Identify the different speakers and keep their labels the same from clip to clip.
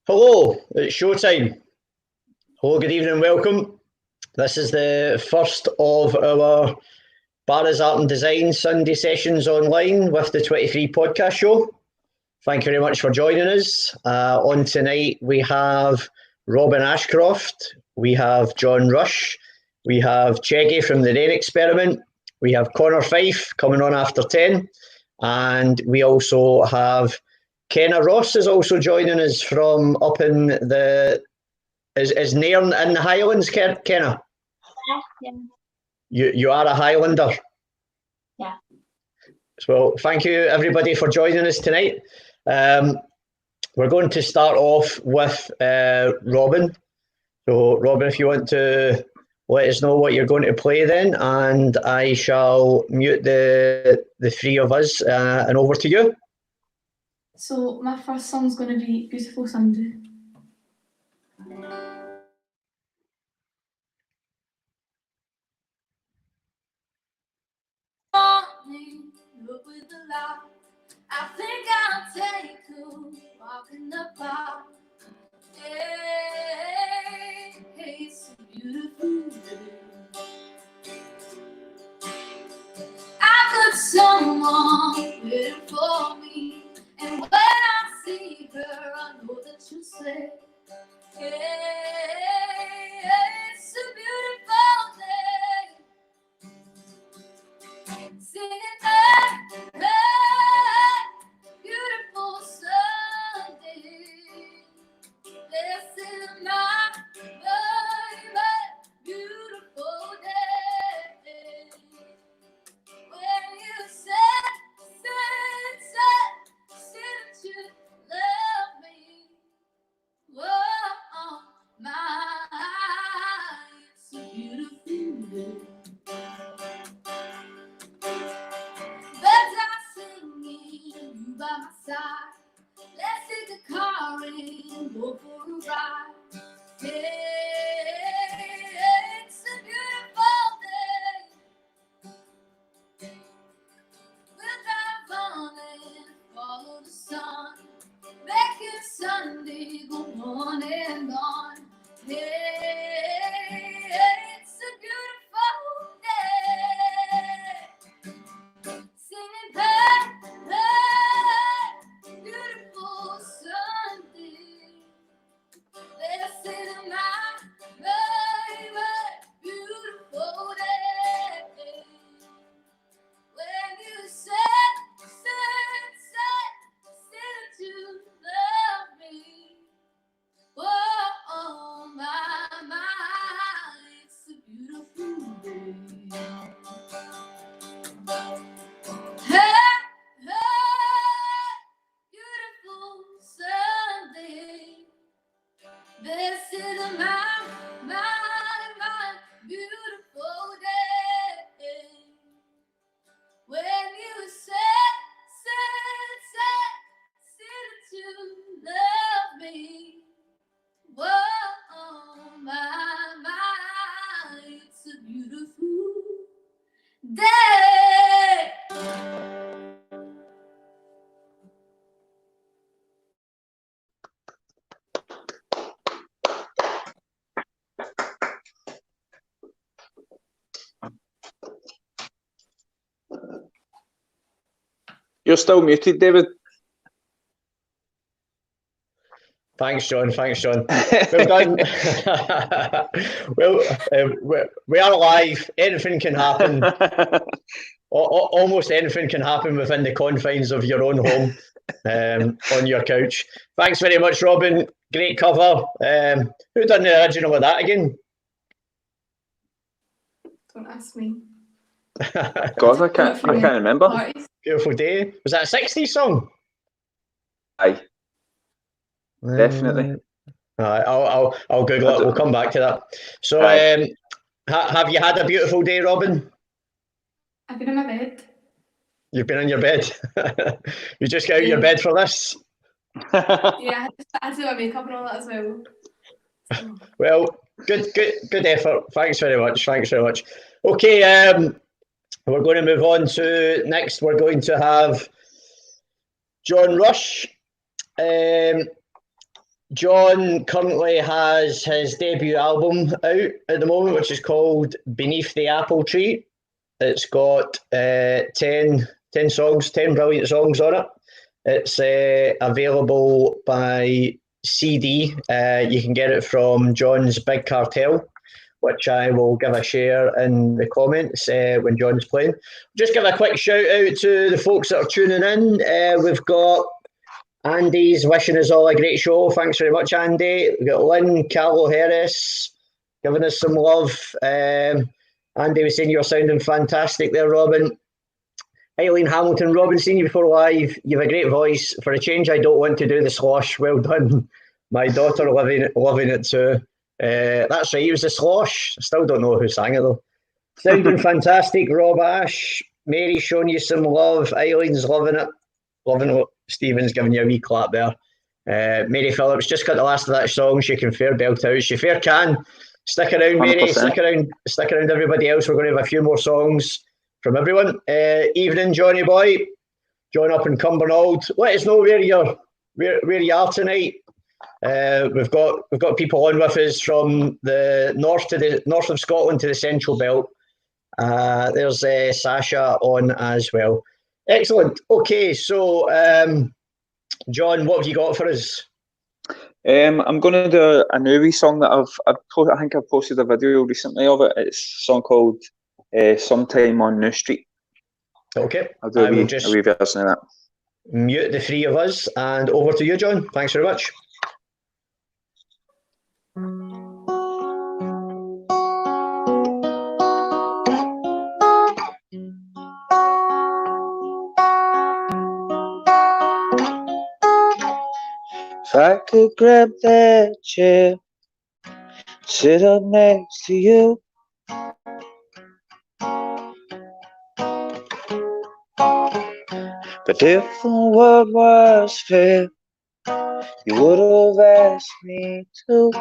Speaker 1: Hello, it's showtime. Hello, good evening, welcome. This is the first of our BAaD Art and Design Sunday Sessions Online with the 23 podcast show. Thank you very much for joining us. On tonight, we have Robin Ashcroft, we have John Rush, we have Cheggy from the Rain Experiment, we have Fyfe coming on after 10, and we also have Kenna Ross is also joining us from up in the is Nairn in the Highlands, Kenna?
Speaker 2: Yeah.
Speaker 1: You are a Highlander?
Speaker 2: Yeah.
Speaker 1: Well, thank you everybody for joining us tonight. We're going to start off with Robin. So Robin, if you want to let us know what you're going to play then, and I shall mute the three of us and over to you.
Speaker 2: So my first song's going to be Beautiful Sunday. Look with the light. I think I'll take you walk in the park. Hey, it's a beautiful day. I got someone waiting for me, and when I see her, I know that she'll say, hey, it's a beautiful day. Singing, hey, hey, beautiful Sunday. This is my beautiful day. When you said that you love me. Whoa, it's a beautiful day. Birds are singing, you by my side. Let's take a car and go for a ride. Hey, it's a beautiful day. We'll drive on and follow the sun. Making Sunday go on and on. Hey, it's a beautiful day. Singing, hey, hey, beautiful Sunday. This is my beautiful day. When you said that you love me. Whoa, my, it's a beautiful day. Hey, beautiful Sunday. This is my beautiful day. When you said that you love me. Whoa, my, it's a beautiful day.
Speaker 3: You're still muted, David.
Speaker 1: Thanks, John. Well done. We are live. Anything can happen. Almost anything can happen within the confines of your own home, on your couch. Thanks very much, Robin. Great cover. Who done the original of that again?
Speaker 2: Don't ask me.
Speaker 3: God, I can't remember.
Speaker 2: Parties.
Speaker 1: Beautiful Day. Was that a 60s song?
Speaker 3: Aye. Definitely.
Speaker 1: I'll Google it. We'll come back to that. So, have you had a beautiful day, Robin?
Speaker 2: I've been in my bed.
Speaker 1: You've been in your bed. You just got out of your bed for this.
Speaker 2: Yeah, I had to do my makeup and all that as well. So.
Speaker 1: Well, good effort. Thanks very much. Okay, we're going to move on to next. We're going to have John Rush. John currently has his debut album out at the moment, which is called Beneath the Apple Tree. It's got 10 songs, 10 brilliant songs on it. It's available by CD. You can get it from John's Big Cartel, which I will give a share in the comments when John's playing. Just give a quick shout out to the folks that are tuning in. We've got Andy's wishing us all a great show. Thanks very much, Andy. We've got Lynn Carlo Harris giving us some love. Andy was saying you're sounding fantastic there, Robin. Eileen Hamilton, Robin, seen you before live. You have a great voice. For a change, I don't want to do the slosh. Well done. My daughter loving it too. That's right, it was the slosh. I still don't know who sang it though. Sounding fantastic, Rob Ash. Mary's showing you some love. Eileen's loving it. Loving what Stephen's giving you a wee clap there. Mary Phillips just got the last of that song. She can fair belt out. She fair can. Stick around, Mary.
Speaker 3: 100%.
Speaker 1: Stick around, everybody else. We're going to have a few more songs from everyone. Evening, Johnny boy. John up in Cumbernauld. Let us know where you are tonight. We've got people on with us from the north of Scotland to the Central Belt. There's Sasha on as well. Excellent. Okay, so John, what have you got for us?
Speaker 3: I'm going to do a new wee song that I think I've posted a video recently of it. It's a song called Sometime on New Street.
Speaker 1: Okay.
Speaker 3: I'll do a wee version of that.
Speaker 1: Mute the three of us and over to you, John. Thanks very much.
Speaker 4: If I could grab that chair, sit up next to you, but if the world was fair, you would have asked me to.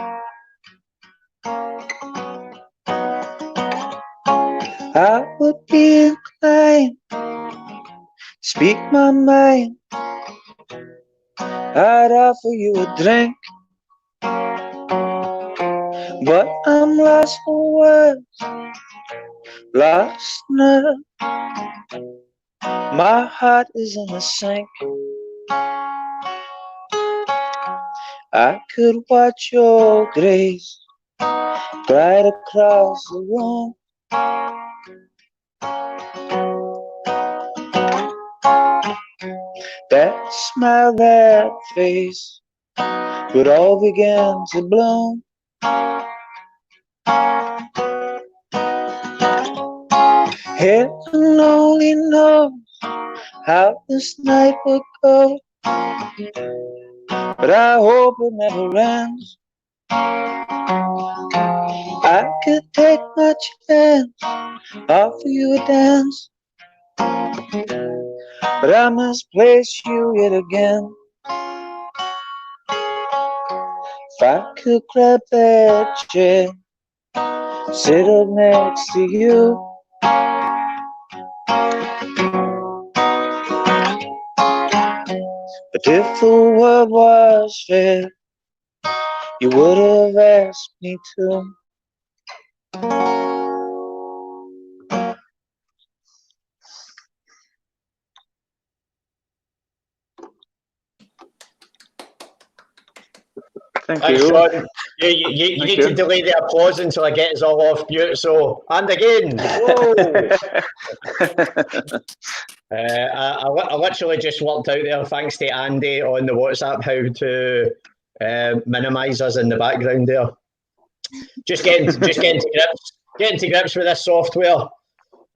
Speaker 4: I would be inclined to speak my mind. I'd offer you a drink, but I'm lost for words, lost now. My heart is in the sink. I could watch your grace right across the room. That smile, that face would all begin to bloom. Heaven only knows how this night would go, but I hope it never ends. I could take my chance, offer you a dance, but I misplaced you yet again. If I could grab that chair, sit up next to you, but if the world was fair, you would have asked me to.
Speaker 3: Thank
Speaker 1: Thanks,
Speaker 3: you.
Speaker 1: John. You need to delay the applause until I get us all off mute. So, and again. Whoa. I literally just worked out there, thanks to Andy on the WhatsApp, how to minimise us in the background there. Just getting to grips with this software.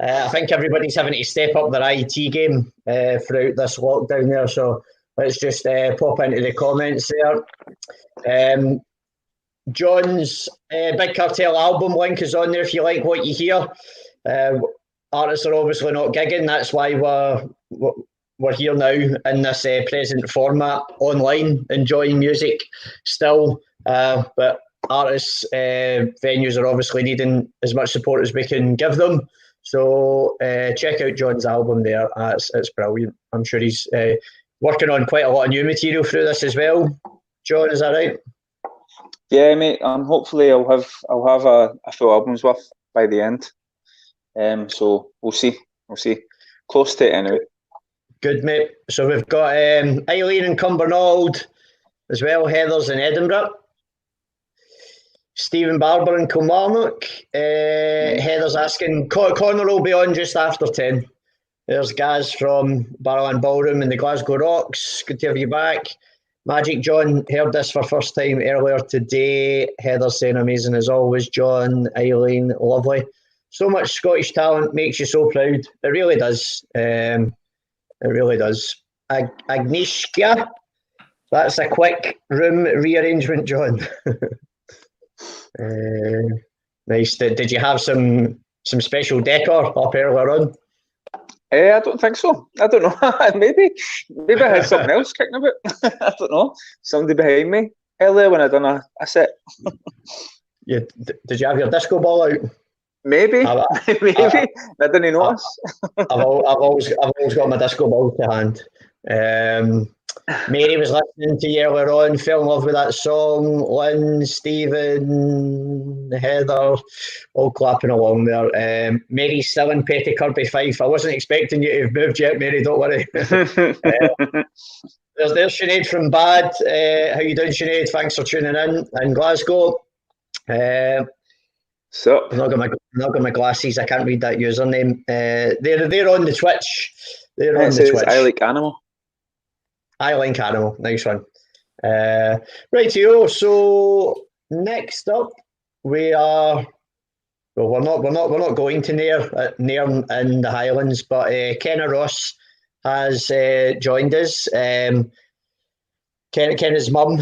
Speaker 1: I think everybody's having to step up their IT game throughout this lockdown there. So let's just pop into the comments there. John's Big Cartel album link is on there if you like what you hear. Artists are obviously not gigging. That's why we're here now in this present format, online, enjoying music still. But artists, venues are obviously needing as much support as we can give them. So check out John's album there. It's brilliant. I'm sure he's working on quite a lot of new material through this as well. John, is that right?
Speaker 3: Yeah, mate. Hopefully I'll have a full albums worth by the end. So we'll see. Close to it anyway.
Speaker 1: Good, mate. So we've got Eileen in Cumbernauld as well. Heather's in Edinburgh. Stephen Barber in Kilmarnock. Heather's asking, Connor will be on just after 10. There's Gaz from Barrowland Ballroom and the Glasgow Rocks. Good to have you back. Magic John heard this for first time earlier today. Heather's saying amazing as always. John, Eileen, lovely. So much Scottish talent makes you so proud. It really does. It really does. Agnieszka, that's a quick room rearrangement, John. Nice. Did you have some special decor up earlier on?
Speaker 3: I don't think so. I don't know. maybe I had something else kicking about. I don't know. Somebody behind me earlier when I done a set.
Speaker 1: Yeah. Did you have your disco ball out?
Speaker 3: Maybe. I didn't notice.
Speaker 1: I've always got my disco ball to hand. Mary was listening to you earlier on, fell in love with that song. Lynn, Stephen, Heather, all clapping along there. Mary's still in Petty Kirby Fyfe. I wasn't expecting you to have moved yet, Mary, don't worry. There's Sinead from BAaD. How you doing, Sinead? Thanks for tuning in Glasgow.
Speaker 3: So
Speaker 1: I've not got my glasses. I can't read that username. They're on the Twitch. They're on the Twitch.
Speaker 3: I like animal.
Speaker 1: I like animal. Nice one. Rightio. So next up, we are. Well, we're not going to Nairn in the Highlands, but Kenna Ross has joined us. Kenna's mum,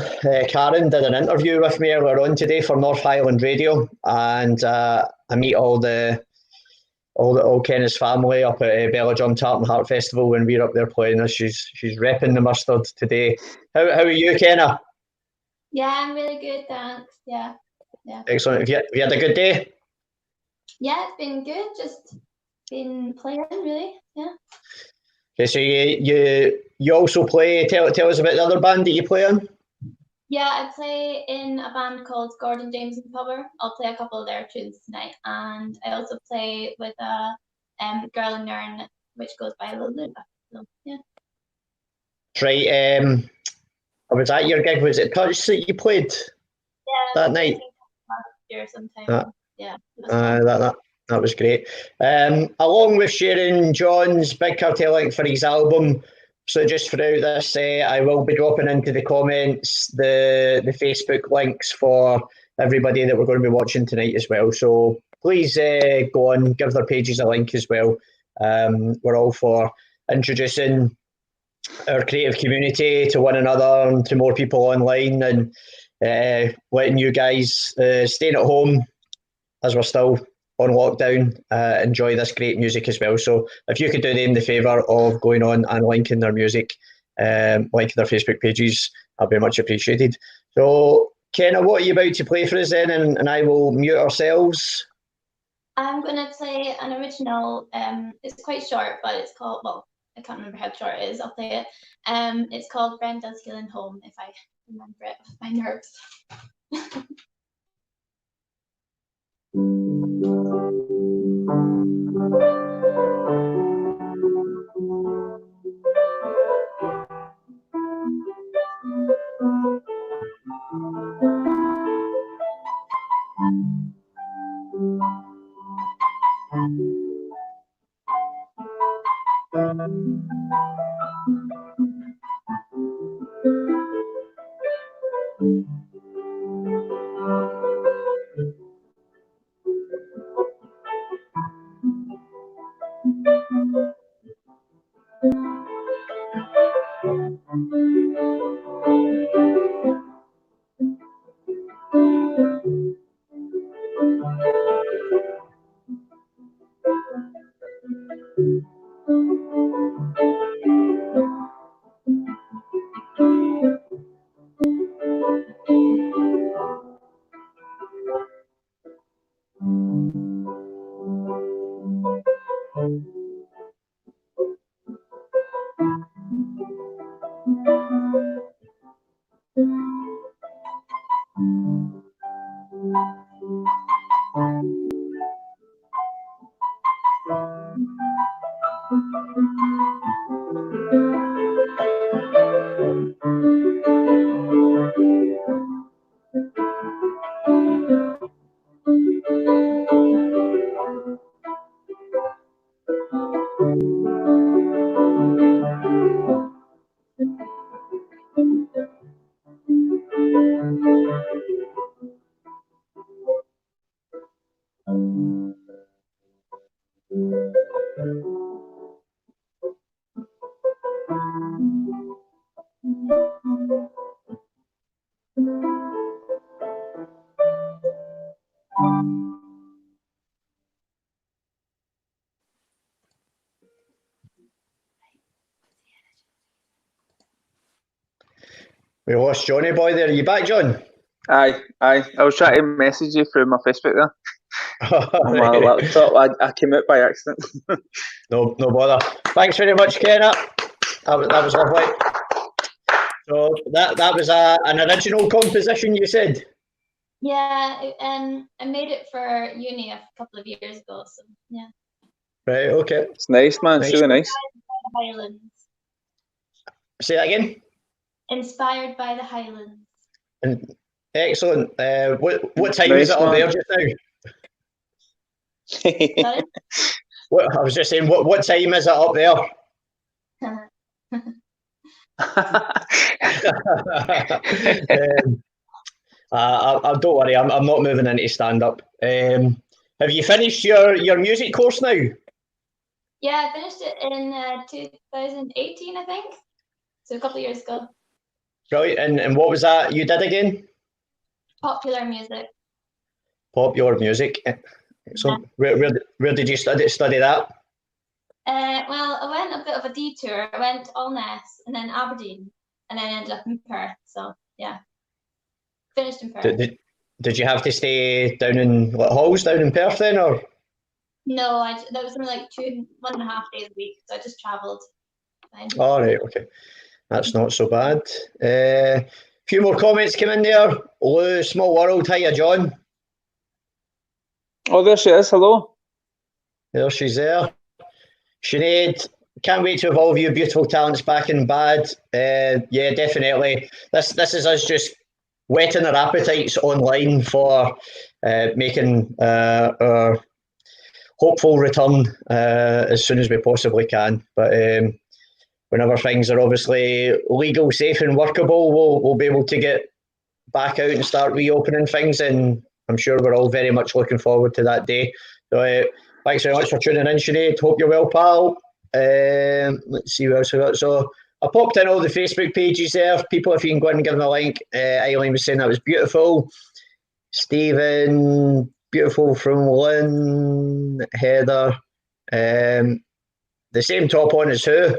Speaker 1: Karen, did an interview with me earlier on today for North Highland Radio, and I meet all Kenna's family up at Belladrum Tartan Heart Festival when we're up there playing her. She's repping the mustard today. How are you, Kenna?
Speaker 2: Yeah, I'm really good, thanks. Yeah.
Speaker 1: Excellent. Have you had a good day?
Speaker 2: Yeah, it's been good. Just been playing, really. Yeah.
Speaker 1: Okay, so you also play. Tell us about the other band that you play in.
Speaker 2: Yeah, I play in a band called Gordon James and Cover. I'll play a couple of their tunes tonight, and I also play with a girl in Nairn, which goes by Lulu. So yeah.
Speaker 1: Right. Was that your gig? Was it Touch that you played that night?
Speaker 2: Last year sometime. Yeah.
Speaker 1: That was great. Along with sharing John's Big Cartel link for his album. So just throughout this, I will be dropping into the comments the Facebook links for everybody that we're going to be watching tonight as well. So please go on, give their pages a link as well. We're all for introducing our creative community to one another and to more people online, and letting you guys staying at home as we're still on lockdown, enjoy this great music as well. So if you could do them the favour of going on and linking their music, linking their Facebook pages, that'd be much appreciated. So Kenna, what are you about to play for us then? And I will mute ourselves.
Speaker 2: I'm going to play an original. It's quite short, but it's called, well, I can't remember how short it is. I'll play it. It's called Brenda's Healing Home, if I remember it with my nerves.
Speaker 1: We lost Johnny boy there. Are you back, John?
Speaker 3: Aye. I was trying to message you through my Facebook there on my laptop. I came out by accident.
Speaker 1: No bother. Thanks very much, Kenna. That was lovely. So that was an original composition, you said?
Speaker 2: Yeah, I made it for uni a couple of years ago, so yeah.
Speaker 1: Right, okay.
Speaker 3: It's nice, man. It's really nice.
Speaker 2: Highlands.
Speaker 1: Say that again?
Speaker 2: Inspired by the Highlands.
Speaker 1: Excellent. What time
Speaker 3: Nice,
Speaker 1: is it up
Speaker 3: man.
Speaker 1: there just now?
Speaker 2: Sorry?
Speaker 1: I was just saying, what time is it up there? Don't worry, I'm not moving into stand-up. Have you finished your music course now?
Speaker 2: Yeah, I finished it in 2018, I think. So a couple of years ago.
Speaker 1: Brilliant. And what was that you did again?
Speaker 2: Popular music.
Speaker 1: Popular music. Excellent.
Speaker 2: Yeah.
Speaker 1: Where did you study that?
Speaker 2: Well, I went a bit of a detour. I went to Allness and then Aberdeen and then ended up in Perth. So yeah, finished in Perth.
Speaker 1: Did you have to stay down in halls down in Perth then, or?
Speaker 2: No, that was only like 1.5 days a week. So I just travelled.
Speaker 1: All right, okay. That's not so bad. Few more comments came in there. Lou, Small World, hiya, John.
Speaker 3: Oh, there she is. Hello.
Speaker 1: There she's there. Sinead, can't wait to have all of you beautiful talents back in BAaD. Yeah, definitely. This is us just whetting our appetites online for making our hopeful return as soon as we possibly can. But whenever things are obviously legal, safe and workable, we'll be able to get back out and start reopening things, and I'm sure we're all very much looking forward to that day. So thanks very much for tuning in, Sinead. Hope you're well, pal. Let's see what else we got. So I popped in all the Facebook pages there. People, if you can go in and give them a link. Eileen was saying that was beautiful. Stephen, beautiful from Lynn. Heather, the same top on as who?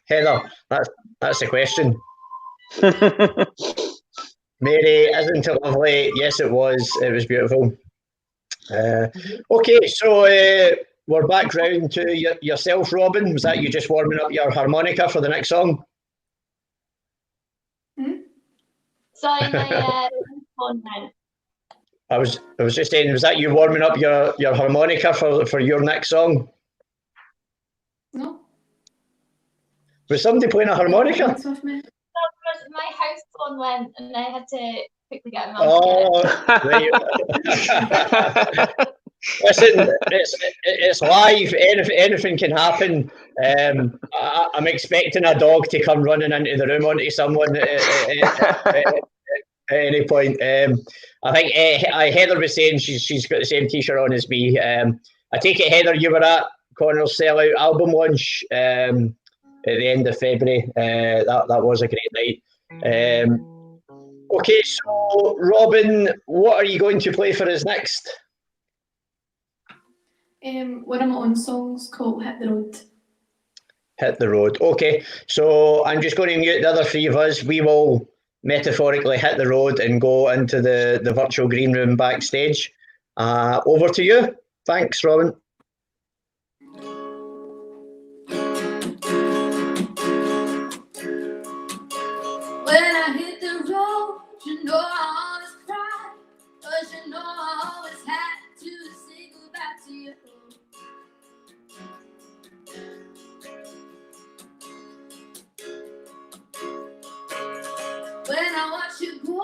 Speaker 1: Heather, that's the question. Mary, isn't it lovely? Yes, it was. It was beautiful. Okay, so we're back round to yourself, Robin. Was that you just warming up your harmonica for the next song?
Speaker 2: Sorry, my phone went.
Speaker 1: I was just saying, was that you warming up your harmonica for your next song?
Speaker 2: No.
Speaker 1: Was somebody playing a harmonica?
Speaker 2: My house phone went and I had to quickly get him out.
Speaker 1: Oh, right. Listen, it's live. Anything can happen. I'm expecting a dog to come running into the room onto someone at any point. I think Heather was saying she's got the same T-shirt on as me. I take it, Heather, you were at Connor's sellout album launch at the end of February. That was a great night. Okay, so Robin, what are you going to play for us next?
Speaker 5: One of my own songs called Hit the Road.
Speaker 1: Hit the road. Okay, so I'm just going to mute the other three of us. We will metaphorically hit the road and go into the virtual green room backstage. Over to you. Thanks, Robin.
Speaker 2: When I hit the road, you know I always cry, but you know I always had to say goodbye to you. When I watch you go,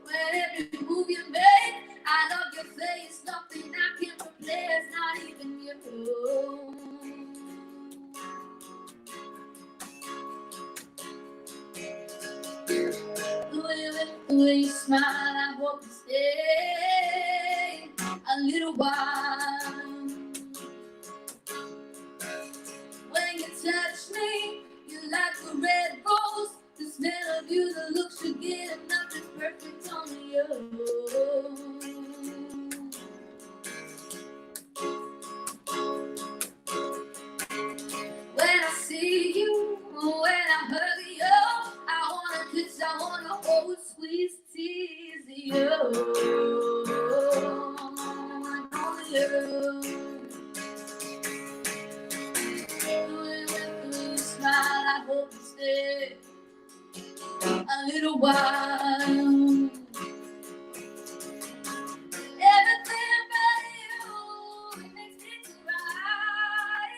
Speaker 2: when every move you make, I love your face, nothing I can replace, not even you. When you smile, I hope you stay a little while. When you touch me, you like a red rose. The smell of you, the looks you get, and nothing's perfect on you. When I see you, when I hug you, I wanna kiss, I wanna hold, squeeze, tease you. When you smile, I hope you stay a little while. Everything about you makes me cry.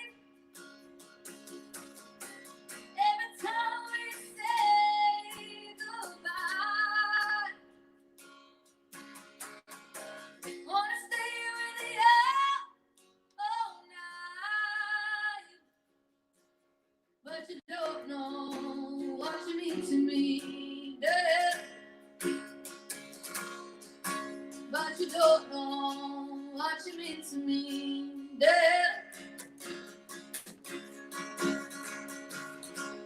Speaker 2: Every time we say goodbye, wanna stay with you all night. But you don't know what you mean to me, yeah. But you don't know what you mean to me, yeah.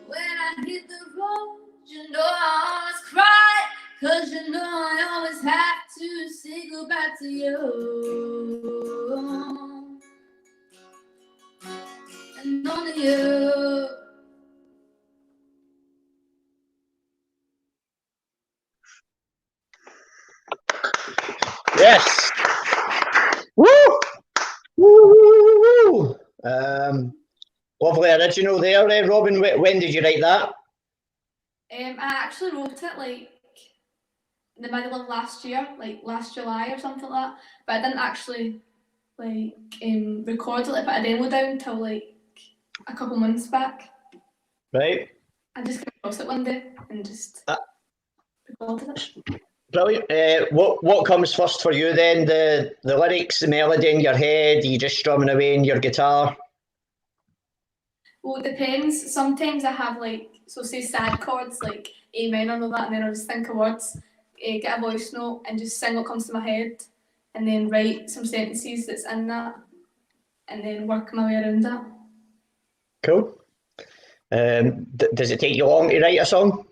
Speaker 2: When I hit the road, you know I always cry, 'cause you know I always have to say goodbye to you. And only you.
Speaker 1: Yes. Woo! Woo, woo, woo, woo. Lovely original there, Robin. When did you write that?
Speaker 5: I actually wrote it like in the middle of last year, like last July or something like that. But I didn't actually like record it, put a demo down till like a couple months back.
Speaker 1: Right.
Speaker 5: I just came across it one day and just recorded it.
Speaker 1: Brilliant. What comes first for you then? The lyrics, the melody in your head? Are you just strumming away in your guitar?
Speaker 5: Well, it depends. Sometimes I have like, so say sad chords like A minor and all that, and then I'll just think of words, get a voice note and just sing what comes to my head, and then write some sentences that's in that, and then work my way around that.
Speaker 1: Cool. Does it take you long to write a song?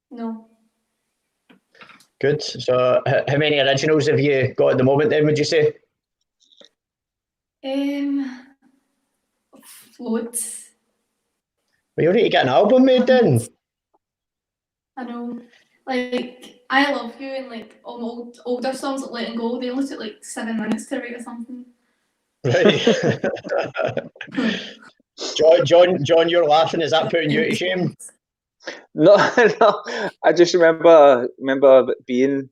Speaker 5: No.
Speaker 1: Good. So how many originals have you got at the moment then, would you say?
Speaker 5: Loads.
Speaker 1: Well, you're ready to get an album made then.
Speaker 5: I know. Like, I Love You and like all my older songs like Letting Go, they only took like 7 minutes to write or something.
Speaker 1: Right. John, you're laughing. Is that putting you to shame?
Speaker 3: No, no. I just remember being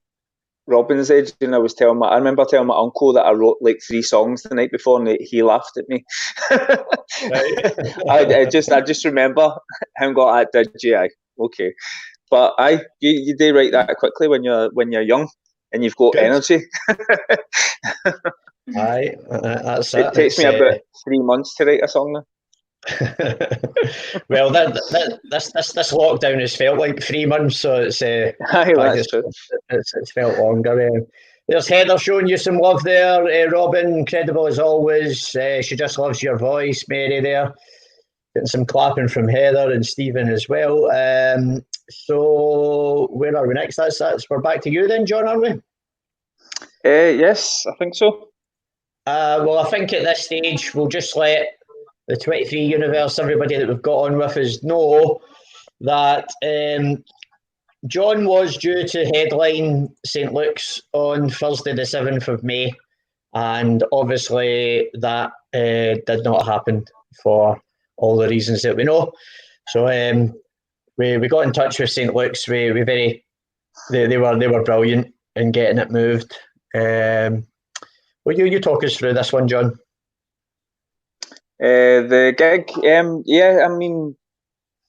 Speaker 3: Robin's age, and I remember telling my uncle that I wrote like 3 songs the night before, and he laughed at me.
Speaker 1: Right.
Speaker 3: I just remember him going, "Did you? Okay." But you do write that quickly when you're young and you've got
Speaker 1: Good.
Speaker 3: energy.
Speaker 1: Aye, that's
Speaker 3: It takes me about 3 months to write a song now.
Speaker 1: Well, this lockdown has felt like 3 months, so it's
Speaker 3: Aye, that's true.
Speaker 1: it's felt longer. There's Heather showing you some love there. Robin, incredible as always. She just loves your voice. Mary there, getting some clapping from Heather and Stephen as well. So where are we next? We're back to you then, John, aren't we?
Speaker 3: Yes, I think so.
Speaker 1: Well, I think at this stage we'll just let the 23 universe, everybody that we've got on with us, know that John was due to headline St Luke's on Thursday the 7th of May, and obviously that did not happen for all the reasons that we know. So we got in touch with St Luke's. They were brilliant in getting it moved. Will you talk us through this one, John?
Speaker 3: The gig, yeah, I mean,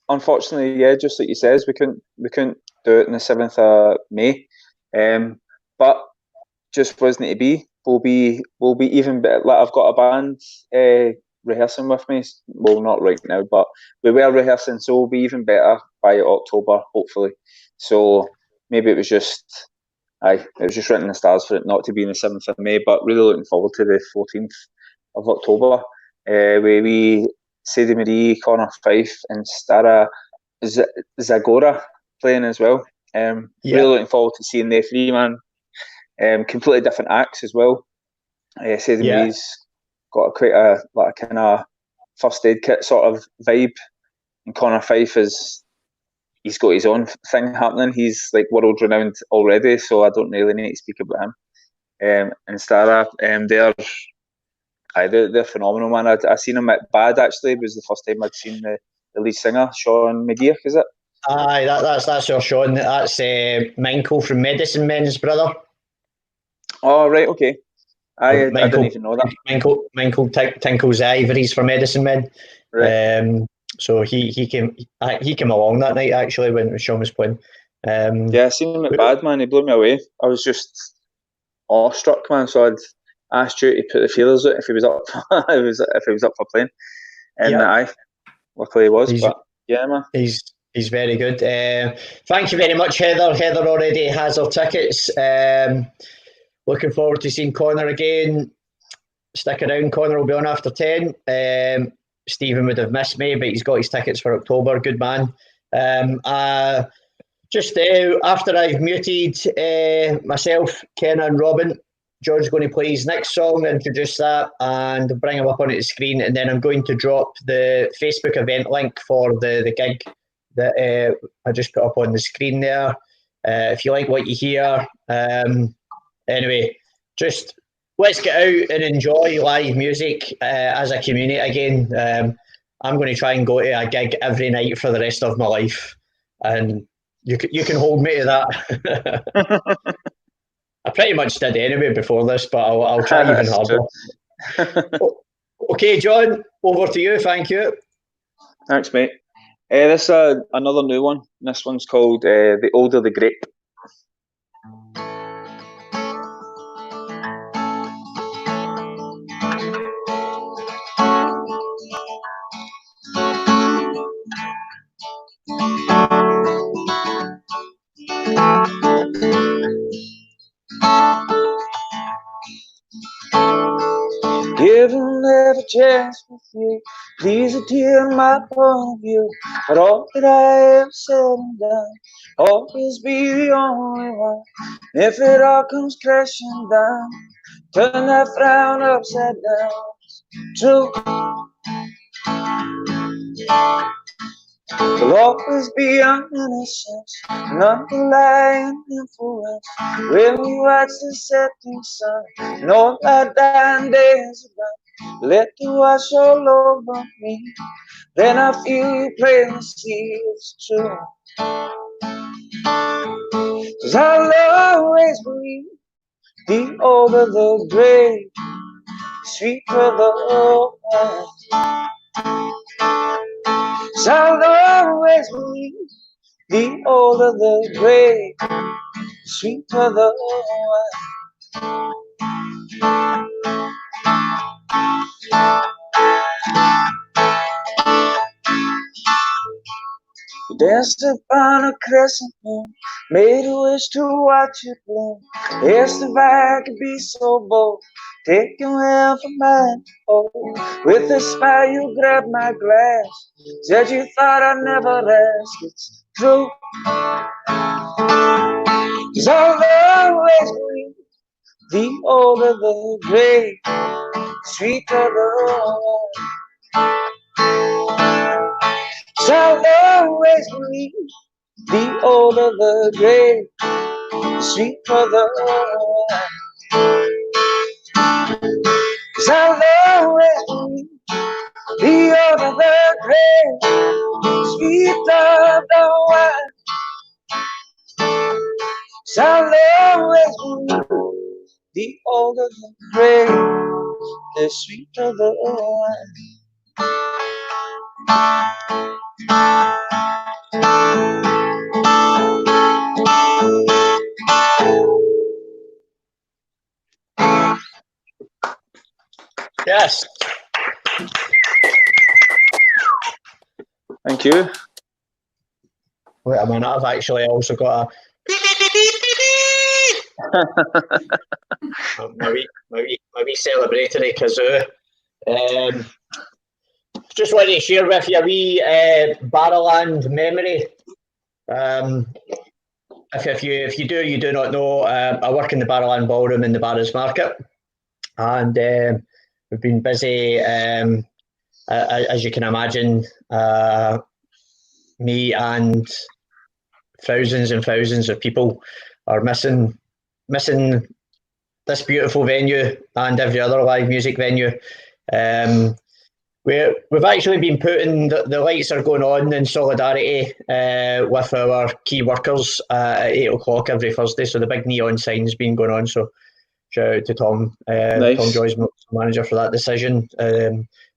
Speaker 3: unfortunately, yeah, just like you says, we couldn't do it on the 7th of May, but just wasn't to be. We'll be even better. Like, I've got a band rehearsing with me. Well, not right now, but we were rehearsing, so we'll be even better by October, hopefully. So maybe it was just written in the stars for it not to be in the 7th of May, but really looking forward to the 14th of October, where we Sadie Marie, Connor Fyfe and Stara Zagora playing as well. Really looking forward to seeing the 3-man, completely different acts as well. Sadie Marie's got quite a kind of first aid kit sort of vibe, and Connor Fyfe he's got his own thing happening. He's like world renowned already, so I don't really need to speak about him. And Stara, they're phenomenal, man. I seen him at BAaD, actually. It was the first time I'd seen the lead singer, Sean McGeer, is it?
Speaker 1: Aye, that's your Sean. That's Michael from Medicine Men's brother.
Speaker 3: Oh, right, okay. I didn't even know that.
Speaker 1: Michael Tinkles the Ivories for Medicine Men.
Speaker 3: Right.
Speaker 1: So he came along that night, actually, when Sean was playing.
Speaker 3: I seen him at BAaD, man. He blew me away. I was just awestruck, man. So I'd asked you to put the feelers out if he was up if he was up for playing. And luckily he was. But yeah, man.
Speaker 1: He's very good. Thank you very much, Heather. Heather already has her tickets. Looking forward to seeing Connor again. Stick around, Connor will be on after 10. Stephen would have missed me, but he's got his tickets for October. Good man. Just after I've muted myself, Kenna and Robin, George's going to play his next song, introduce that, and bring him up onto the screen. And then I'm going to drop the Facebook event link for the gig that I just put up on the screen there. If you like what you hear. Anyway, just let's get out and enjoy live music as a community again. I'm going to try and go to a gig every night for the rest of my life, and you can hold me to that. I pretty much did anyway before this, but I'll try even harder. Okay, John, over to you. Thank you.
Speaker 3: Thanks, mate. This is another new one. This one's called The Older the Grape. Given every chance with you, please adhere my point of view. But all that I have said and done, always be the only one. If it all comes crashing down, turn that frown upside down. True, there'll always be an innocence, an underlying influence. When you watch the setting sun, and all that dying days around, let the wash all over me. Then I feel you playing the sea, it's true. 'Cause I'll always believe the older the grave, the sweeter the wine. 'Cause I'll always believe the older the grave, the sweeter the wine. We danced upon a crescent moon, made a wish to watch it bloom. Asked if I could be so bold, take your hand from mine. Oh, with a smile you grabbed my glass, said you thought I'd never ask. It's true, 'cause I'll always believe the older the grave, the sweeter the wine. 'Cause I'll always believe the older the grave, the sweeter the wine. 'Cause I'll always believe the older the grave, the sweeter the wine. 'Cause I'll always believe the older the grave, the sweeter the wine.
Speaker 1: Yes.
Speaker 3: Thank you.
Speaker 1: Wait a minute, I've actually also got a my wee celebratory kazoo. Just wanted to share with you a wee Barrowland memory. If you do not know, I work in the Barrowland Ballroom in the Barras Market, and we've been busy, as you can imagine. Me and thousands of people are missing this beautiful venue and every other live music venue. We've actually been putting the lights are going on in solidarity with our key workers at 8 o'clock every Thursday. So the big neon sign's been going on. So shout out to Tom,
Speaker 3: Nice.
Speaker 1: Tom Joy's manager for that decision.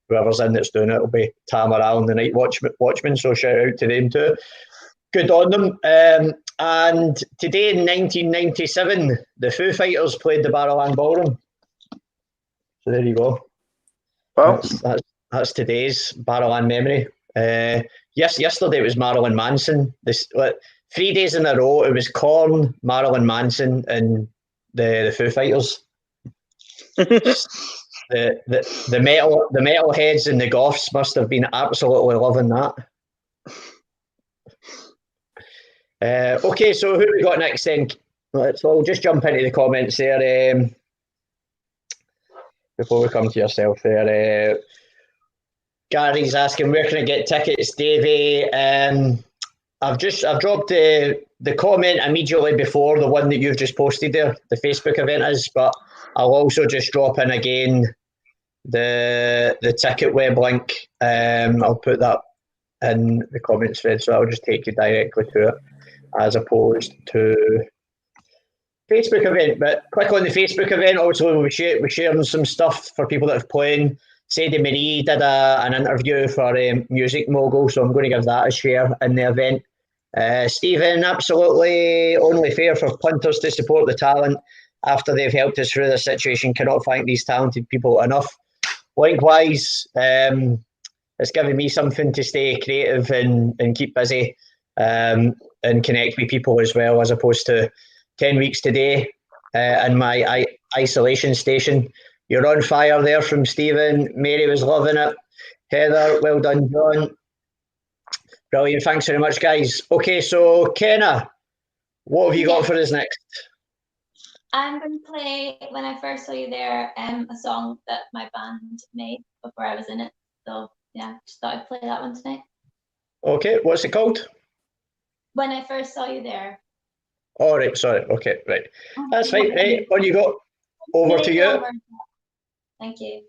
Speaker 1: Whoever's in that's doing it will be Tamar Allen, the night watchman. So shout out to them too. Good on them. And today in 1997, the Foo Fighters played the Barrowland Ballroom. So there you go.
Speaker 3: Well,
Speaker 1: That's today's Barrowland memory. Yesterday it was Marilyn Manson. 3 days in a row it was Korn, Marilyn Manson, and the Foo Fighters. the metal heads and the goths must have been absolutely loving that. Okay, so who we got next then? We'll just jump into the comments there before we come to yourself there. Gary's asking, where can I get tickets, Davey? I've dropped the comment immediately before the one that you've just posted there, the Facebook event is, but I'll also just drop in again the ticket web link. I'll put that in the comments thread, so I'll just take you directly to it as opposed to Facebook event. But click on the Facebook event. Also, we're sharing some stuff for people that have playing. Sadie Marie did an interview for Music Mogul, so I'm going to give that a share in the event. Stephen, absolutely only fair for punters to support the talent after they've helped us through this situation. Cannot thank these talented people enough. Likewise, it's given me something to stay creative and keep busy and connect with people as well, as opposed to 10 weeks today in my isolation station. You're on fire there from Stephen. Mary was loving it. Heather, well done, John. Brilliant. Thanks very much, guys. Okay, so Kenna, what have you got for us next?
Speaker 6: I'm going to play When I First Saw You There, a song that my band made before I was in it. So, yeah, just thought I'd play that one tonight.
Speaker 1: Okay, what's it called?
Speaker 6: When I First Saw You There.
Speaker 1: All right, sorry. Okay, right. That's fine. Right, on you go. Over to you.
Speaker 6: Thank you.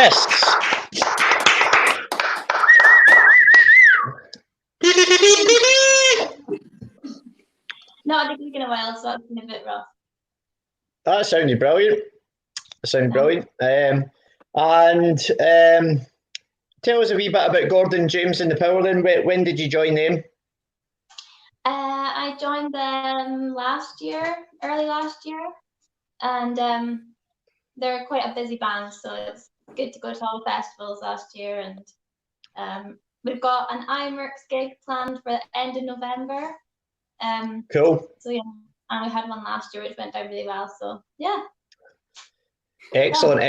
Speaker 1: Yes.
Speaker 6: Not had a gig in a while, so that's been a bit rough.
Speaker 1: That sounded brilliant. And tell us a wee bit about Gordon James and the Powerlin. When did you join them?
Speaker 6: I joined them early last year, and they're quite a busy band, so it's good to go to all the festivals last year. And we've got an iMercs gig planned for the end of November.
Speaker 1: Cool.
Speaker 6: So yeah, and we had one last year which went down really well. So yeah.
Speaker 1: Excellent.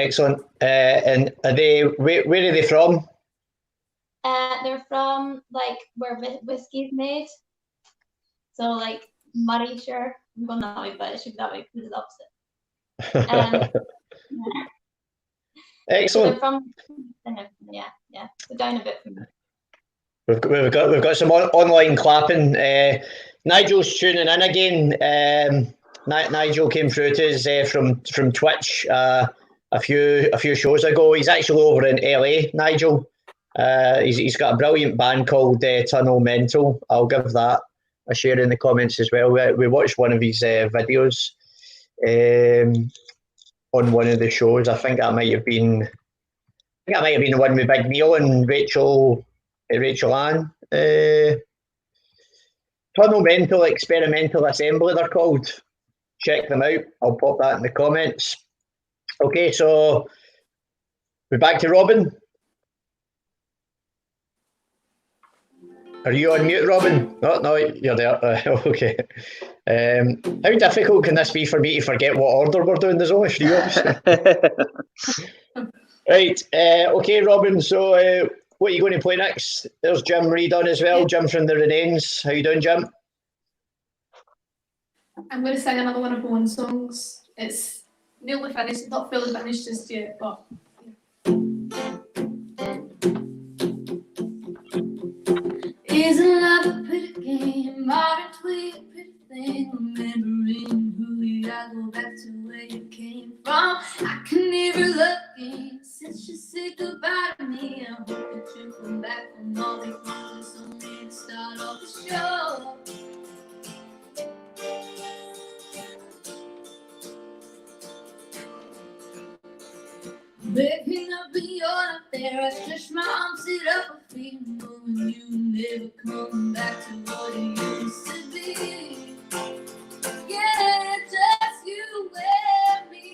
Speaker 1: And are they? Where are they from?
Speaker 6: They're from like where whiskey's made. So like Murrayshire. I'm going that way, but it should be that way because it's opposite. Yeah.
Speaker 1: Excellent.
Speaker 6: So they're from yeah. So down a bit from there.
Speaker 1: We've got some online clapping. Nigel's tuning in again. Nigel came through to us from Twitch a few shows ago. He's actually over in LA. Nigel. He's got a brilliant band called Tunnel Mental. I'll give that a share in the comments as well. We watched one of his videos on one of the shows. I think that might have been the one with Big Neil and Rachel Ann. Tunnel Mental Experimental Assembly, they're called. Check them out. I'll pop that in the comments. Okay, so we're back to Robin. Are you on mute, Robin? No, you're there. Okay. How difficult can this be for me to forget what order we're doing? There's only three of us. Right. Okay, Robin. So what are you going to play next? There's Jim Reid on as well. Jim from the Renains. How you doing, Jim?
Speaker 5: I'm going to sing another one of Owen's songs. It's nearly finished, not fully finished just yet, but.
Speaker 2: Isn't love a pretty game? Aren't we a pretty thing? Remembering who we are, go back to where you came from. I can never look in since you said goodbye to me. I hope that you come back from all the promises on me to start off the show. Waking up and you're not there, I stretch my arms, sit up a feet, knowing you never come back to what it used to be. Yeah, just you and me.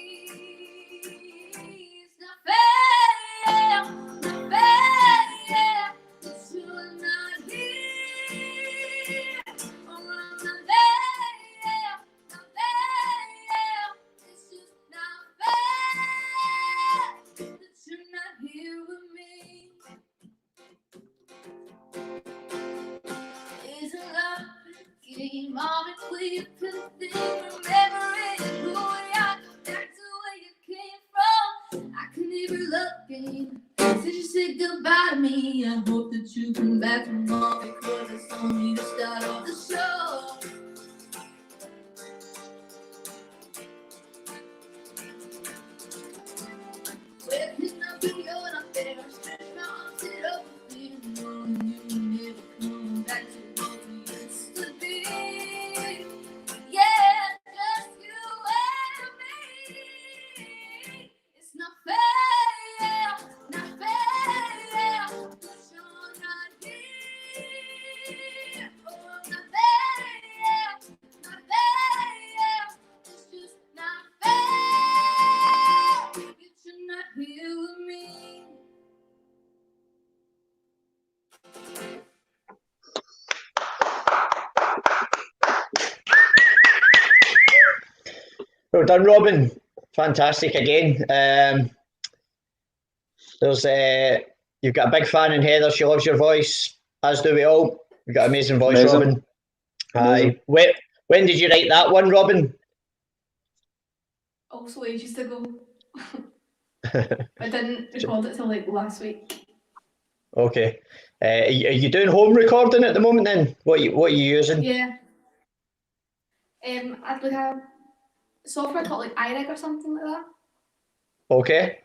Speaker 2: It's not fair, not fair, that you're not here. Oh, I'm not there, not fair, it's just not fair that you're not here with me. Isn't love a game? Aren't we a good thing? Remembering who we are, back to where you came from. I can never look in since you said goodbye to me. I hope that you come back from all because it's on me to start off the show. Waking up and you're not there, I stretch my arms, sit up a feet, knowing you never come back to what we used to be. Yeah, just you and me. It's not fair, not fair, that you're not here. Oh, not fair, not fair, it's just not fair that you're not here with me.
Speaker 1: Well done, Robin. Fantastic again. There's you've got a big fan in Heather. She loves your voice, as do we all. You've got an amazing voice,
Speaker 3: Amazing.
Speaker 1: Robin. Aye. When did you write that one, Robin?
Speaker 5: Also ages ago. I didn't record it till like last week.
Speaker 1: Okay. Are you doing home recording at the moment then? What are you using?
Speaker 5: Yeah. I'd like a software called like iRig or something like that.
Speaker 1: Okay.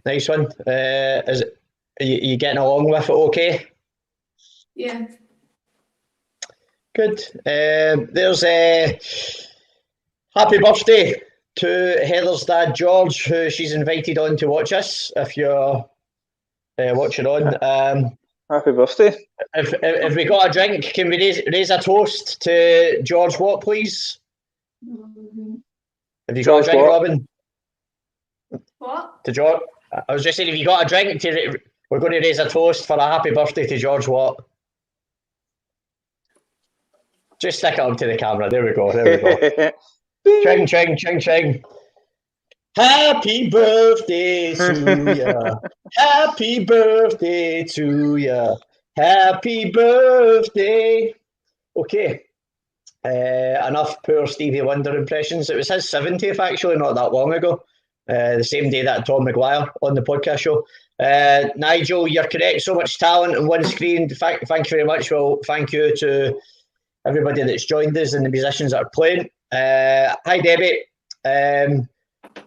Speaker 1: Nice one. Is it, are you getting along with it okay?
Speaker 5: Yeah.
Speaker 1: Good. There's a happy birthday to Heather's dad, George, who she's invited on to watch us. If you're watching on,
Speaker 3: Happy birthday.
Speaker 1: if we got a drink, can we raise a toast to George Watt, please? Have you
Speaker 3: George
Speaker 1: got a drink,
Speaker 3: Watt.
Speaker 1: Robin?
Speaker 5: What?
Speaker 1: To George? I was just saying, if you got a drink, we're going to raise a toast for a happy birthday to George Watt. Just stick it onto the camera. There we go. There we go. Ching, ching, ching, ching. Happy birthday to ya. Happy birthday to ya. Happy birthday. Okay. Enough poor Stevie Wonder impressions. It was his 70th, actually, not that long ago. The same day that Tom Maguire on the podcast show. Nigel, you're correct. So much talent on one screen. Thank you very much. Well, thank you to everybody that's joined us and the musicians that are playing. Hi, Debbie.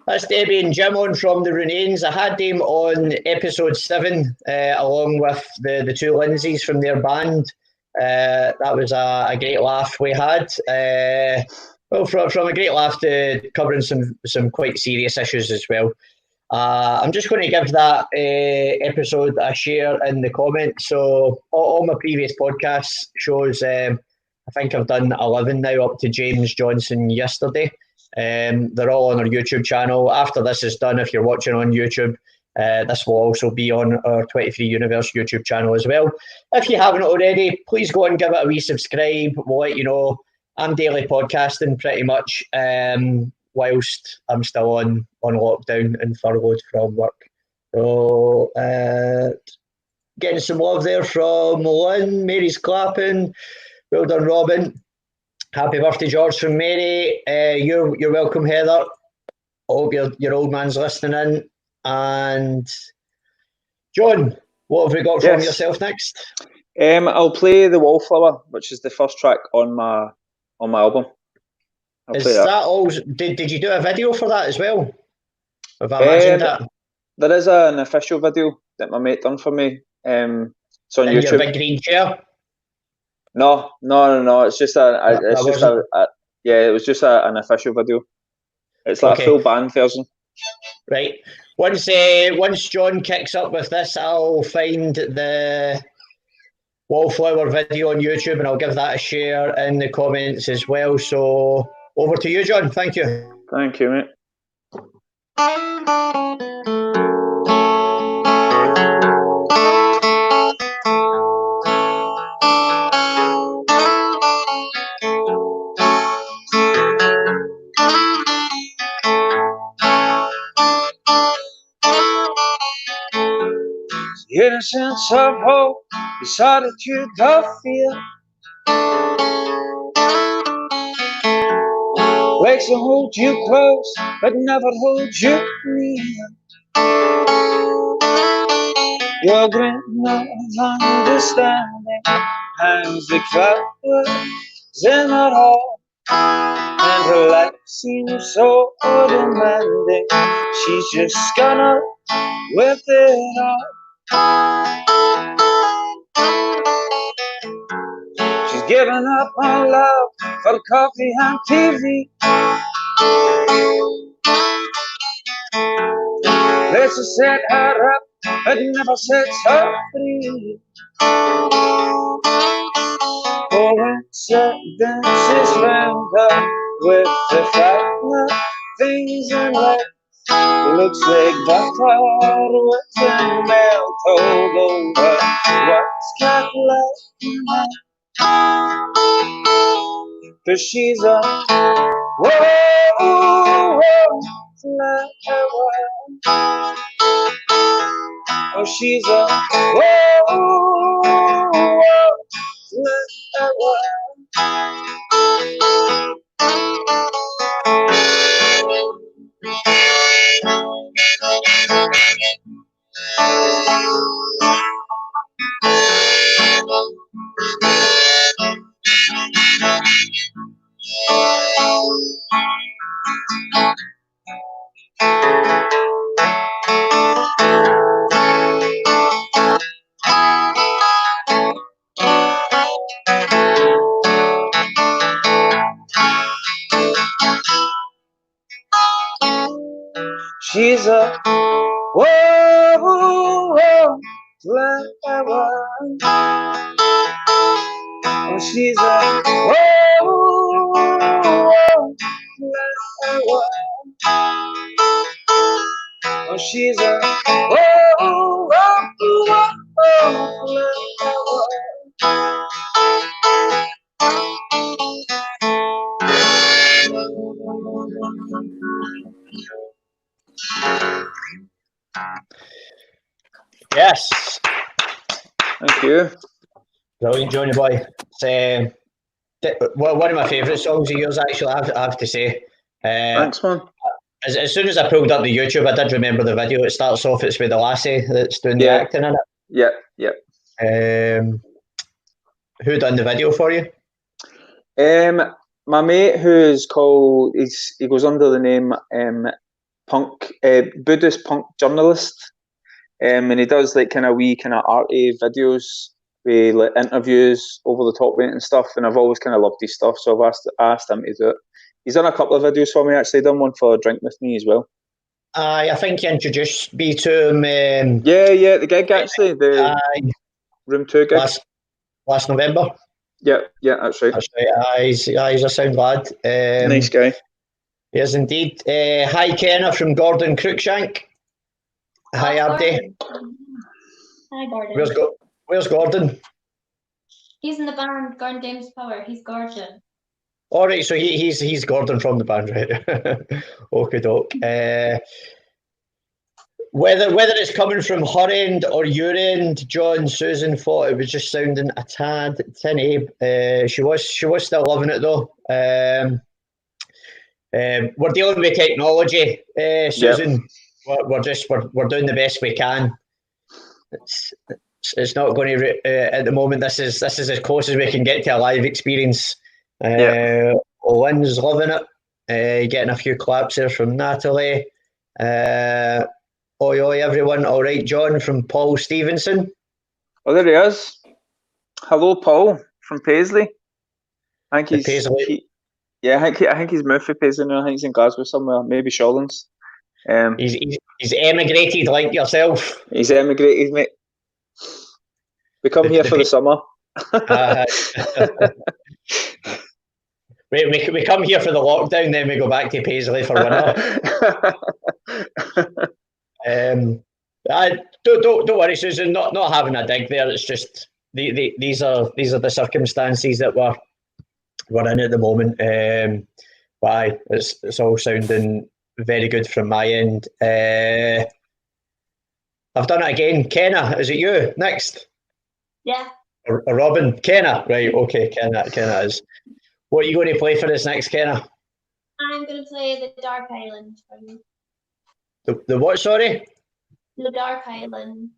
Speaker 1: That's Debbie and Jim on from the Renains. I had them on episode 7, along with the two Lindsays from their band. That was a great laugh we had. Well, from a great laugh to covering some quite serious issues as well. I'm just going to give that episode a share in the comments. So all my previous podcast shows, I think I've done 11 now, up to James Johnson yesterday. They're all on our YouTube channel. After this is done, if you're watching on YouTube, this will also be on our 23 Universe YouTube channel as well. If you haven't already, please go and give it a wee subscribe. We'll let you know I'm daily podcasting pretty much whilst I'm still on lockdown and furloughed from work. So getting some love there from Lynn. Mary's clapping. Well done, Robin. Happy birthday, George, from Mary. You're welcome, Heather. I hope your old man's listening in. And John, what have we got from yourself next?
Speaker 3: I'll play The Wallflower, which is the first track on my album.
Speaker 1: Is that all? Did you do a video for that as well? Have I imagined that?
Speaker 3: There is an official video that my mate done for me. It's on
Speaker 1: In
Speaker 3: YouTube.
Speaker 1: Your big green chair?
Speaker 3: No. It's just it was just an official video. It's like a full band version.
Speaker 1: Right. Once John kicks up with this, I'll find the Wallflower video on YouTube and I'll give that a share in the comments as well. So over to you, John. Thank you.
Speaker 3: Thank you, mate. The innocence of hope, the solitude of fear. Wakes to hold you close, but never hold you near. Your grin of understanding hangs the flowers in her heart, and her life seems so demanding. She's just gone up with it all. She's given up on love for coffee and TV. Places set her up, but never sets her free. Coincidences found her with the fact that things in life looks like butter with the melt all over. What's got left in her? 'Cause she's a flower. Oh, she's a
Speaker 4: She's a whoa, flower. Oh, she's a whoa, flower. Oh, she's a flower.
Speaker 1: Yes.
Speaker 3: Thank you.
Speaker 1: Brilliant, Johnny boy. It's one of my favourite songs of yours, actually, I have to say.
Speaker 3: Thanks, man.
Speaker 1: As soon as I pulled up the YouTube, I did remember the video. It starts off, it's with the lassie that's doing the
Speaker 3: Yeah.
Speaker 1: acting in it.
Speaker 3: Yeah.
Speaker 1: Who done the video for you?
Speaker 3: My mate, who's called, he goes under the name Buddhist punk journalist, and he does like kind of wee kind of arty videos with like interviews over the top with it and stuff. And I've always kind of loved his stuff, so I've asked him to do it. He's done a couple of videos for me actually. Done one for Drink With Me as well.
Speaker 1: I think you introduced me to him.
Speaker 3: Yeah, the gig actually, the Room 2 gig.
Speaker 1: Last November.
Speaker 3: Yeah, that's right.
Speaker 1: That's right. He's a sound lad.
Speaker 3: Nice guy.
Speaker 1: Yes, indeed. Hi, Kenna from Gordon Cruikshank. Hi, Abdi.
Speaker 6: Hi, Gordon.
Speaker 1: Where's Gordon?
Speaker 6: He's in the band Gordon James Power. He's Gordon.
Speaker 1: All right, so he's Gordon from the band, right? Okie doke. Whether it's coming from her end or your end, John, Susan thought it was just sounding a tad tinny. She was still loving it though. We're dealing with technology, Susan. Yep. We're doing the best we can. It's not going to at the moment. This is as close as we can get to a live experience. Lynn's loving it. Getting a few claps there from Natalie. Oi, everyone. All right, John from Paul Stevenson.
Speaker 3: Oh, there he is. Hello, Paul from Paisley. I think he's
Speaker 1: Paisley.
Speaker 3: I think he's moved for Paisley now. I think he's in Glasgow somewhere, maybe Shawlands.
Speaker 1: He's emigrated like yourself.
Speaker 3: He's emigrated, mate. We come here for the summer.
Speaker 1: We come here for the lockdown, then we go back to Paisley for winter. Don't worry, Susan. Not having a dig there. It's just these are the circumstances that we're in at the moment. But it's all sounding very good from my end. I've done it again. Kenna, is it you next?
Speaker 6: Yeah.
Speaker 1: Or Robin? Kenna, right? Okay, Kenna is. What are you going to play for us next, Kenna?
Speaker 6: I'm going to play The Dark Island for you.
Speaker 1: The what, sorry?
Speaker 6: The Dark Island.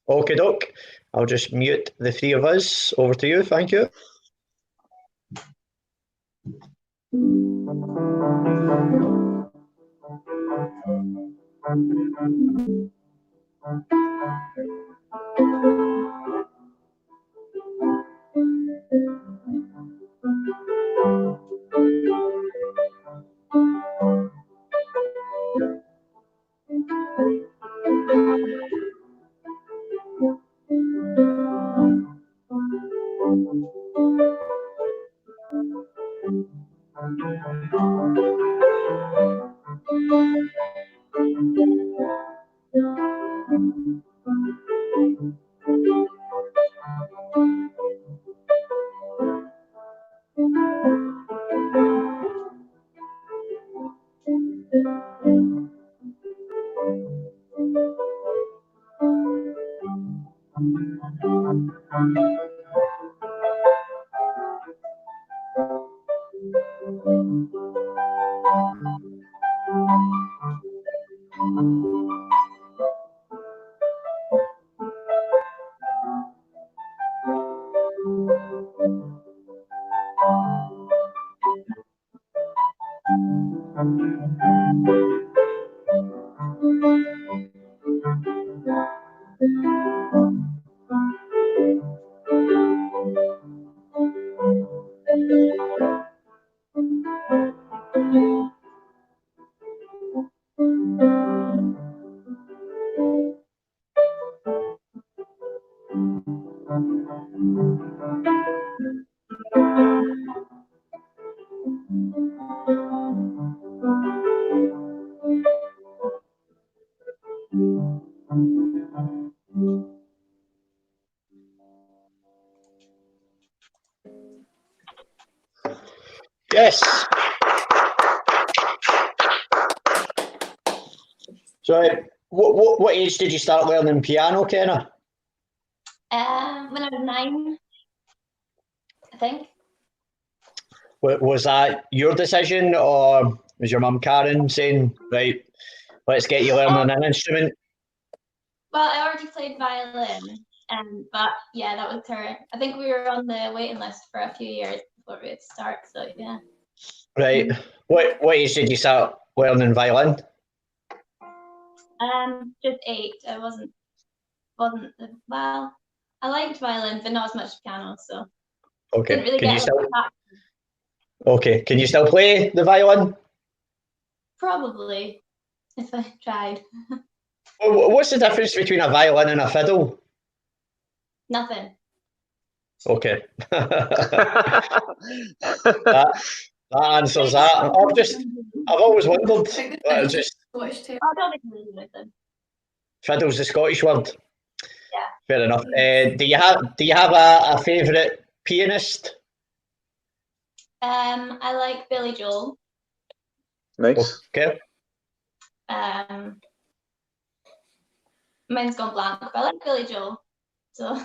Speaker 1: Okie doke. I'll just mute the three of us. Over to you, thank you. Yes. So, what age did you start learning piano, Kenna?
Speaker 6: When I was 9, I think.
Speaker 1: Was that your decision, or was your mum Karen saying, right, let's get you learning an instrument?
Speaker 6: Well, I already played violin, but yeah, that was her. I think we were on the waiting list for a few years before we had to start, so yeah.
Speaker 1: Right. What age did you start learning violin?
Speaker 6: Just 8. I wasn't well. I liked violin, but not as much piano, so
Speaker 1: Okay.
Speaker 6: didn't really
Speaker 1: Can you
Speaker 6: get
Speaker 1: still?
Speaker 6: that.
Speaker 1: Okay. Can you still play the violin?
Speaker 6: Probably, if I tried.
Speaker 1: What's the difference between a violin and a fiddle?
Speaker 6: Nothing.
Speaker 1: Okay. That answers that. I've always wondered. Just
Speaker 5: Scottish tale.
Speaker 6: I don't think there's anything.
Speaker 1: fiddle's the Scottish word.
Speaker 6: Yeah.
Speaker 1: Fair enough. Do you have a favourite pianist?
Speaker 6: I like Billy Joel.
Speaker 3: Nice.
Speaker 1: Okay.
Speaker 6: Mine's gone blank, but I like Billy Joel. So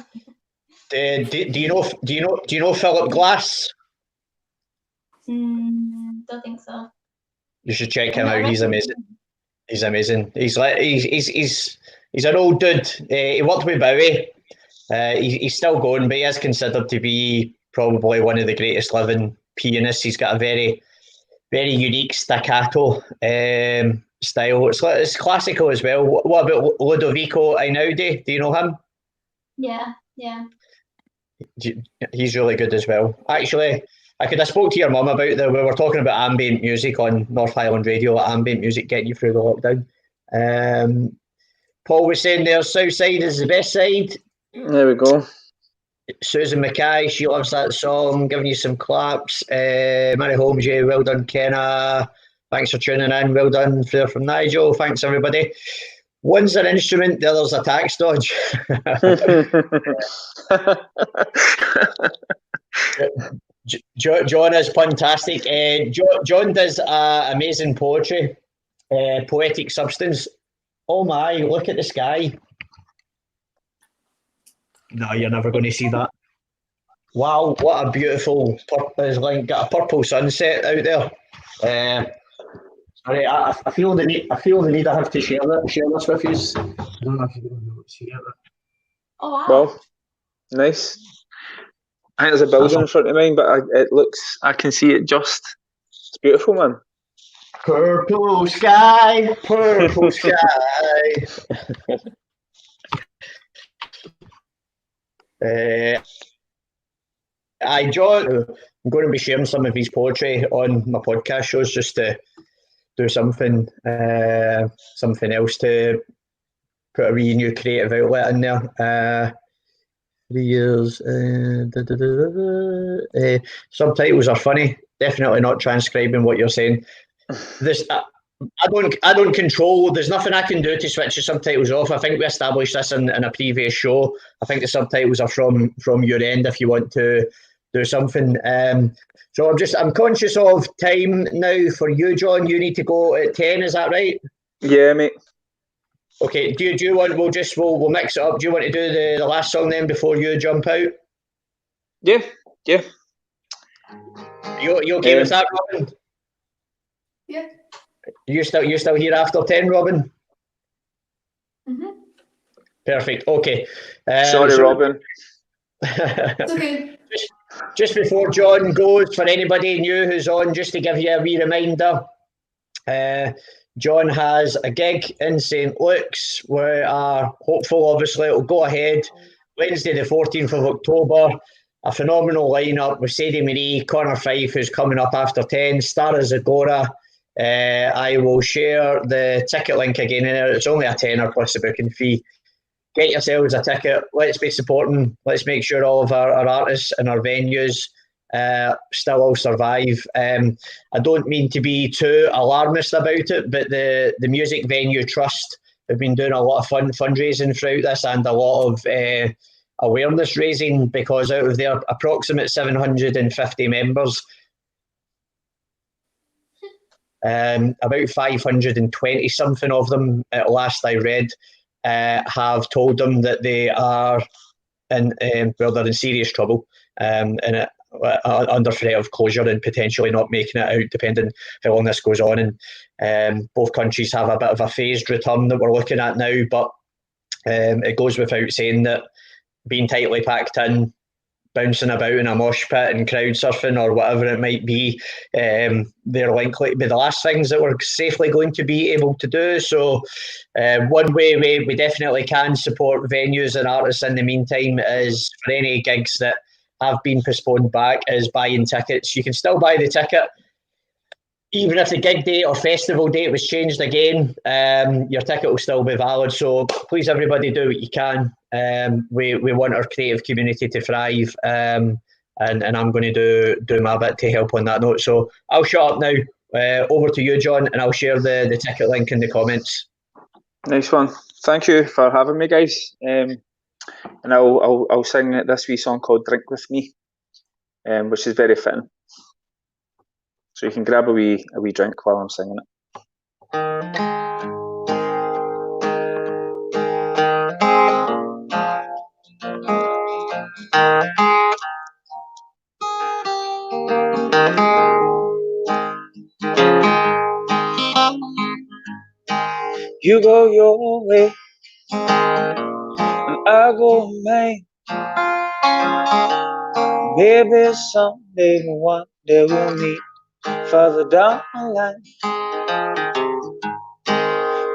Speaker 1: Do you know Philip Glass?
Speaker 6: don't think so.
Speaker 1: You should check him out. He's amazing. He's amazing. He's an old dude. He worked with Bowie. He's still going, but he is considered to be probably one of the greatest living pianists. He's got a very, very unique staccato style. It's classical as well. What about Ludovico Einaudi? Do you know him?
Speaker 6: Yeah.
Speaker 1: He's really good as well. Actually, I could have spoke to your mum about that. We were talking about ambient music on North Highland Radio, ambient music getting you through the lockdown. Paul was saying there, South Side is the best side.
Speaker 3: There we go.
Speaker 1: Susan Mackay, she loves that song, giving you some claps. Mary Holmes, yeah, well done, Kenna. Thanks for tuning in. Well done from Nigel. Thanks, everybody. One's an instrument, the other's a tax dodge. John is fantastic. John does amazing poetry, poetic substance. Oh my, look at the sky. No, you're never going to see that. Wow, what a beautiful it's like got a purple sunset out there. Sorry, I feel the need. I feel the need. I have to share this with you. I don't know if you're going to be able to see it.
Speaker 6: Oh wow.
Speaker 3: Well, nice. I think there's a building in front of mine, but I can see it just. It's beautiful, man.
Speaker 1: Purple sky, purple sky. John, I'm going to be sharing some of his poetry on my podcast shows just to do something else to put a wee new creative outlet in there. 3 years. Subtitles are funny. Definitely not transcribing what you're saying. I don't control. There's nothing I can do to switch the subtitles off. I think we established this in a previous show. I think the subtitles are from your end if you want to do something. So I'm conscious of time now for you, John. You need to go at 10. Is that right?
Speaker 3: Yeah, mate.
Speaker 1: Okay. Do you want? We'll mix it up. Do you want to do the last song then before you jump out?
Speaker 3: Yeah.
Speaker 1: You okay with that, Robin?
Speaker 5: Yeah.
Speaker 1: You still here after 10, Robin?
Speaker 5: Mm-hmm.
Speaker 1: Perfect. Okay.
Speaker 3: Sorry, Robin.
Speaker 5: It's okay.
Speaker 1: Just before John goes, for anybody new who's on, just to give you a wee reminder, John has a gig in St Luke's. We are hopeful, obviously, it'll go ahead Wednesday the 14th of October. A phenomenal lineup with Sadie Marie, Connor Fyfe, who's coming up after 10, Stara Zagora. I will share the ticket link again in there. It's only a tenner plus the booking fee. Get yourselves a ticket. Let's be supporting. Let's make sure all of our artists and our venues still all survive. I don't mean to be too alarmist about it, but the Music Venue Trust have been doing a lot of fundraising throughout this and a lot of awareness raising, because out of their approximate 750 members, About 520 something of them, at last I read, have told them that they are they're in serious trouble, and under threat of closure and potentially not making it out, depending how long this goes on. And both countries have a bit of a phased return that we're looking at now, but it goes without saying that being tightly packed in, bouncing about in a mosh pit and crowd surfing or whatever it might be, they're likely to be the last things that we're safely going to be able to do. So one way we definitely can support venues and artists in the meantime is for any gigs that have been postponed back is buying tickets. You can still buy the ticket even if the gig date or festival date was changed again, your ticket will still be valid. So please, everybody, do what you can. We want our creative community to thrive, and I'm going to do my bit to help on that note. So I'll shut up now. Over to you, John, and I'll share the ticket link in the comments.
Speaker 3: Nice one. Thank you for having me, guys. And I'll sing this wee song called "Drink with Me," which is very fitting. So you can grab a wee drink while I'm singing it. You go your way, and I go mine. Maybe someday, one day we'll meet further down the line.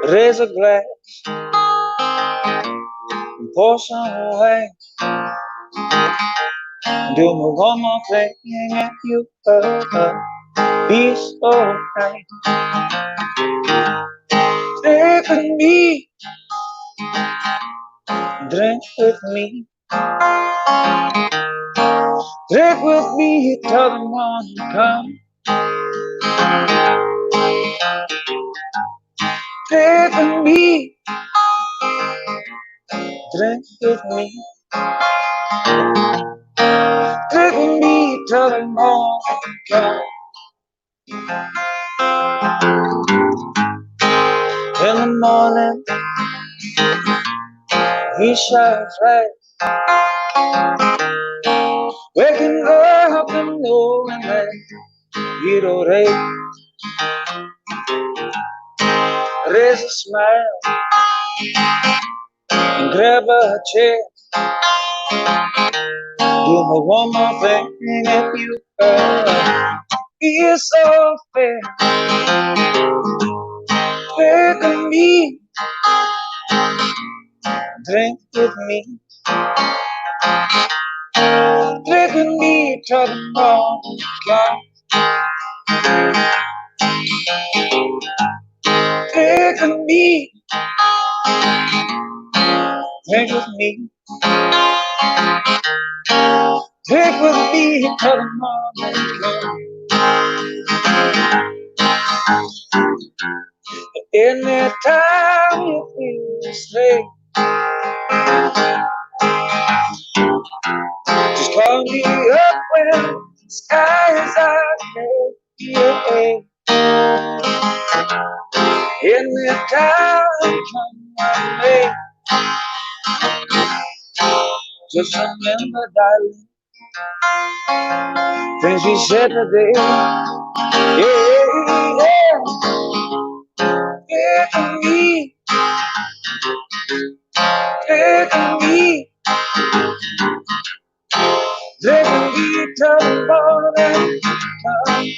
Speaker 3: Raise a glass and pour some wine. Do me one more thing and you be so kind. Drink with me, drink with me. Drink with me till the morning comes. Drink with me, drink with me. Drink with me till the morning comes. In the morning, we shall rise. Waking up and knowing that you don't hate. Raise a smile and grab a chair. Do me one more thing if you be so fair. Drink with me, drink with me. Drink with me till the morning comes. Drink with me, drink with me. Drink with me till the morning comes. Anytime you feel straight, just call me up when the skies are gray. Yeah. Anytime you come my way, just remember, darling, things we said today. Yeah, yeah. Drink with me, drink with me. Drink with me till the morning comes.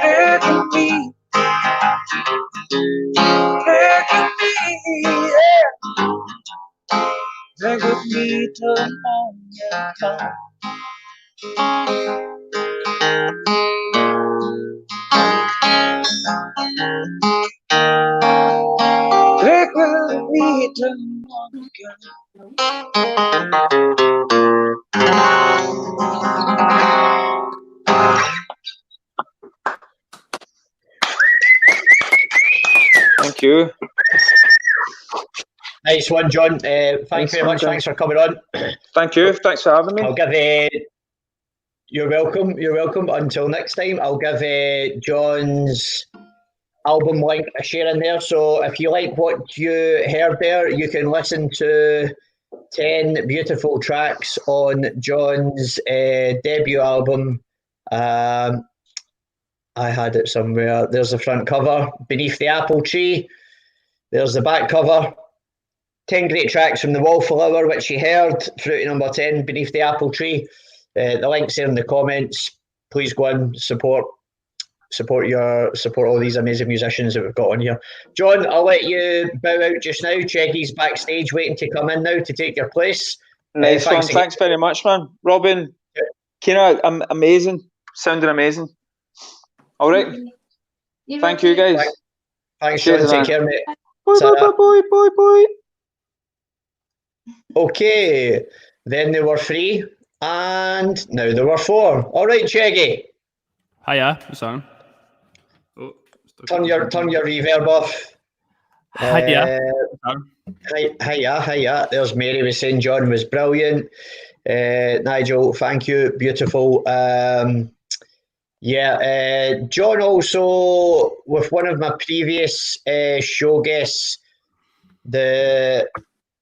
Speaker 3: Drink with me, drink with me, yeah. Drink with me till the morning comes. Drink with me till the morning comes. Thank you.
Speaker 1: Nice one, John. Thank you very much. Thanks for coming on.
Speaker 3: Thank you. Thanks for having me.
Speaker 1: I'll give You're welcome. You're welcome. Until next time, I'll give John's album link a share in there. So if you like what you heard there, you can listen to 10 beautiful tracks on John's debut album. I had it somewhere. There's the front cover, Beneath the Apple Tree. There's the back cover. 10 great tracks from the Wallflower, which you heard, through to number 10, Beneath the Apple Tree. The link's there in the comments. Please go and support all these amazing musicians that we've got on here. John, I'll let you bow out just now. Cheggy's backstage waiting to come in now to take your place.
Speaker 3: Nice one. Thanks very much, man. Robin, Kenna, amazing. Sounding amazing. All right. Thank you, guys.
Speaker 1: Thanks, John. Take care, mate.
Speaker 3: Bye.
Speaker 1: Okay. Then there were 3, and now there were 4. All right, Cheggy.
Speaker 7: Hiya, what's on? Oh,
Speaker 1: turn your reverb off.
Speaker 7: Hiya.
Speaker 1: Hiya. There's Mary was saying John was brilliant. Nigel, thank you. Beautiful. John also, with one of my previous show guests, the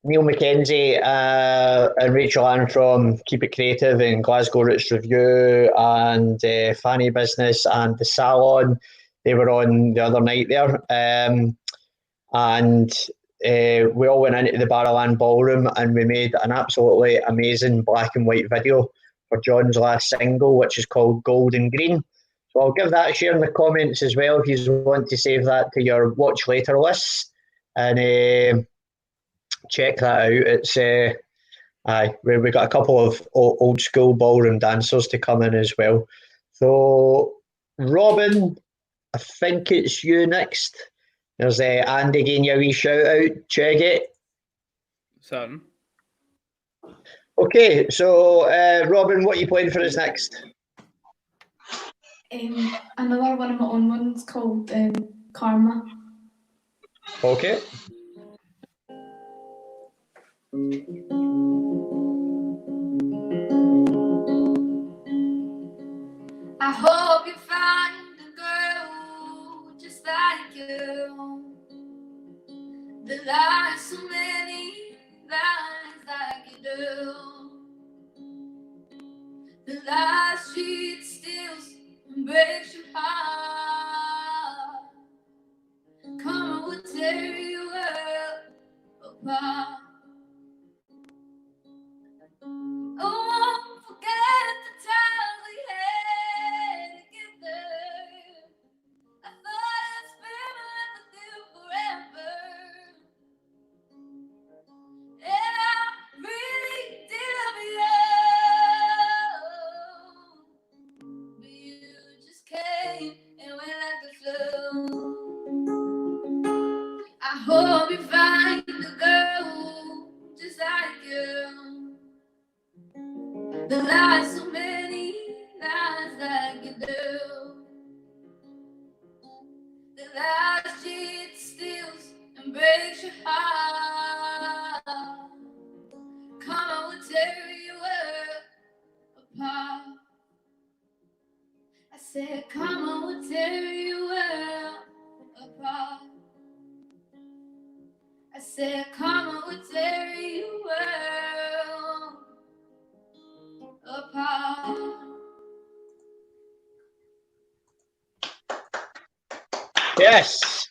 Speaker 1: Neil McKenzie and Rachel Ann from Keep It Creative and Glasgow Roots Review and Fanny Business and The Salon, they were on the other night there. And we all went into the Barrowland Ballroom and we made an absolutely amazing black and white video for John's last single, which is called Gold and Green. So I'll give that a share in the comments as well if you want to save that to your watch later list. And check that out. It's we got a couple of old school ballroom dancers to come in as well. So Robin, I think it's you next. There's Andy giving you a wee shout out. Check it.
Speaker 7: Certain.
Speaker 1: Okay, so Robin, what are you playing for us next?
Speaker 5: Another one of my own ones called Karma.
Speaker 1: Okay.
Speaker 2: I hope you find a girl just like you. There are so many lies like you do. The lies she steals and breaks your heart. Karma will tear you apart. Oh, forget the time we had together. I thought I'd spend with you forever. And I really did love you. But you just came and went like a flow. I hope you find a girl just like you. The lies, so many lies like you do. The lies she steals and breaks your heart. Karma will tear you apart. I said karma will tear you apart. I said karma will tear you apart.
Speaker 1: Yes.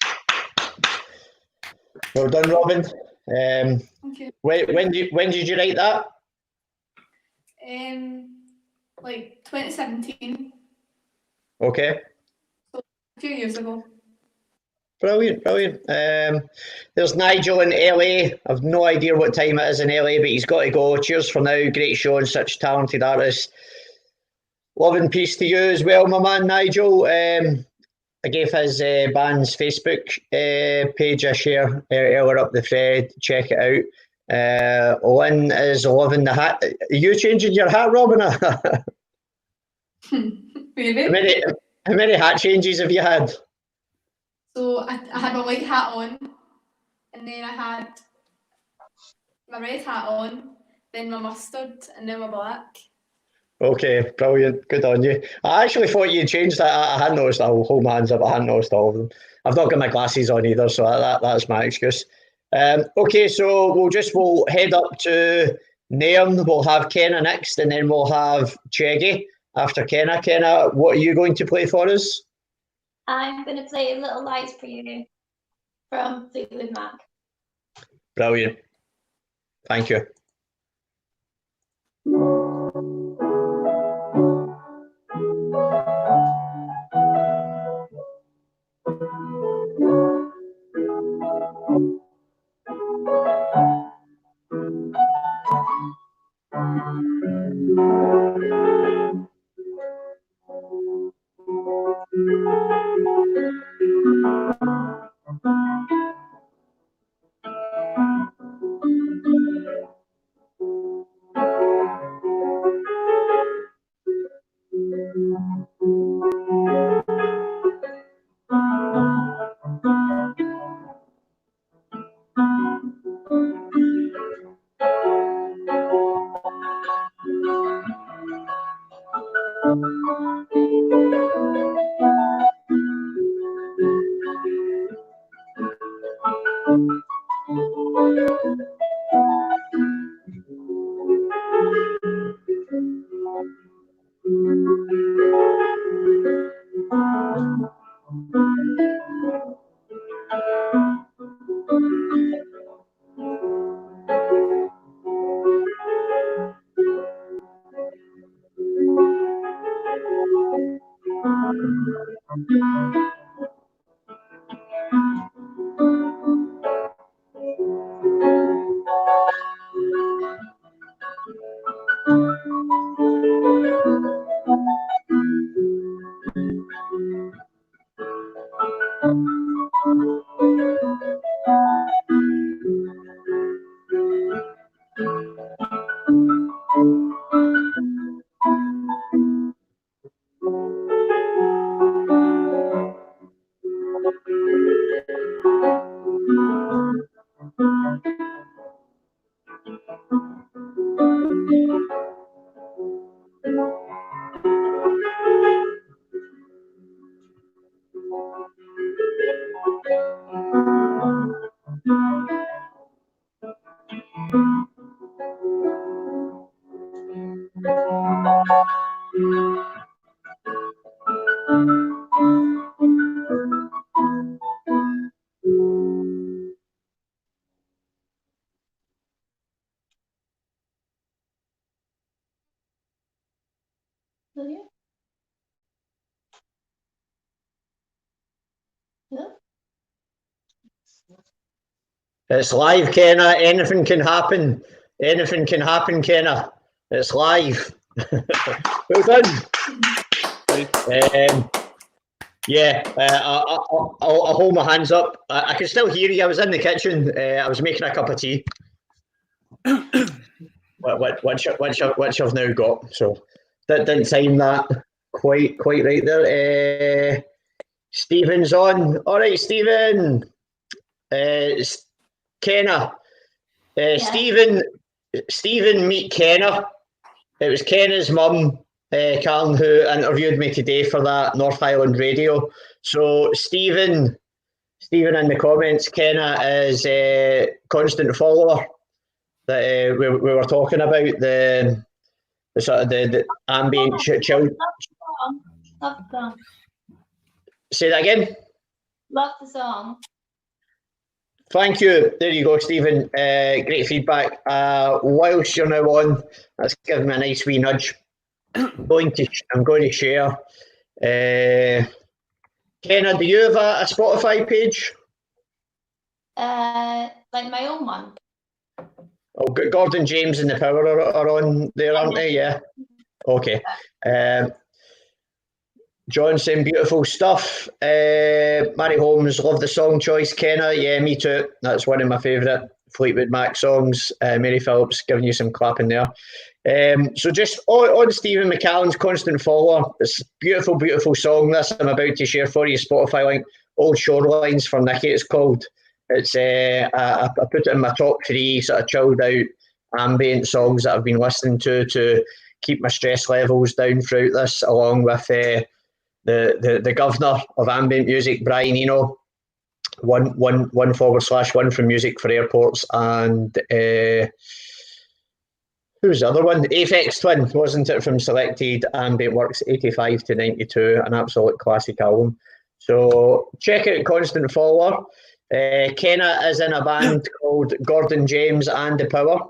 Speaker 1: Well done, Robin.
Speaker 5: Okay.
Speaker 1: When did you write that?
Speaker 5: Like 2017.
Speaker 1: Okay.
Speaker 5: So a few years ago.
Speaker 1: Brilliant. There's Nigel in LA. I've no idea what time it is in LA, but he's got to go. Cheers for now. Great show and such talented artists. Love and peace to you as well, my man Nigel. I gave his band's Facebook page a share earlier up the thread. Check it out. Lynn is loving the hat. Are you changing your hat, Robin?
Speaker 5: Maybe.
Speaker 1: How many hat changes have you had?
Speaker 5: So I had my white hat on, and then I had my red hat on, then my mustard, and then my black.
Speaker 1: Okay, brilliant. Good on you. I actually thought you changed that. I hadn't noticed. I'll hold my hands up. I hadn't noticed all of them. I've not got my glasses on either, so that's my excuse. Okay, so we'll head up to Nairn. We'll have Kenna next, and then we'll have Cheggy after Kenna. Kenna, what are you going to play for us?
Speaker 6: I'm going to play Little Lights for You from Fleetwood Mac.
Speaker 1: Brilliant. Thank you.
Speaker 6: Will you? No?
Speaker 1: It's live, Kenna. Anything can happen. Anything can happen, Kenna. It's live. Well done. I'll hold my hands up. I can still hear you. I was in the kitchen. I was making a cup of tea. Which I've now got. So that didn't time that quite right there. Stephen's on. All right, Stephen. Kenna. Stephen, meet Kenna. It was Kenna's mum, Karen, who interviewed me today for that North Highland Radio. So Stephen in the comments, Kenna is a constant follower that we were talking about, the sort of the ambient chill.
Speaker 6: Love the song.
Speaker 1: Say that again?
Speaker 6: Love the song.
Speaker 1: Thank you. There you go, Stephen. Great feedback. Whilst you're now on, that's given me a nice wee nudge. I'm going to share. Kenna, do you have a Spotify page?
Speaker 6: Like my own one.
Speaker 1: Oh, Gordon James and the Power are on there, aren't they? Yeah. Okay. John saying beautiful stuff. Mary Holmes, love the song choice. Kenna, yeah, me too. That's one of my favourite Fleetwood Mac songs. Mary Phillips giving you some clapping there. So just on Stephen McCallan's constant follower, it's beautiful, beautiful song. This I'm about to share for you. Spotify link, Old Shorelines for Nicky. It's called. It's I put it in my top 3 sort of chilled out ambient songs that I've been listening to keep my stress levels down throughout this, along with the governor of ambient music, Brian Eno, 1/1 from Music for Airports, and who's the other one? Aphex Twin, wasn't it, from Selected Ambient Works 85 to 92, an absolute classic album. So check out Constant Follower. Kenna is in a band called Gordon James and the Power.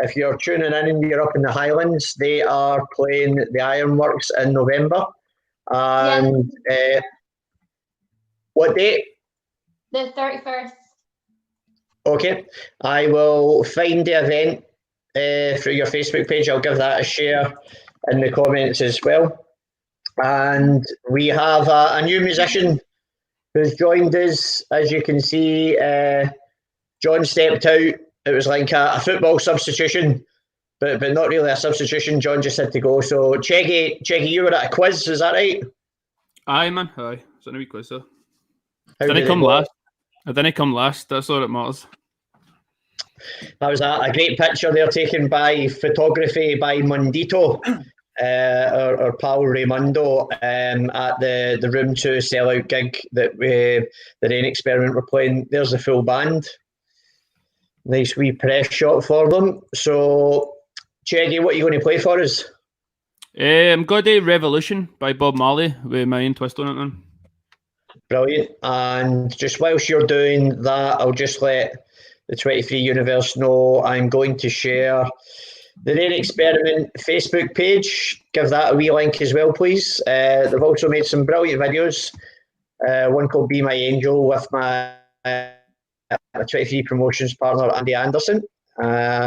Speaker 1: If you're tuning in and you're up in the Highlands, they are playing the Ironworks in November. And what date?
Speaker 6: The 31st.
Speaker 1: Okay, I will find the event through your Facebook page. I'll give that a share in the comments as well. And we have a new musician who's joined us. As you can see, John stepped out. It was like a football substitution, but not really a substitution. John just had to go. So Cheggy, you were at a quiz, is that right?
Speaker 7: Aye, man. Aye. It's a wee quiz, though.
Speaker 1: How
Speaker 7: Didn't
Speaker 1: did
Speaker 7: come
Speaker 1: it go?
Speaker 7: last. I didn't come last. That's all that matters.
Speaker 1: That was a great picture there taken by photography by Mundito, our pal Raimundo, at the Room 2 sellout gig that the Rain Experiment were playing. There's the full band. Nice wee press shot for them. So, Cheggy, what are you going to play for us?
Speaker 7: I'm going to do Revolution by Bob Marley with my own twist on it, man.
Speaker 1: Brilliant. And just whilst you're doing that, I'll just let the 23 universe know I'm going to share the Rain Experiment Facebook page. Give that a wee link as well, please. They've also made some brilliant videos. One called Be My Angel with my 23 promotions partner, Andy Anderson.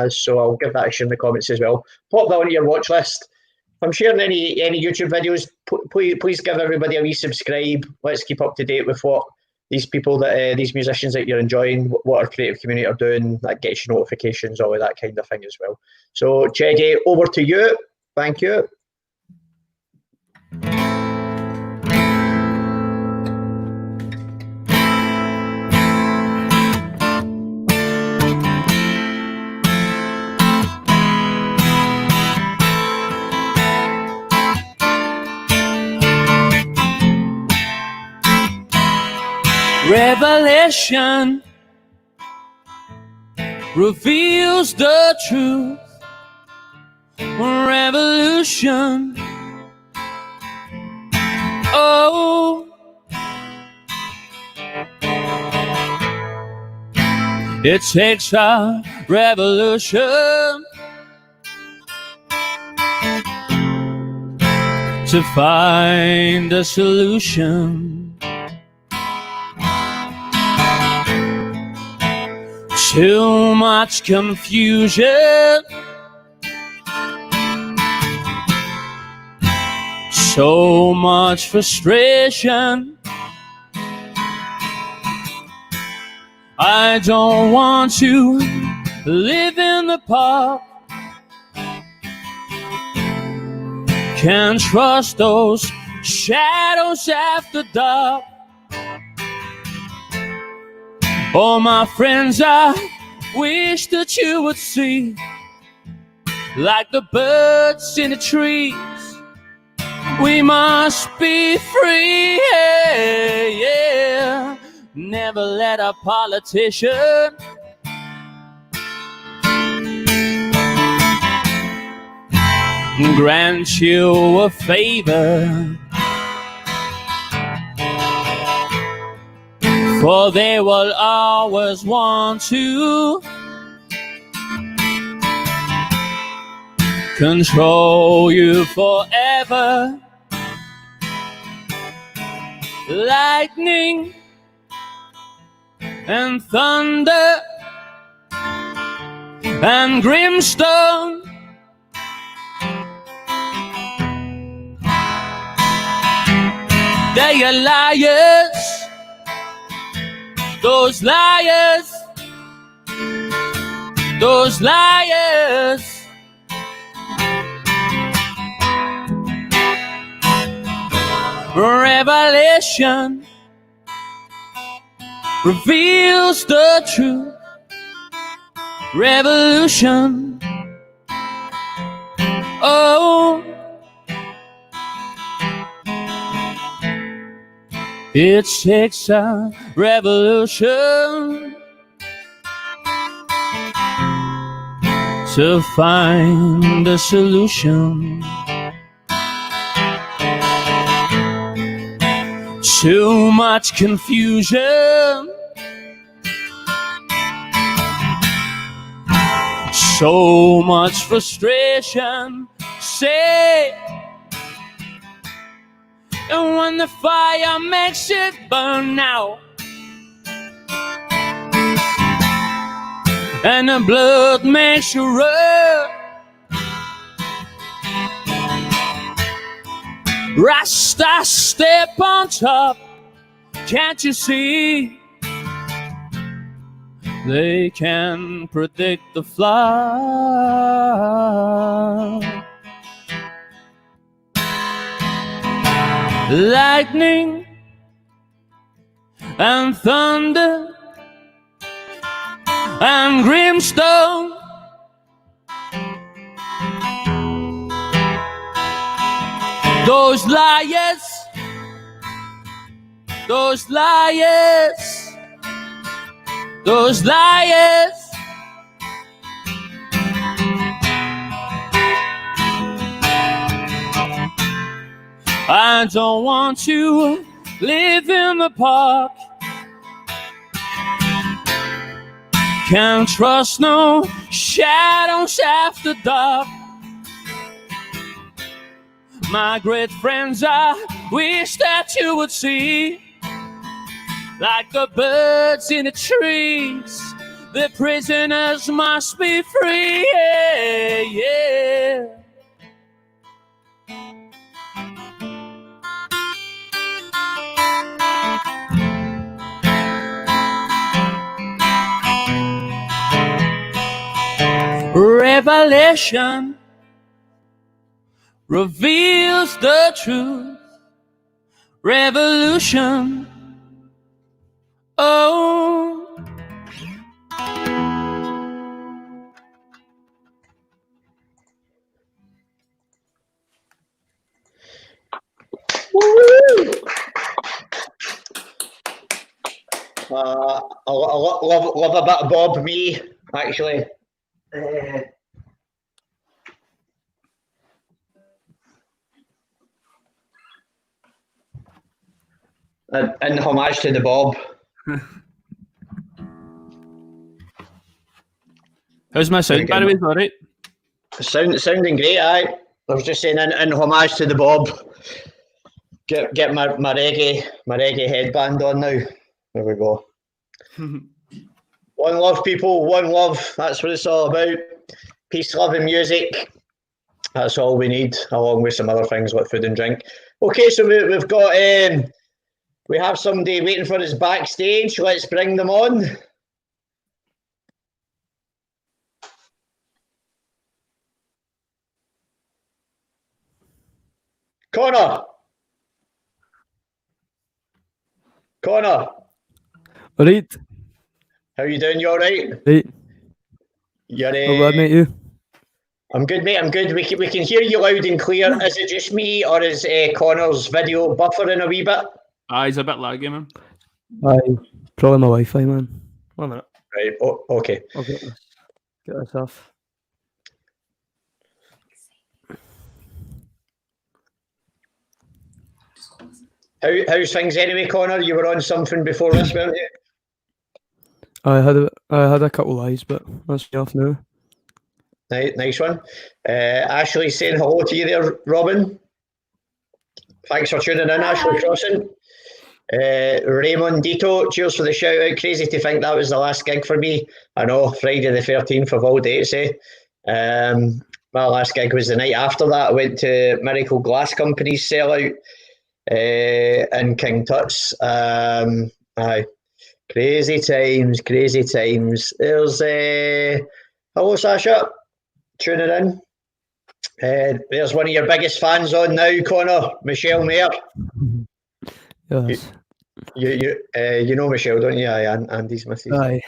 Speaker 1: So I'll give that a share in the comments as well. Pop that onto your watch list. If I'm sharing any YouTube videos, please give everybody a wee subscribe. Let's keep up to date with what these people, these musicians that you're enjoying, what our creative community are doing. That gets you notifications, all of that kind of thing as well. So, Cheggy, over to you. Thank you.
Speaker 8: Revelation reveals the truth. Revolution. Oh, it takes a revolution to find a solution. Too much confusion, so much frustration. I don't want to live in the park. Can't trust those shadows after dark. Oh, my friends, I wish that you would see, like the birds in the trees, we must be free, yeah. Never let a politician grant you a favor, for they will always want to control you forever. Lightning and thunder and brimstone, they are liars. Those liars, those liars. Revelation reveals the truth. Revolution. Oh, It takes a revolution to find a solution. Too much confusion, so much frustration. Say, and when the fire makes it burn out, and the blood makes you run, Rasta step on top. Can't you see? They can predict the flood. Lightning and thunder and brimstone, those liars, those liars, those liars. I don't want to live in the park. Can't trust no shadows after dark. My great friends, I wish that you would see, like the birds in the trees, the prisoners must be free. Yeah, yeah. Revelation reveals the truth. Revolution, oh.
Speaker 1: I love a bit of Bob, me, actually. In homage to the Bob.
Speaker 7: How's my sound, by the way? All right?
Speaker 1: Sounding great, aye. I was just saying in homage to the Bob. Get my reggae headband on now. There we go. One love, people, one love. That's what it's all about. Peace, love and music. That's all we need, along with some other things like food and drink. Okay, so we've got we have somebody waiting for us backstage. Let's bring them on. Connor.
Speaker 9: All right.
Speaker 1: How you doing? You all right?
Speaker 9: Right.
Speaker 1: You're
Speaker 9: Not bad, mate, you?
Speaker 1: I'm good, mate. I'm good. We can hear you loud and clear. Is it just me, or is Connor's video buffering a wee bit?
Speaker 7: He's a bit laggy, man.
Speaker 9: Aye. Probably my Wi-Fi, man. 1 minute.
Speaker 1: Right. Oh, okay.
Speaker 9: I'll get this off.
Speaker 1: How's things anyway, Connor? You were on something before this, weren't you?
Speaker 9: I had a couple lies, but that's me off now.
Speaker 1: Nice one. Ashley saying hello to you there, Robin. Thanks for tuning in, Ashley Crossing. Raymond Dito, cheers for the shout out. Crazy to think that was the last gig for me. I know, Friday the 13th of all dates, eh? My last gig was the night after that. I went to Miracle Glass Company's sellout in King Tut's. Aye. Crazy times. There's hello, Sasha. Tuning in. There's one of your biggest fans on now, Connor, Michelle Mayer.
Speaker 9: Yes.
Speaker 1: You know Michelle, don't you? Aye, Andy's missus.
Speaker 9: Aye.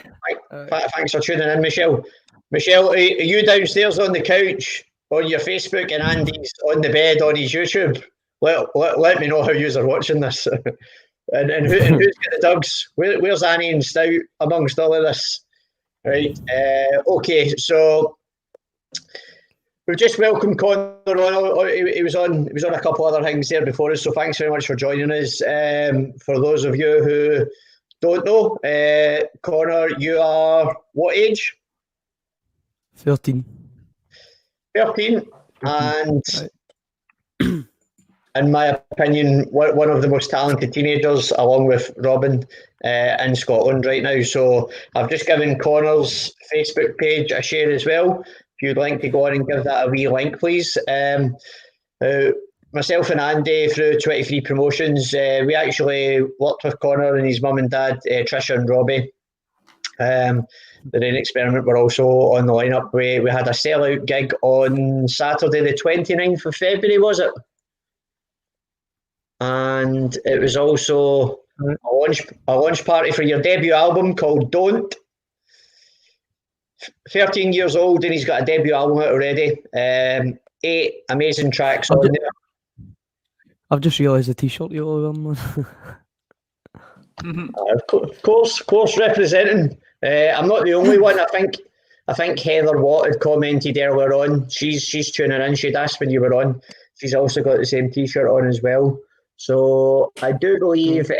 Speaker 1: Thanks for tuning in, Michelle. Michelle, are you downstairs on the couch on your Facebook and Andy's on the bed on his YouTube? Let me know how you are watching this. And who's got the Dugs? Where's Annie and Stout amongst all of this? Right. Okay. So we've just welcomed Connor on. He was on a couple other things there before us. So thanks very much for joining us. For those of you who don't know, Connor, you are what age?
Speaker 9: 13.
Speaker 1: 13. And
Speaker 9: Right.
Speaker 1: in my opinion, one of the most talented teenagers, along with Robin, in Scotland right now. So I've just given Connor's Facebook page a share as well. If you'd like to go on and give that a wee link, please. Myself and Andy through 23 Promotions, we actually worked with Connor and his mum and dad, Trisha and Robbie. The Rain Experiment were also on the lineup. We had a sellout gig on Saturday the 29th of February, was it? And it was also a launch party for your debut album called Don't. 13 years old and he's got a debut album out already. 8 amazing tracks on there.
Speaker 9: I've just realised the t-shirt you're wearing.
Speaker 1: Of course, representing. I'm not the only one. I think Heather Watt had commented earlier on. She's tuning in. She'd asked when you were on. She's also got the same t-shirt on as well. So I do believe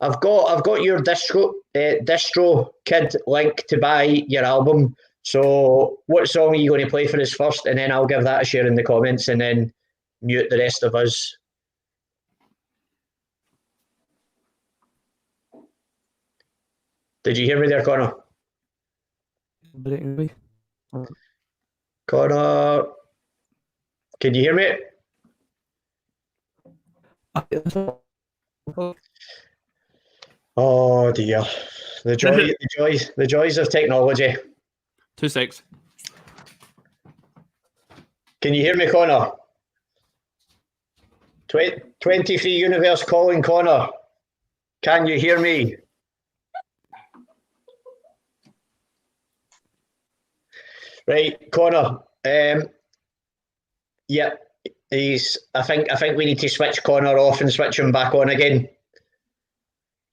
Speaker 1: I've got your distro kid link to buy your album. So what song are you going to play for us first? And then I'll give that a share in the comments and then mute the rest of us. Did you hear me there, Connor? Connor, can you hear me? Oh dear, the joys of technology.
Speaker 7: 2 secs.
Speaker 1: Can you hear me, Connor? 23 Universe calling, Connor. Can you hear me? Right, Connor. Yeah, I think we need to switch Connor off and switch him back on again.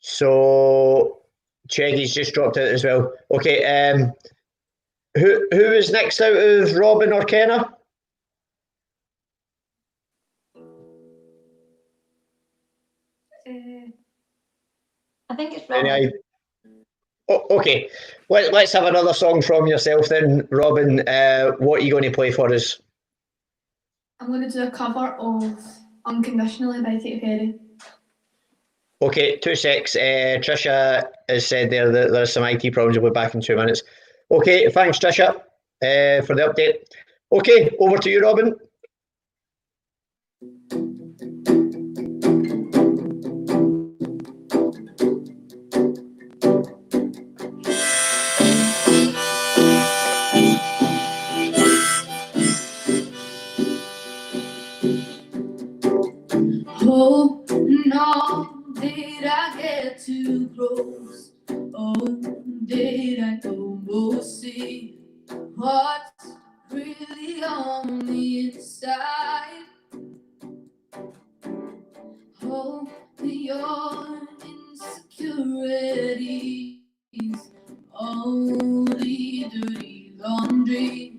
Speaker 1: So Cheggy's just dropped out as well. Okay. Who is next out of Robin or Kenna?
Speaker 6: I think it's Robin.
Speaker 1: Okay, let's have another song from yourself then, Robin. What are you going to play for us?
Speaker 5: I'm going to do a cover of Unconditionally by Katy Perry.
Speaker 1: Okay, 2 secs. Trisha has said there that there's some IT problems. We'll be back in 2 minutes. Okay, thanks, Trisha, for the update. Okay, over to you, Robin.
Speaker 2: Oh, no, did I get too close? Oh, did I almost see what's really on the inside? Oh, your insecurities, only dirty laundry,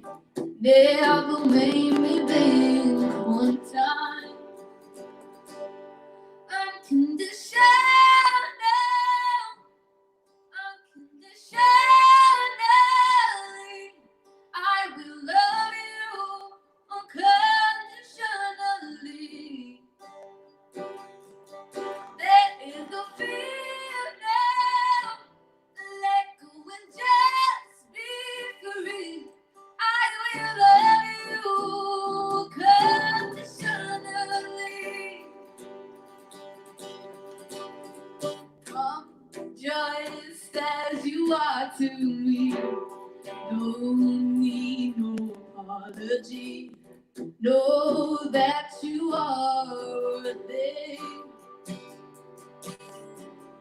Speaker 2: never made me blink one time. Unconditional, unconditionally, I will love you unconditionally. There is no fear now, let go and just be free. I will love you unconditionally. Come just as you are to me. Don't need no apology. Know that you are a thing.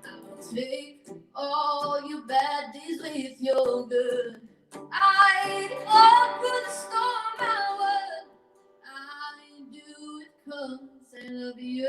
Speaker 2: I'll take all your bad days with your good. I'd walk through the storm, I would. I do it 'cause I love you.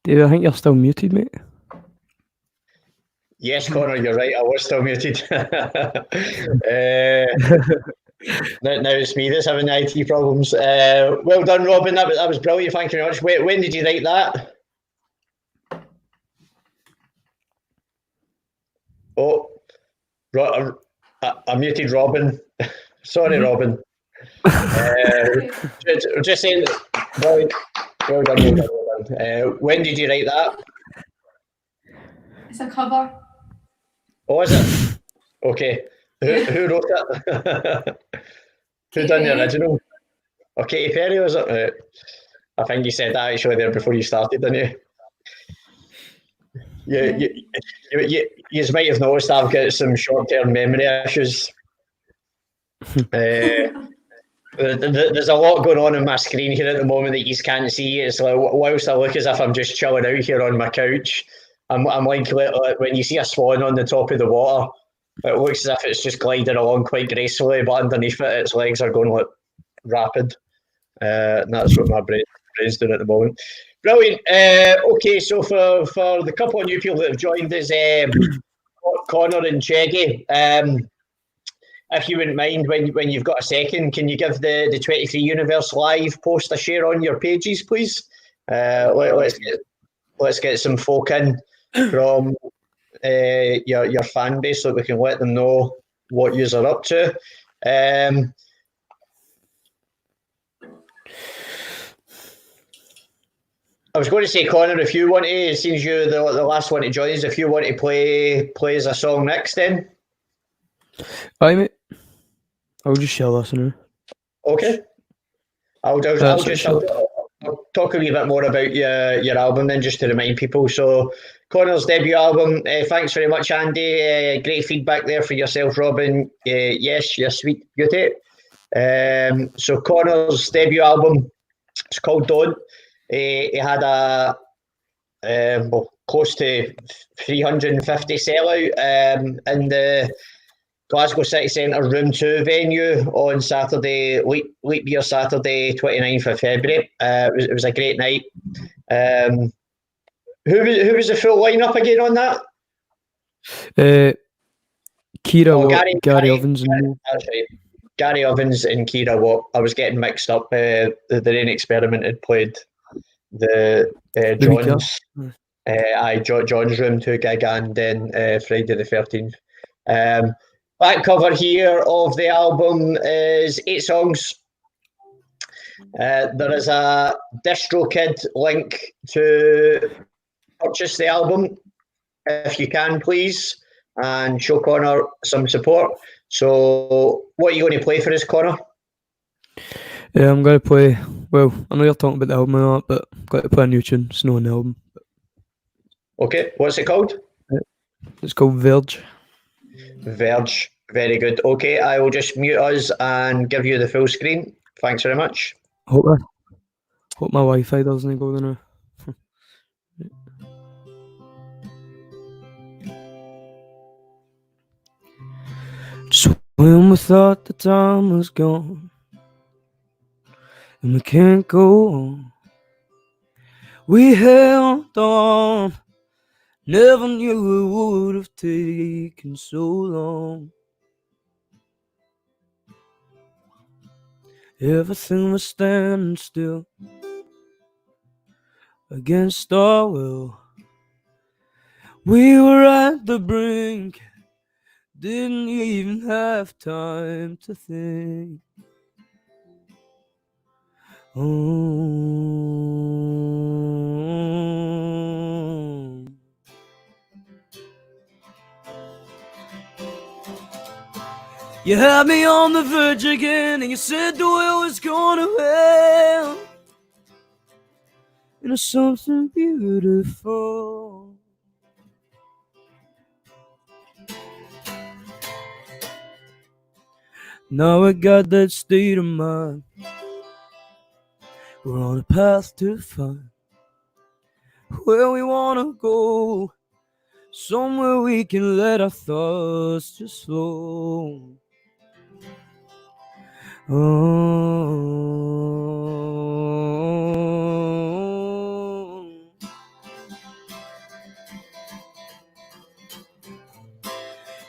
Speaker 9: Dave, I think you're still muted, mate.
Speaker 1: Yes, Connor, you're right. I was still muted. Now it's me that's having the IT problems. Well done, Robin. That was brilliant. Thank you very much. When did you write that? Oh, I muted Robin. Sorry, Robin. Just saying, well done. When did you write that?
Speaker 5: It's a cover.
Speaker 1: Oh, is it? Okay. Who wrote it? Who done the original? Oh, Katy Perry, was it? Right. I think you said that actually there before you started, didn't you? You might have noticed I've got some short-term memory issues. There's a lot going on my screen here at the moment that you can't see. It's like whilst I look as if I'm just chilling out here on my couch, I'm like when you see a swan on the top of the water, it looks as if it's just gliding along quite gracefully, but underneath it, its legs are going like rapid. And that's what my brain's doing at the moment. Brilliant. Okay, so for the couple of new people that have joined us, Connor and Cheggy, if you wouldn't mind, when you've got a second, can you give the 23 Universe Live post a share on your pages, please? Let's get some folk in from your fan base so that we can let them know what yous are up to. I was going to say, Connor, if you want to, since you're the last one to join us, if you want to play us a song next, then.
Speaker 9: Aye, mate. I'll just share this now.
Speaker 1: Okay. I'll talk a wee bit more about your album then, just to remind people. So, Connor's debut album. Thanks very much, Andy. Great feedback there for yourself, Robin. Yes, you're sweet beauty. So, Connor's debut album. It's called Don't. He had close to 350 sellout in the Glasgow City Centre Room 2 venue on Saturday, leap year Saturday, 29th of February. It was a great night. Who was the full lineup again on that?
Speaker 9: Kira, Gary Evans, and
Speaker 1: that's right. Gary Ovens and Kira Watt. I was getting mixed up. The Rain Experiment had played the John's. John's Room 2 gig, and then Friday the 13th. Back cover here of the album is 8 songs. There is a DistroKid link to purchase the album, if you can, please, and show Connor some support. So, what are you going to play for us, Connor?
Speaker 9: Yeah, I'm going to play, well, I know you're talking about the album and that, but I'm going to play a new tune. It's not an album.
Speaker 1: Okay, what's it called?
Speaker 9: It's called Verge.
Speaker 1: Verge, very good. Okay, I will just mute us and give you the full screen. Thanks very much.
Speaker 9: Hope my Wi-Fi doesn't go there now. Just when we thought the time was gone and we can't go on, we held on. Never knew it would have taken so long. Everything was standing still against our will. We were at the brink, didn't even have time to think. Oh. You had me on the verge again, and you said the world was going to hell. And it's something beautiful. Now I got that state of mind. We're on a path to find where we wanna go, somewhere we can let our thoughts just flow. Oh.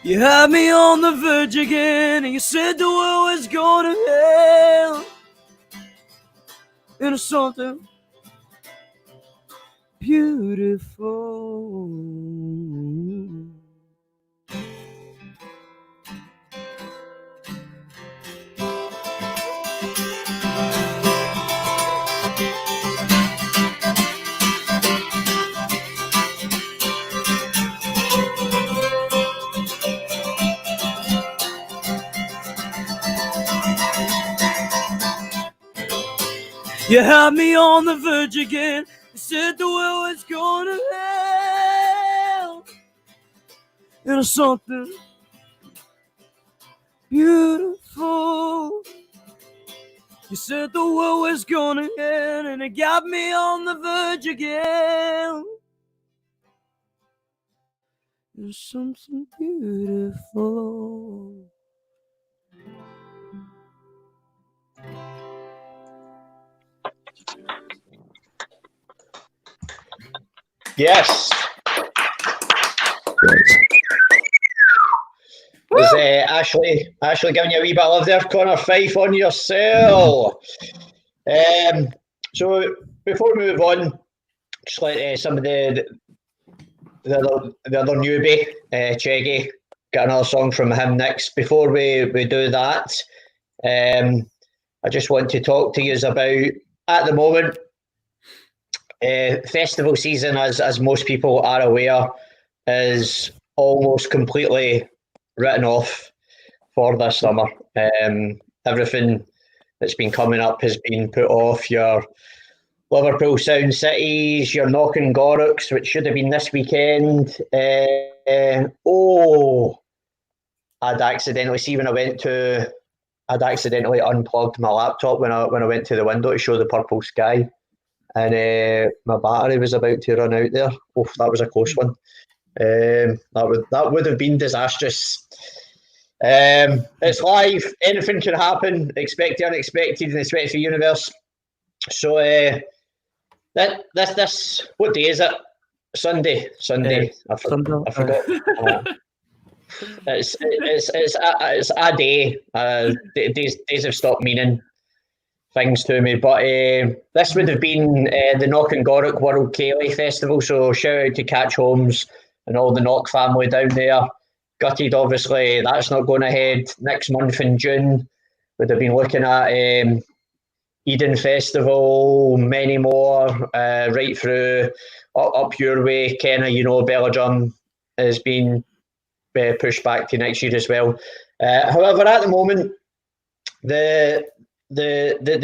Speaker 9: You had me on the verge again, and you said the world was going to hell. And it's something beautiful. You had me on the verge again. You said the world was going to hell. And it's something beautiful. You said the world was going to end, and it got me on the verge again. There's something beautiful.
Speaker 1: Yes. Was Ashley giving you a wee bit of love there, Connor? Fyfe on yourself. So before we move on, just like some of the other newbie, Cheggy, got another song from him next. Before we do that, I just want to talk to you about, at the moment, festival season, as most people are aware, is almost completely written off for this summer. Everything that's been coming up has been put off. Your Liverpool Sound Cities, your Knockin' Gorrocks, which should have been this weekend. I'd accidentally unplugged my laptop when I went to the window to show the purple sky, and my battery was about to run out there. Oh, that was a close one. That would have been disastrous. It's live. Anything can happen. Expect the unexpected in the 23 universe. So this what day is it? Sunday. I forgot. It's a day. Days have stopped meaning things to me. But this would have been the Knock and Gorick World Ceilidh Festival. So shout out to Catch Holmes and all the Knock family down there. Gutted, obviously, that's not going ahead. Next month in June, would have been looking at Eden Festival, many more, right through up your way. Kenna, Belladrum has been pushed back to next year as well. However, at the moment, the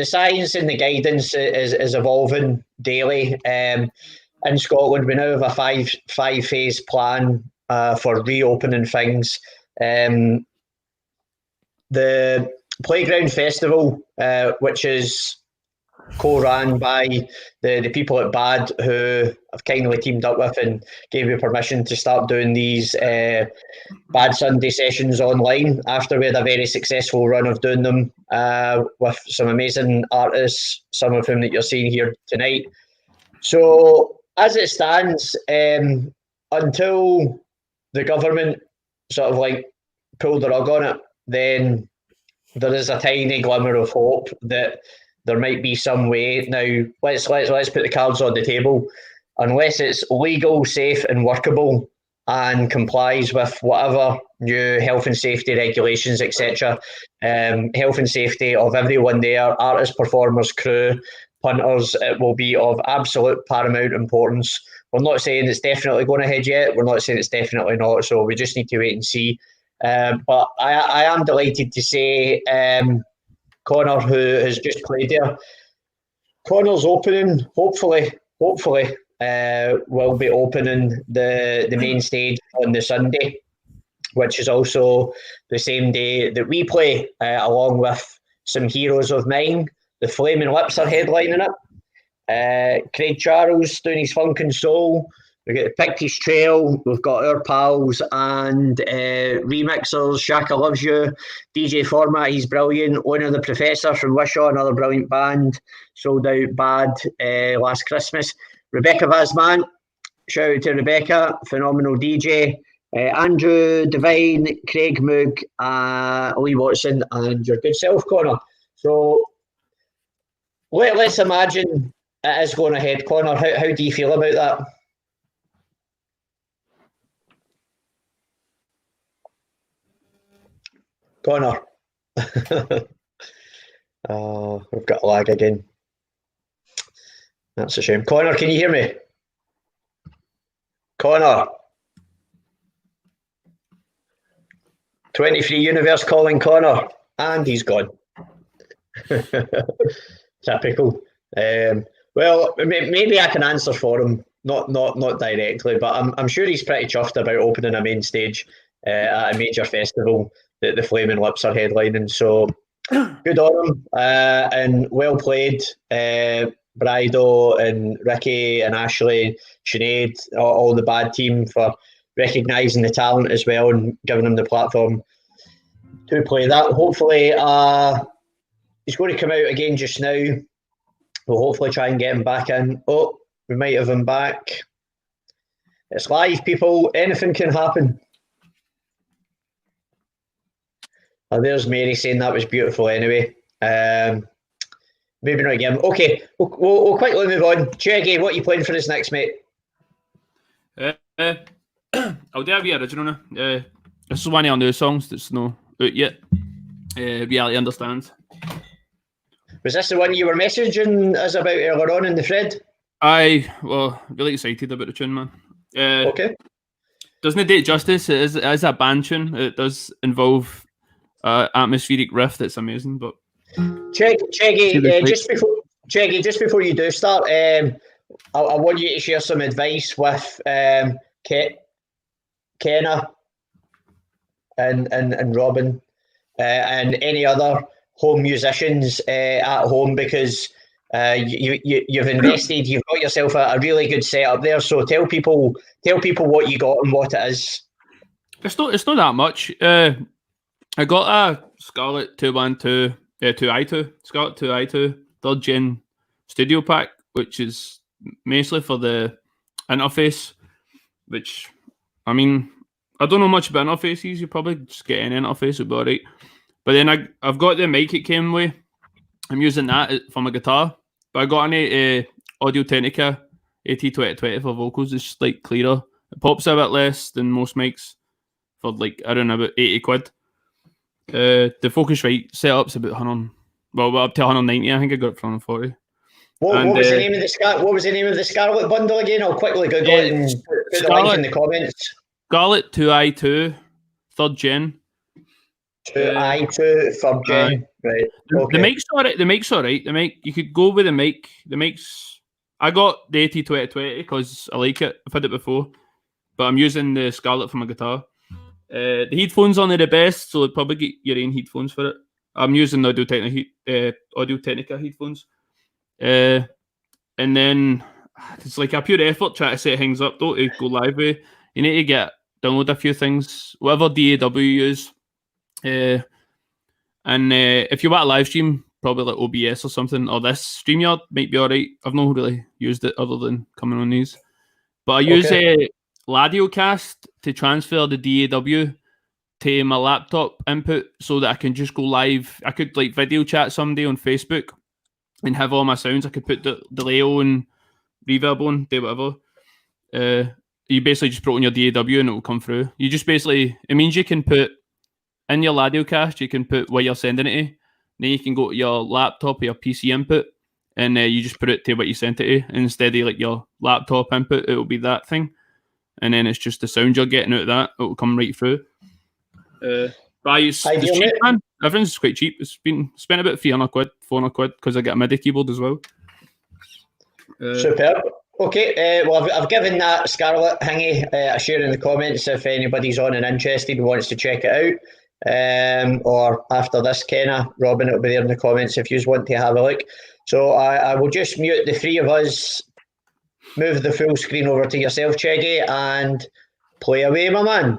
Speaker 1: science and the guidance is evolving daily. In Scotland, we now have a five phase plan for reopening things. The Playground Festival, which is co-ran by the people at BAaD, who I've kindly teamed up with and gave me permission to start doing these BAaD Sunday Sessions online after we had a very successful run of doing them with some amazing artists, some of whom that you're seeing here tonight. So as it stands, until the government sort of like pull the rug on it, then there is a tiny glimmer of hope that there might be some way. Now, let's put the cards on the table. Unless it's legal, safe, and workable, and complies with whatever new health and safety regulations, etc. Health and safety of everyone there, artists, performers, crew, punters, it will be of absolute paramount importance. We're not saying it's definitely going ahead yet. We're not saying it's definitely not. So we just need to wait and see. But I am delighted to say Connor, who has just played there, Connor's opening, hopefully, will be opening the main stage on the Sunday, which is also the same day that we play, along with some heroes of mine. The Flaming Lips are headlining it. Craig Charles doing his Funk and Soul. We've got the Pixies Trail, we've got our pals and remixers, Shaka Loves You, DJ Format, he's brilliant, Owner the Professor from Wishaw, another brilliant band, sold out BAaD last Christmas. Rebecca Vazman, shout out to Rebecca, phenomenal DJ. Andrew Devine, Craig Moog, Lee Watson, and your good self, Connor. So let's imagine it is going ahead. Connor, how do you feel about that? Connor. Oh, we've got a lag again. That's a shame. Connor, can you hear me? Connor. 23 Universe calling Connor, and he's gone. Typical. Well, maybe I can answer for him, not directly, but I'm sure he's pretty chuffed about opening a main stage at a major festival that the Flaming Lips are headlining. So good on him, and well played, Bridal and Ricky and Ashley, Sinead, all the BAaD team for recognising the talent as well and giving them the platform to play that. Hopefully, he's going to come out again just now. We'll hopefully try and get him back in. Oh, we might have him back. It's live, people. Anything can happen. Oh, there's Mary saying that was beautiful anyway. Maybe not again. Okay, we'll quickly move on. Cheggy, what are you playing for us next, mate?
Speaker 7: I'll do a wee original now. This is one of our new songs that's not out yet. Reality Understands.
Speaker 1: Was this the one you were messaging us about earlier on in the thread?
Speaker 7: Well, really excited about the tune, man.
Speaker 1: Okay.
Speaker 7: Doesn't it do it justice? It is a band tune. It does involve atmospheric riff that's amazing. But
Speaker 1: Cheggy, just before you do start, I want you to share some advice with Kenna and Robin and any other home musicians at home, because you've invested, you've got yourself a really good setup there. So tell people what you got and what it is.
Speaker 7: It's not that much. I got a Scarlett 212, 2i2, Scarlett 2i2 3rd Gen Studio Pack, which is mostly for the interface, which, I mean, I don't know much about interfaces. You probably just get any interface, it'll be alright. But then I've got the mic it came with. I'm using that for my guitar. But I got an Audio-Technica AT2020 for vocals. It's just like clearer. It pops a bit less than most mics for like around about 80 quid. The Focusrite setup's about 100. Well, up to 190. I think I got it for 140.
Speaker 1: What was the name of the Scarlet bundle again? I'll quickly Google it and put the link in the comments.
Speaker 7: Scarlet 2i2, 3rd gen.
Speaker 1: 2i2, 3rd gen. Right. Okay.
Speaker 7: The mic's alright. The mic, you could go with the mic. The mic's. I got the AT2020 because I like it. I've had it before, but I'm using the Scarlet for my guitar. The headphones aren't the best, so I'd probably get your own headphones for it. I'm using the Audio-Technica headphones. And then it's like a pure effort trying to set things up though to go live with. You need to download a few things, whatever DAW you use. And if you want a live stream, probably like OBS or something, or this StreamYard might be alright. I've not really used it other than coming on these. But I use Ladiocast to transfer the DAW to my laptop input so that I can just go live. I could like video chat somebody on Facebook and have all my sounds. I could put the delay on, reverb on, do whatever. You basically just put on your DAW and it will come through. You just basically, it means you can put in your Ladiocast, you can put what you're sending it to. Then you can go to your laptop or your PC input and you just put it to what you sent it to. And instead of like your laptop input, it will be that thing. And then it's just the sound you're getting out of that. It will come right through. But it's cheap, man. Everything's quite cheap. It's been spent about 300 quid, 400 quid because I get a MIDI keyboard as well.
Speaker 1: Superb. Okay, well, I've given that Scarlet thingy a share in the comments if anybody's on and interested and wants to check it out. Or after this, Kenna, Robin, it'll be there in the comments if you want to have a look. So I will just mute the three of us, move the full screen over to yourself, Cheggy, and play away, my man.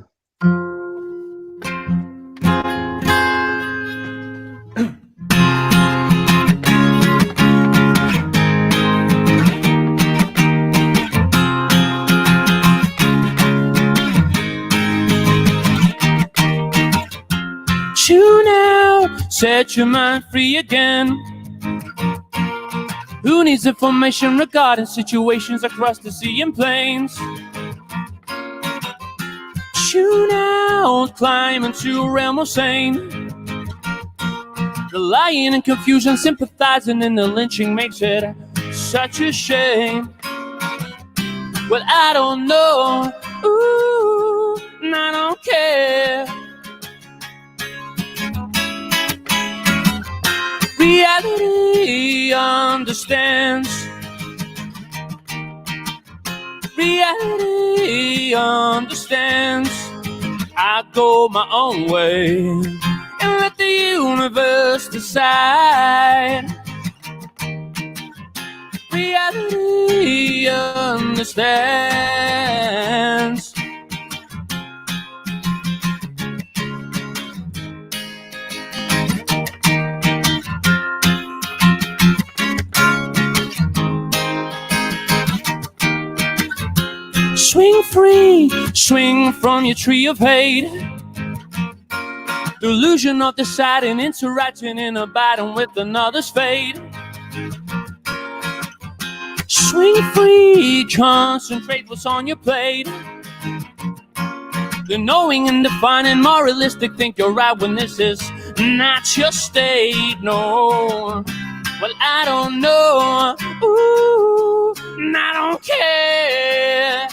Speaker 8: Tune out, set your mind free again. Who needs information regarding situations across the sea and plains? Tune out, climb into a realm of sane. The lying and confusion, sympathizing in the lynching makes it such a shame. Well, I don't know, ooh, and I don't care. Reality understands. Reality understands. I go my own way and let the universe decide. Reality understands. Swing free, swing from your tree of hate. The illusion of deciding, interacting and abiding with another's fate. Swing free, concentrate what's on your plate. The knowing and defining, moralistic, think you're right when this is not your state, no. Well, I don't know, ooh, and I don't care.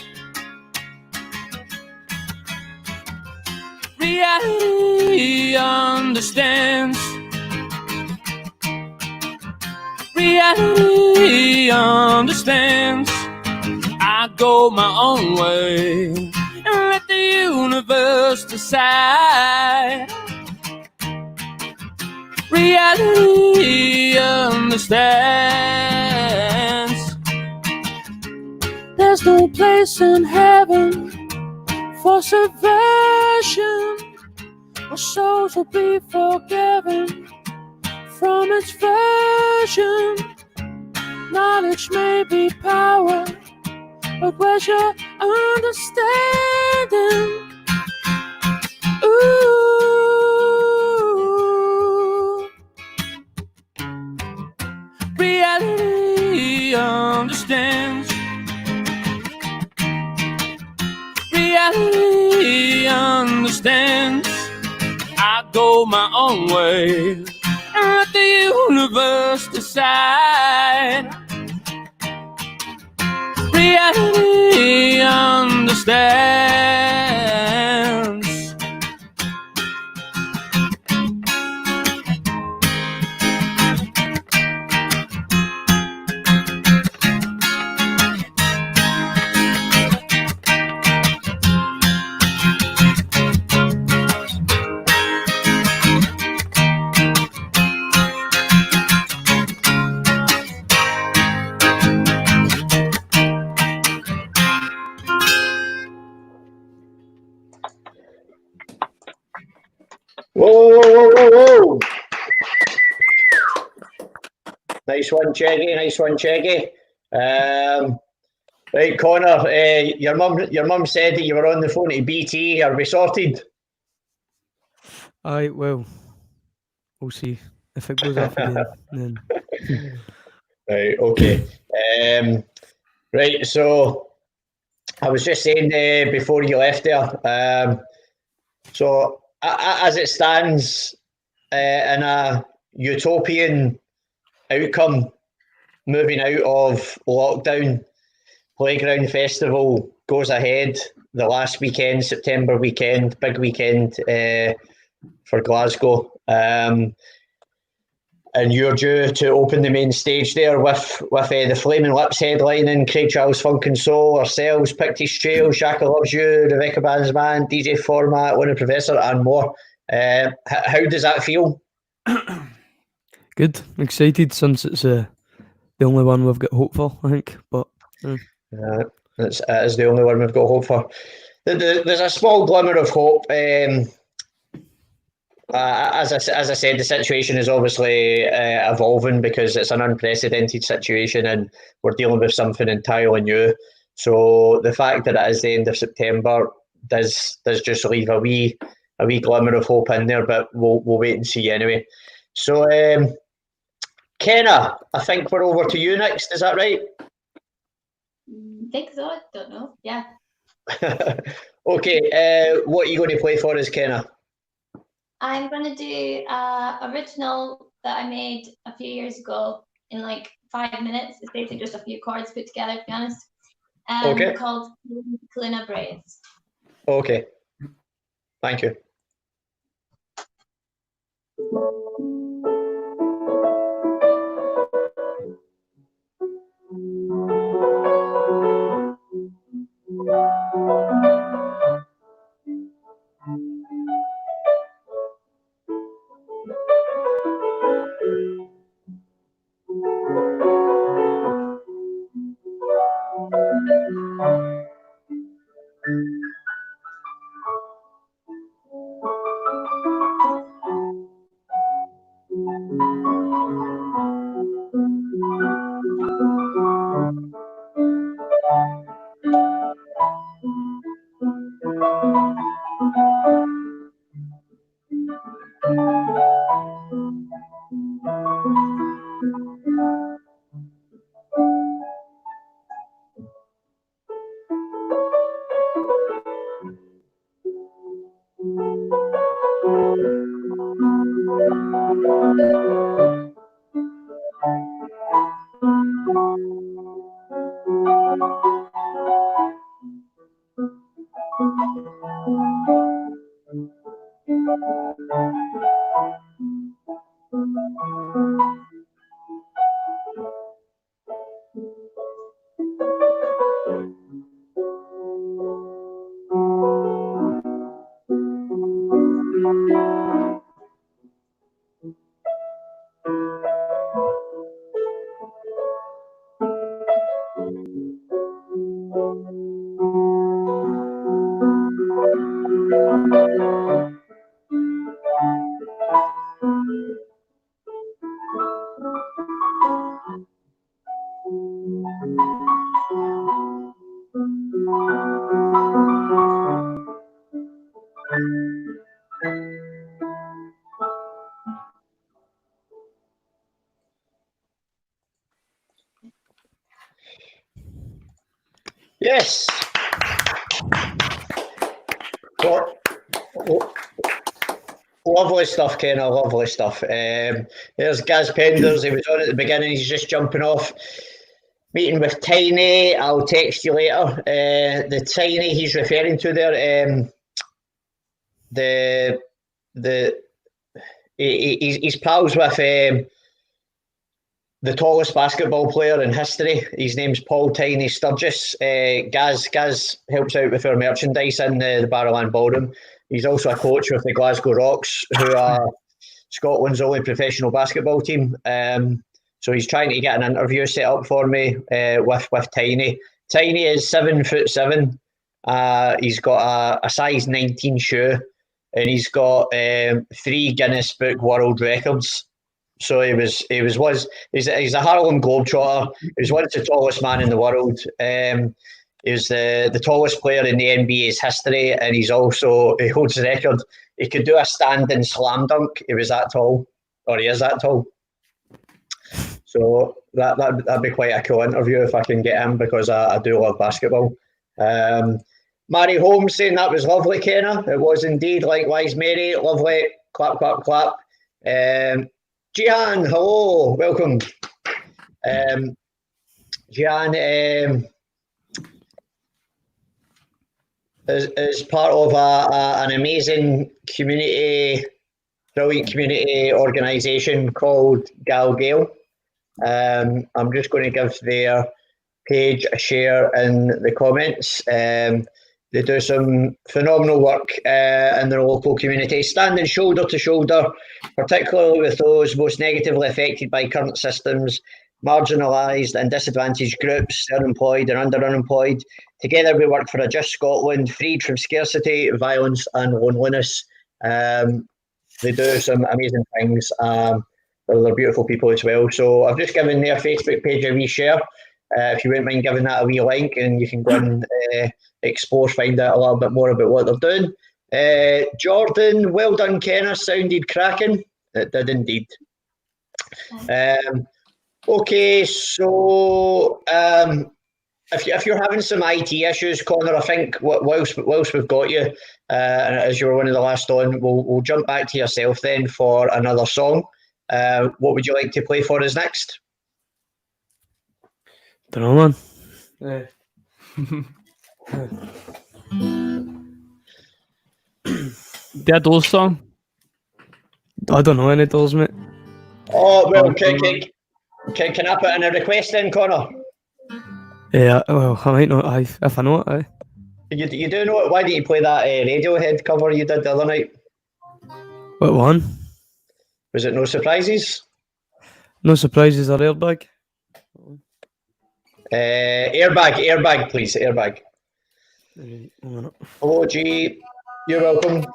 Speaker 8: Reality understands. Reality understands. I go my own way and let the universe decide. Reality understands. There's no place in heaven for subversion. Our souls will be forgiven from its version. Knowledge may be power, but where's your understanding? understands. Reality understands. I go my own way. Let the universe decide. Reality understands.
Speaker 1: Whoa. Nice one, Cheggy. Nice one, Cheggy. Right, Connor, your mum said that you were on the phone to BT. Are we sorted?
Speaker 9: Aye, well, we'll see. If it goes off again, then.
Speaker 1: Right, okay. Right, so I was just saying before you left there, so as it stands, in a utopian outcome, moving out of lockdown, Playground Festival goes ahead the last weekend, September weekend, big weekend for Glasgow. And you're due to open the main stage there with the Flaming Lips headlining, Craig Charles Funk and Soul, ourselves, Pictish Trail, Shaka Loves You, Rebecca Band's Band, DJ Format, Winner Professor, and more. How does that feel?
Speaker 9: Good, excited since it's the only one we've got hope for, I think. But
Speaker 1: It is the only one we've got hope for. There's a small glimmer of hope. As I said, the situation is obviously evolving because it's an unprecedented situation and we're dealing with something entirely new. So the fact that it is the end of September does just leave a wee glimmer of hope in there, but we'll wait and see anyway. So Kenna, I think we're over to you next. Is that right?
Speaker 6: I think so. I don't know. Yeah.
Speaker 1: Okay. What are you going to play for us, Kenna?
Speaker 6: I'm going to do an original that I made a few years ago in like 5 minutes. It's basically just a few chords put together, to be honest.
Speaker 1: Okay.
Speaker 6: Called Kalina Braids.
Speaker 1: Okay. Thank you. Yes. Well, lovely stuff, Kenna. Lovely stuff. There's Gaz Penders. He was on at the beginning. He's just jumping off. Meeting with Tiny. I'll text you later. The Tiny he's referring to there. He's pals with the tallest basketball player in history. His name's Paul Tiny Sturgis. Gaz helps out with our merchandise in the Barrowland Ballroom. He's also a coach with the Glasgow Rocks, who are Scotland's only professional basketball team. So he's trying to get an interview set up for me with Tiny. Tiny is 7'7". He's got a size 19 shoe, and he's got 3 Guinness Book World Records. So he's a Harlem Globetrotter. He was once the tallest man in the world. He was the tallest player in the NBA's history, and he holds the record. He could do a standing slam dunk. He was that tall, or he is that tall. So that'd be quite a cool interview if I can get him, because I do love basketball. Mary Holmes saying that was lovely, Kenna. It was indeed. Likewise, Mary. Lovely. Clap, clap, clap. Jihan, hello, welcome. Jihan is part of an amazing brilliant community organisation called Gal Gale. I'm just going to give their page a share in the comments. They do some phenomenal work in their local community, standing shoulder to shoulder, particularly with those most negatively affected by current systems, marginalised and disadvantaged groups, unemployed and underemployed. Together we work for a just Scotland, freed from scarcity, violence and loneliness. They do some amazing things. They're beautiful people as well. So I've just given their Facebook page a wee share. If you wouldn't mind giving that a wee link, and you can go and explore, find out a little bit more about what they're doing. Jordan, well done, Kenna. Sounded cracking. It did indeed. Okay, so if you're having some IT issues, Connor, I think whilst we've got you, and as you were one of the last on, we'll jump back to yourself then for another song. What would you like to play for us next?
Speaker 9: Don't know, man.
Speaker 7: Dead Doors song?
Speaker 9: I don't know any Doors, mate.
Speaker 1: Oh, well, can I put in a request then, Connor?
Speaker 9: Yeah, well, I might not. If I know it,
Speaker 1: You do know it? Why didn't you play that Radiohead cover you did the other night?
Speaker 9: What one?
Speaker 1: Was it No Surprises?
Speaker 9: No Surprises or Airbag?
Speaker 1: Airbag, please, Airbag. Hello, G. You're welcome.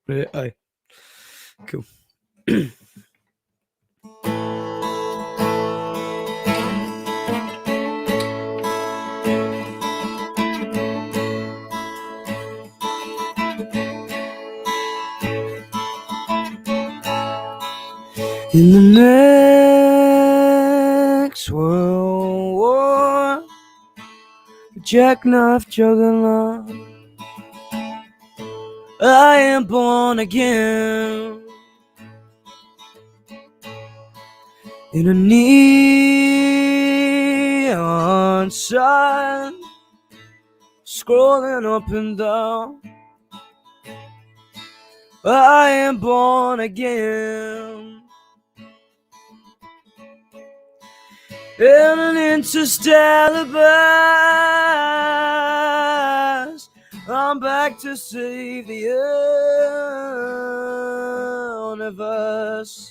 Speaker 9: Right, aye. Cool. In the next world war, the jackknife juggernaut, I am born again. In a neon sign, scrolling up and down, I am born again. In an interstellar blast, I'm back to save the universe.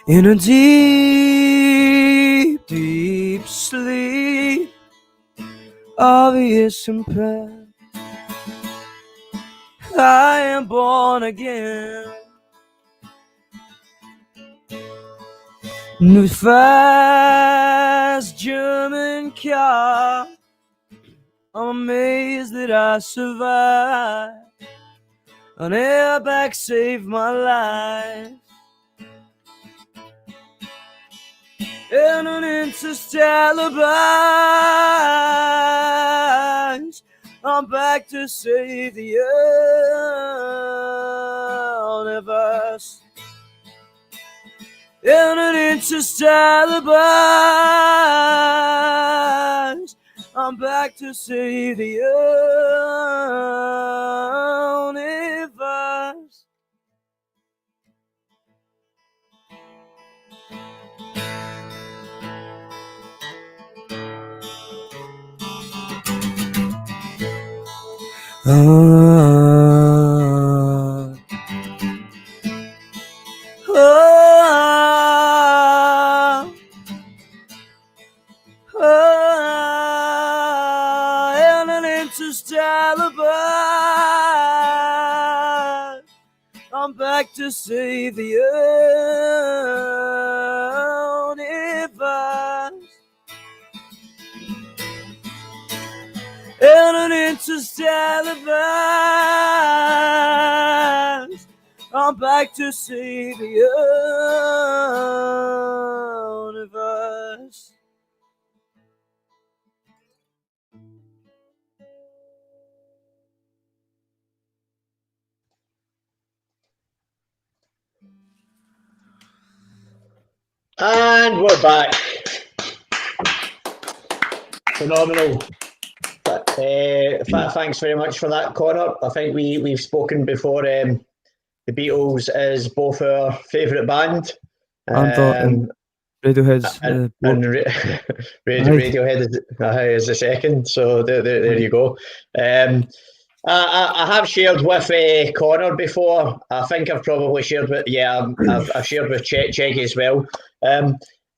Speaker 9: In a deep, deep sleep, obvious and proud. I am born again. New fast German car. I'm amazed that I survived. An airbag saved my life. In an interstellar box, I'm back to save the universe. In an interstellar box, I'm back to save the universe. In an interstellar box, I'm back to save the universe. In an interstellar box, I'm back to save the universe.
Speaker 1: And we're back. Phenomenal. Thanks very much for that, Connor. I think we've spoken before. The Beatles is both our favourite band.
Speaker 9: And Radiohead's
Speaker 1: Radiohead is the second. So there you go. I have shared with Connor before. I think I've probably shared with I've shared with Cheggy as well.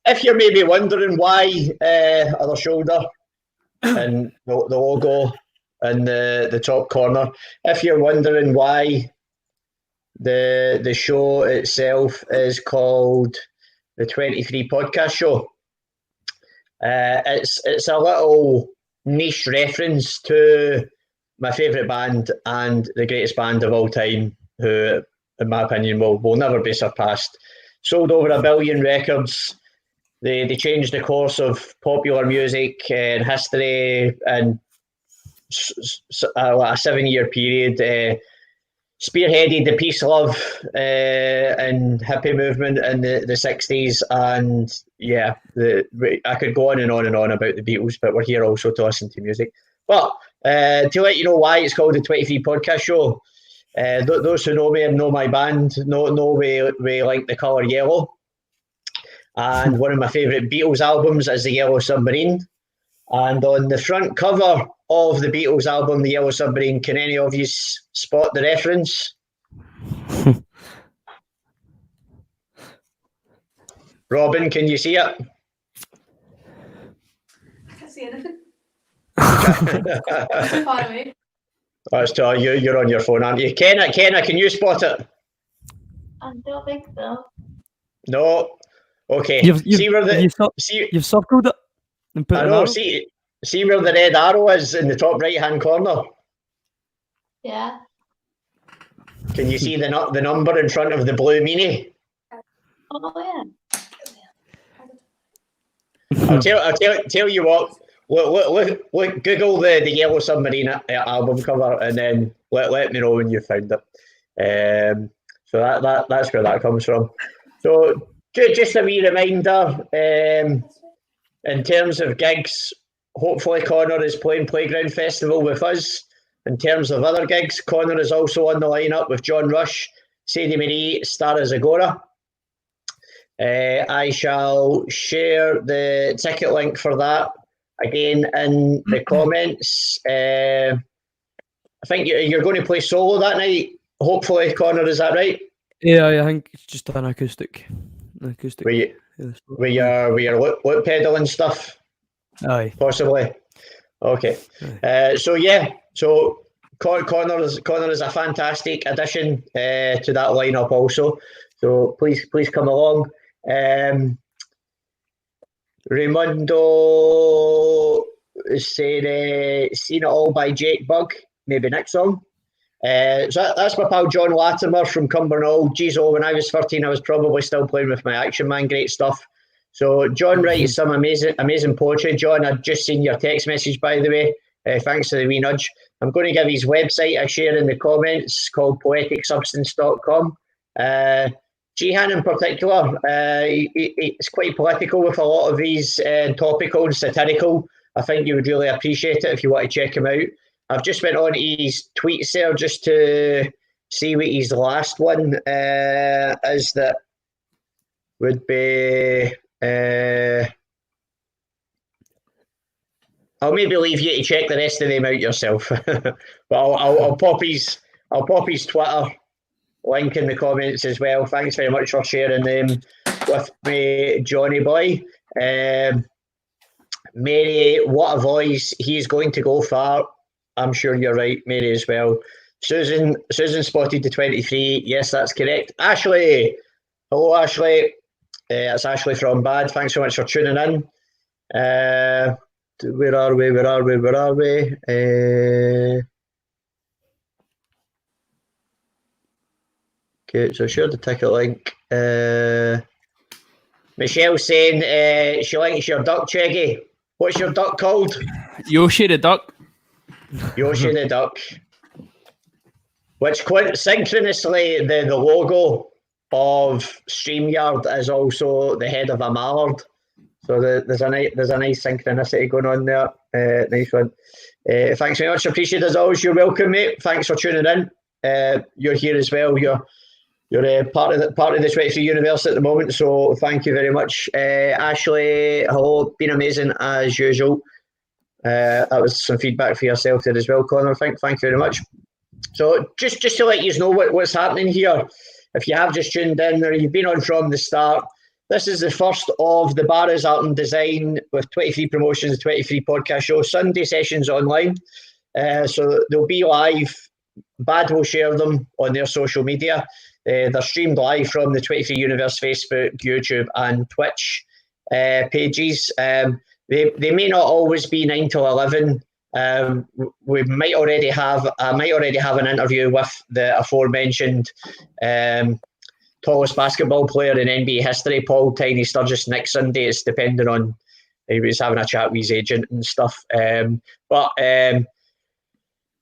Speaker 1: If you're maybe wondering why Other Shoulder and the logo in the top corner, if you're wondering why the show itself is called the 23 Podcast Show, it's a little niche reference to my favourite band and the greatest band of all time, who, in my opinion, will never be surpassed. Sold over 1 billion records. They changed the course of popular music and history in a 7-year period. Spearheaded the peace, love, and hippie movement in the 60s. And yeah, I could go on and on and on about the Beatles, but we're here also to listen to music. But to let you know why it's called the 23 Podcast Show, those who know me and know my band know we like the colour yellow. And one of my favourite Beatles albums is The Yellow Submarine. And on the front cover of the Beatles album, The Yellow Submarine, can any of you spot the reference? Robin, can you see it?
Speaker 5: I can't see anything. Too far away.
Speaker 1: That's you're on your phone, aren't you? Kenna, can you spot it?
Speaker 6: I don't think so.
Speaker 1: No. Okay.
Speaker 9: You've circled it and put
Speaker 1: I
Speaker 9: an
Speaker 1: know.
Speaker 9: arrow?
Speaker 1: See where the red arrow is in the top right-hand corner?
Speaker 6: Yeah.
Speaker 1: Can you see the number in front of the blue meanie?
Speaker 6: Oh
Speaker 1: yeah. I'll tell you what. Look, Google the Yellow Submarine album cover, and then let me know when you found it. So that's where that comes from. So just a wee reminder, in terms of gigs, hopefully Connor is playing Playground Festival with us. In terms of other gigs, Connor is also on the lineup with John Rush, Sadie Marie, Star Zagora. I shall share the ticket link for that again in the comments. I think you're going to play solo that night. Hopefully, Connor, is that right?
Speaker 9: Yeah, I think it's just an acoustic.
Speaker 1: With your lip pedal and stuff.
Speaker 9: Aye.
Speaker 1: Possibly. Okay. So Connor is a fantastic addition to that lineup also. So please come along. Raimundo is saying, "Seen It All" by Jake Bugg, maybe next song. So that's my pal John Latimer from Cumbernauld. Geez, when I was 13, I was probably still playing with my Action Man. Great stuff. So John writes some amazing poetry. John, I've just seen your text message, by the way. Thanks for the wee nudge. I'm going to give his website a share in the comments, called poeticsubstance.com. Jihan in particular, it's quite political with a lot of these, topical and satirical. I think you would really appreciate it if you want to check him out. I've just went on his tweets there just to see what his last one is. That would be... I'll maybe leave you to check the rest of them out yourself. But I'll pop his Twitter link in the comments as well. Thanks very much for sharing them with me, Johnny boy. Mary, what a voice. He's going to go far. I'm sure you're right, Mary, as well. Susan spotted the 23. Yes, that's correct. Ashley. Hello, Ashley. It's Ashley from BAaD. Thanks so much for tuning in. Where are we? Okay, so share the ticket link. Michelle saying she likes your duck, Cheggy. What's your duck called?
Speaker 7: Yoshi the duck.
Speaker 1: Yoshi the duck. Which synchronously, the logo of StreamYard is also the head of a mallard. So there's a nice synchronicity going on there. Nice one. Thanks very much. Appreciate it as always. You're welcome, mate. Thanks for tuning in. You're here as well. You're part of the 23 universe at the moment. So thank you very much, Ashley. Hello, been amazing as usual. That was some feedback for yourself there as well, Connor. Thank you very much. So just to let you know what's happening here, if you have just tuned in or you've been on from the start, this is the first of the BAaD Art and Design with 23 promotions, 23 podcast shows, Sunday Sessions Online. So they'll be live. BAaD will share them on their social media. They're streamed live from the 23 Universe Facebook, YouTube and Twitch pages. They may not always be 9 till 11. I might already have an interview with the aforementioned tallest basketball player in NBA history, Paul Tiny Sturgis, next Sunday. It's depending on, he was having a chat with his agent and stuff. But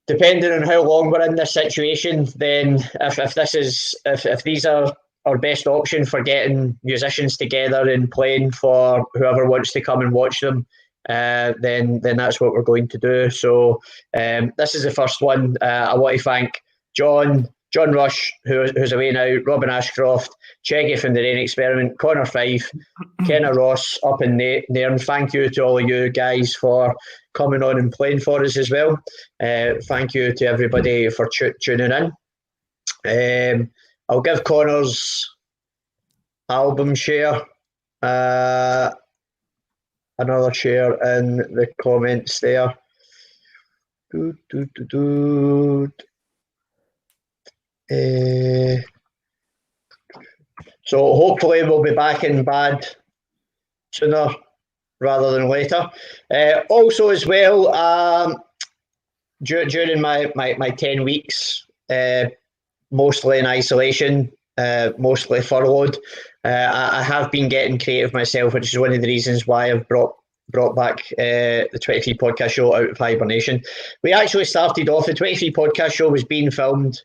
Speaker 1: depending on how long we're in this situation, then if these are our best option for getting musicians together and playing for whoever wants to come and watch them, then that's what we're going to do. So this is the first one. I want to thank John Rush, who's away now, Robin Ashcroft, Cheggy from the Rain Experiment, Connor Fyfe, Kenna Ross up in there. And thank you to all of you guys for coming on and playing for us as well. Thank you to everybody for tuning in. I'll give Connor's album share another share in the comments there. So hopefully we'll be back in BAaD sooner rather than later. Also as well, during my 10 weeks, mostly in isolation, mostly furloughed, I have been getting creative myself, which is one of the reasons why I've brought back the 23 podcast show out of hibernation. We actually started off, the 23 podcast show was being filmed.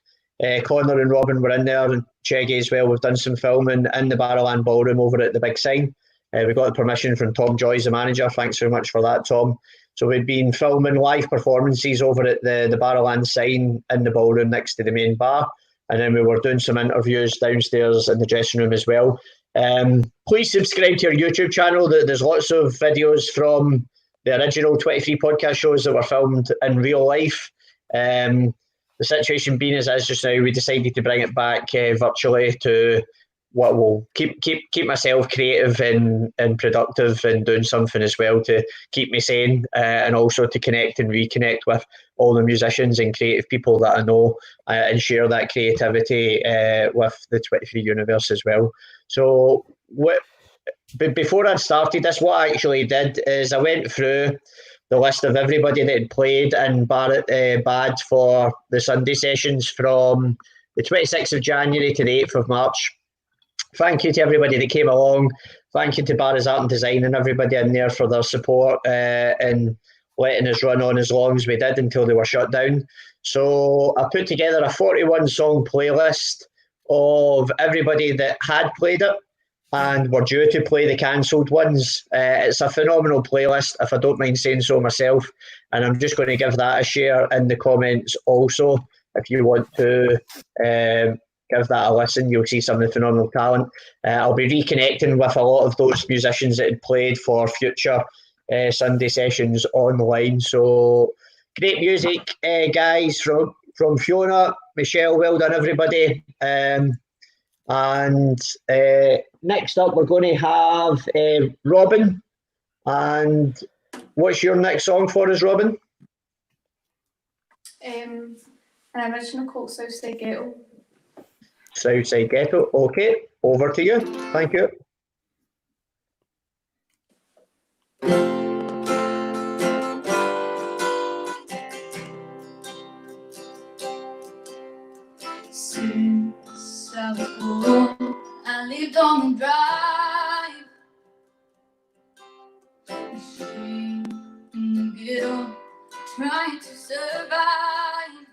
Speaker 1: Connor and Robin were in there, and Cheggy as well. We've done some filming in the Barrowland Ballroom over at the Big Sign. We got the permission from Tom Joyce, the manager. Thanks very much for that, Tom. So we've been filming live performances over at the Barrowland sign in the ballroom next to the main bar. And then we were doing some interviews downstairs in the dressing room as well. Please subscribe to our YouTube channel. There's lots of videos from the original 23 podcast shows that were filmed in real life. The situation being as just now, we decided to bring it back virtually to what will keep myself creative and productive and doing something as well to keep me sane, and also to connect and reconnect with all the musicians and creative people that I know, and share that creativity with the 23 universe as well. So before I started this, what I actually did is I went through the list of everybody that had played in BAaD for the Sunday sessions from the 26th of January to the 8th of March. Thank you to everybody that came along. Thank you to BAaD Art and Design and everybody in there for their support and letting us run on as long as we did until they were shut down. So I put together a 41 song playlist of everybody that had played it and were due to play the cancelled ones. It's a phenomenal playlist, if I don't mind saying so myself, and I'm just going to give that a share in the comments also. If you want to give that a listen, you'll see some of the phenomenal talent. I'll be reconnecting with a lot of those musicians that had played for future Sunday sessions online. So great music, guys, from Fiona, Michelle, well done everybody. And next up, we're going to have Robin. And what's your next song for us, Robin?
Speaker 5: An original called Southside Ghetto.
Speaker 1: Southside Ghetto. Okay, over to you. Thank you.
Speaker 2: Since I was born, I lived on the drive. Ashamed in the ghetto, trying to survive.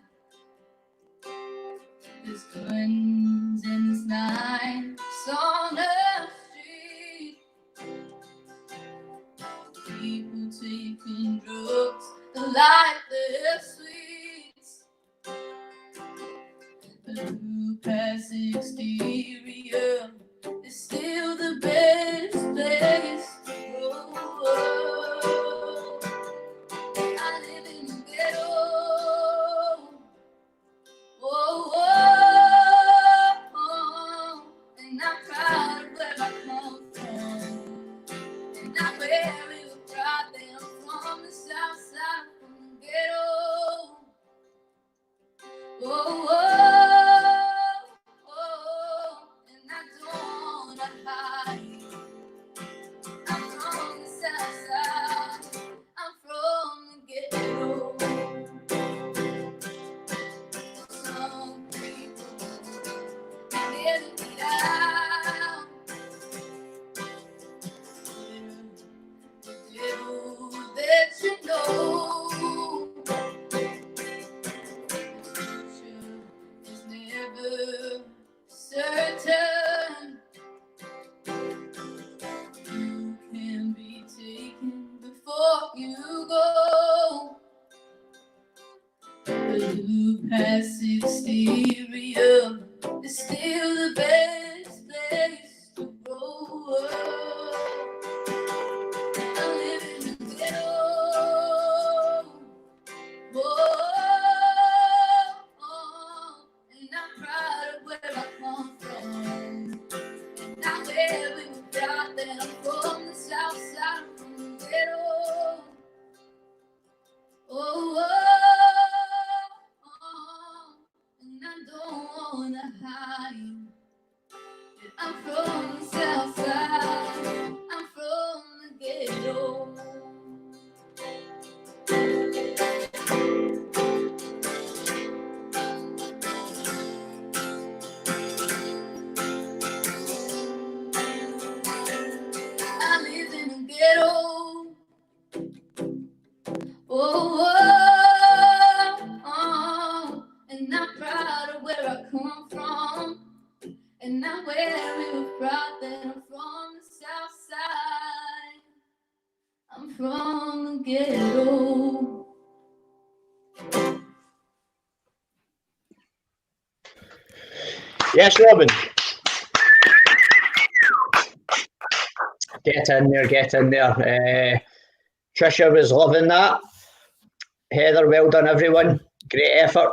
Speaker 2: There's guns and there's knives on the street. People taking drugs, the life they're sweet. The blue past exterior is still the best place to grow. I live in the ghetto. Oh, oh, oh, and I'm proud of where I come from. And I wear it with pride that I'm from the south side, from the ghetto. Oh, oh, oh, and I don't wanna hide. I'm from the south side, I'm from the ghetto. Some people never get out. The ghetto that you know. Is never certain. You can be taken before you go. The blue past exterior is still the best place to grow up. I live in the ghetto. And I'm proud of where I come from. And I wear it with pride that I'm from the south side, from the ghetto. Oh, and I don't wanna hide. I'm from the south side, I'm from the ghetto. I live in a ghetto. Oh, and I'm proud of where I come from. And I wear it with pride that I'm from the south side. I'm from the ghetto.
Speaker 1: Yes, Robin. Get in there, get in there. Trisha was loving that. Heather, well done, everyone. Great effort.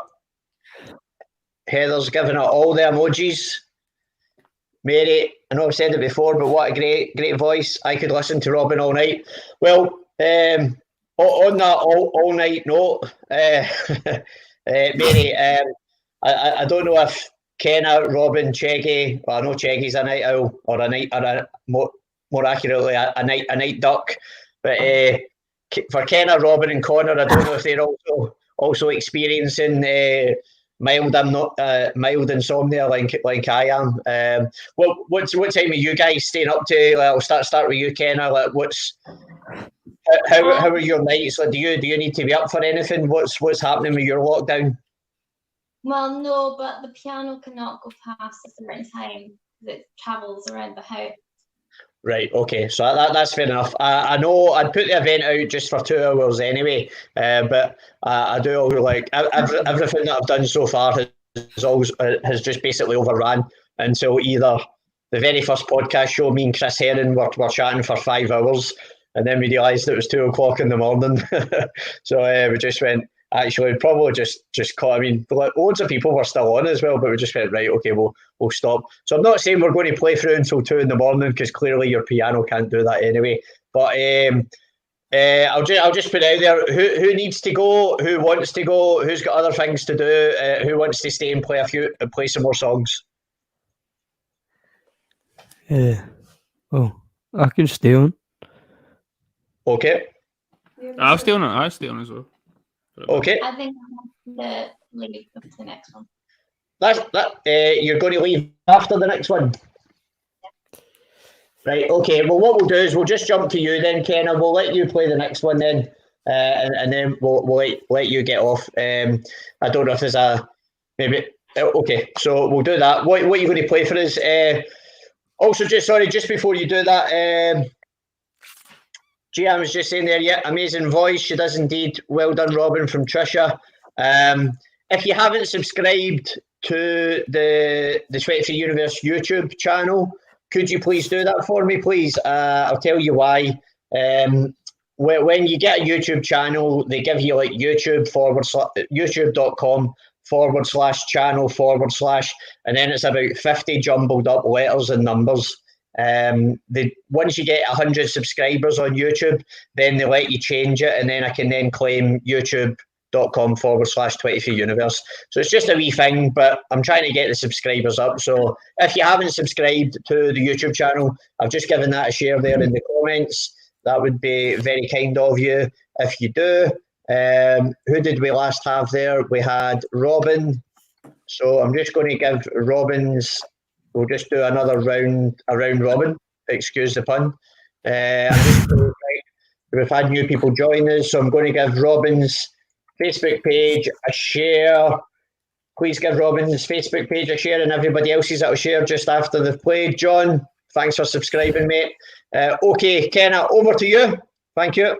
Speaker 1: Heather's giving it all the emojis. Mary, I know I've said it before, but what a great voice. I could listen to Robin all night. Well, on that all night note, Mary, I don't know if Kenna, Robin, Cheggy, well, I know Cheggy's a night owl, or more accurately, a night duck. But for Kenna, Robin, and Connor, I don't know if they're also experiencing mild insomnia like I am. What time are you guys staying up to? I'll start with you, Kenna. Like, how are your nights? Like, do you need to be up for anything? What's happening with your lockdown?
Speaker 6: Well, no, but the piano cannot go past a certain time because it travels around the house.
Speaker 1: Right, okay, so that's fair enough. I know I'd put the event out just for 2 hours anyway, but I do like everything that I've done so far has just basically overran until either the very first podcast show, me and Chris Herring were chatting for 5 hours, and then we realised it was 2 o'clock in the morning. So we just went, actually, probably just caught. I mean, loads of people were still on as well, but we just went, right, okay, we'll stop. So I'm not saying we're going to play through until 2 in the morning, because clearly your piano can't do that anyway. But I'll just put it out there. Who needs to go? Who wants to go? Who's got other things to do? Who wants to stay and play some more songs?
Speaker 9: Yeah. Oh, I can stay on.
Speaker 1: Okay.
Speaker 7: I'll stay on as well.
Speaker 1: Okay.
Speaker 6: I think I have to leave for the next one.
Speaker 1: You're going to leave after the next one? Right, okay. Well, what we'll do is we'll just jump to you then, Kenna. We'll let you play the next one then, and then we'll let you get off. I don't know if there's maybe. Okay, so we'll do that. What are you going to play for us? Also, just before you do that, Gian was just saying there, yeah, amazing voice. She does indeed. Well done, Robin, from Trisha. If you haven't subscribed to the 23 Universe YouTube channel, could you please do that for me, please? I'll tell you why. When you get a YouTube channel, they give you like youtube.com/channel/, and then it's about 50 jumbled up letters and numbers. Once you get 100 subscribers on YouTube, then they let you change it, and then I can then claim youtube.com/23universe. So it's just a wee thing, but I'm trying to get the subscribers up. So if you haven't subscribed to the YouTube channel, I've just given that a share there in the comments. That would be very kind of you if you do. Who did we last have there? We had Robin. So I'm just going to give Robin's. We'll just do another round robin. Excuse the pun. We've had new people join us, so I'm going to give Robin's Facebook page a share. Please give Robin's Facebook page a share, and everybody else's that'll share just after they've played. John, thanks for subscribing, mate. Okay, Kenna, over to you. Thank you.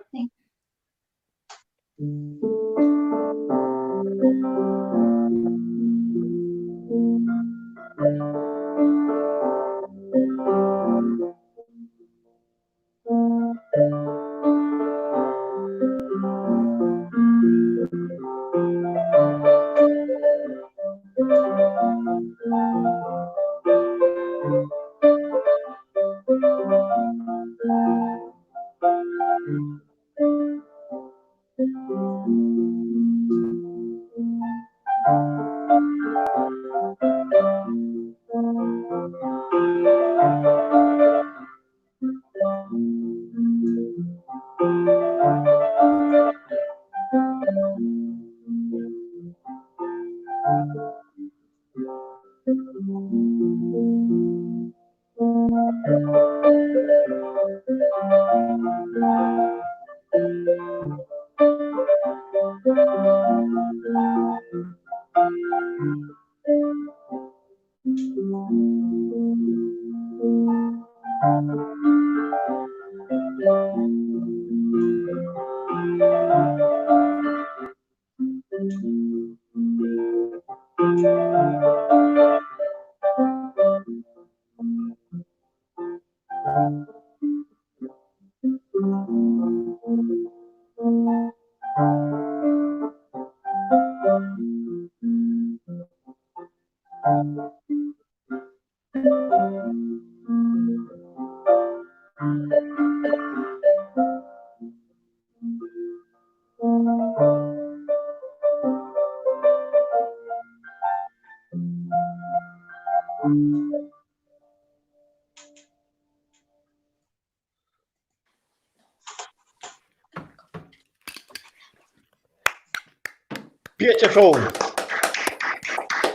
Speaker 1: Beautiful.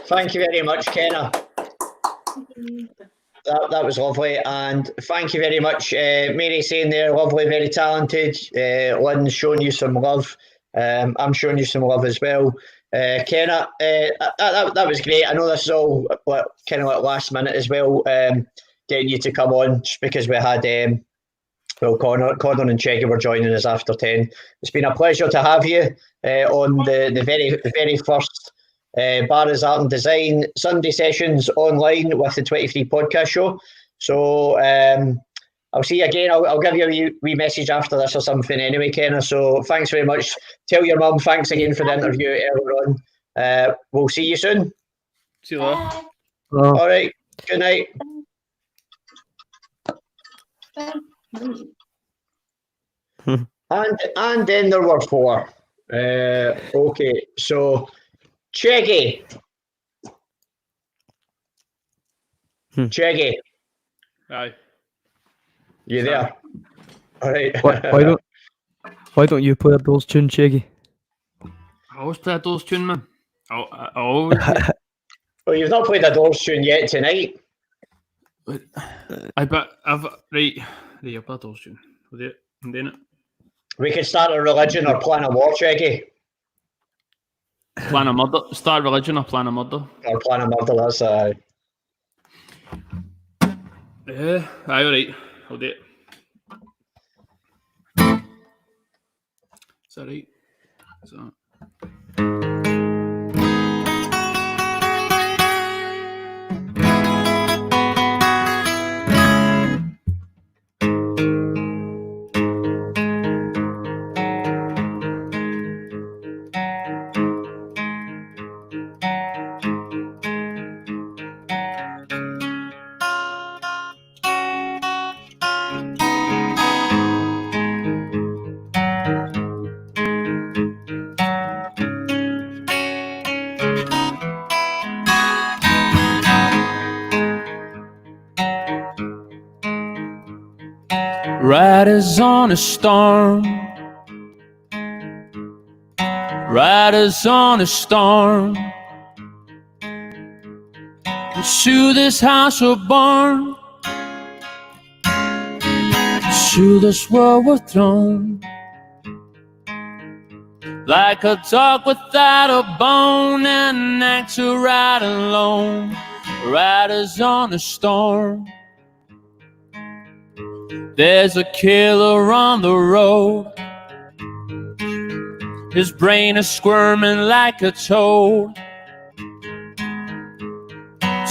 Speaker 1: Thank you very much, Kenna. That was lovely, and thank you very much, Mary, saying there, lovely, very talented. Lynn's showing you some love. I'm showing you some love as well. Kenna, that was great. I know this is all kind of like last minute as well, getting you to come on just because we had Connor and Cheggy were joining us after 10. It's been a pleasure to have you on the very first BAaD Art and Design Sunday Sessions Online with the 23 podcast show. So I'll see you again. I'll give you a wee message after this or something anyway, Kenna. So thanks very much. Tell your mum thanks again for the interview earlier on. We'll see you soon.
Speaker 7: See you later.
Speaker 1: All right. Good night. And then there were 4. Okay, so Cheggy. Cheggy.
Speaker 7: Aye.
Speaker 1: You there? All right.
Speaker 9: Why don't you play a Doors tune, Cheggy?
Speaker 7: I always play a Doors tune, man. I always do.
Speaker 1: Well, you've not played a Doors tune yet tonight.
Speaker 7: Right, I've play a Doors tune. We'll do it. I'm doing it.
Speaker 1: We could start a religion or plan a war, Cheggy.
Speaker 7: Plan a murder. Start religion or plan a murder.
Speaker 1: Or plan a murder, that's
Speaker 7: Yeah, aye, alright. I'll do it. Is that right? So. Riders on a storm, riders on a storm. To this house we're born, to this world we're thrown. Like a dog without a bone and an act to ride alone. Riders on a storm. There's a killer on the road. His brain is squirming like a toad.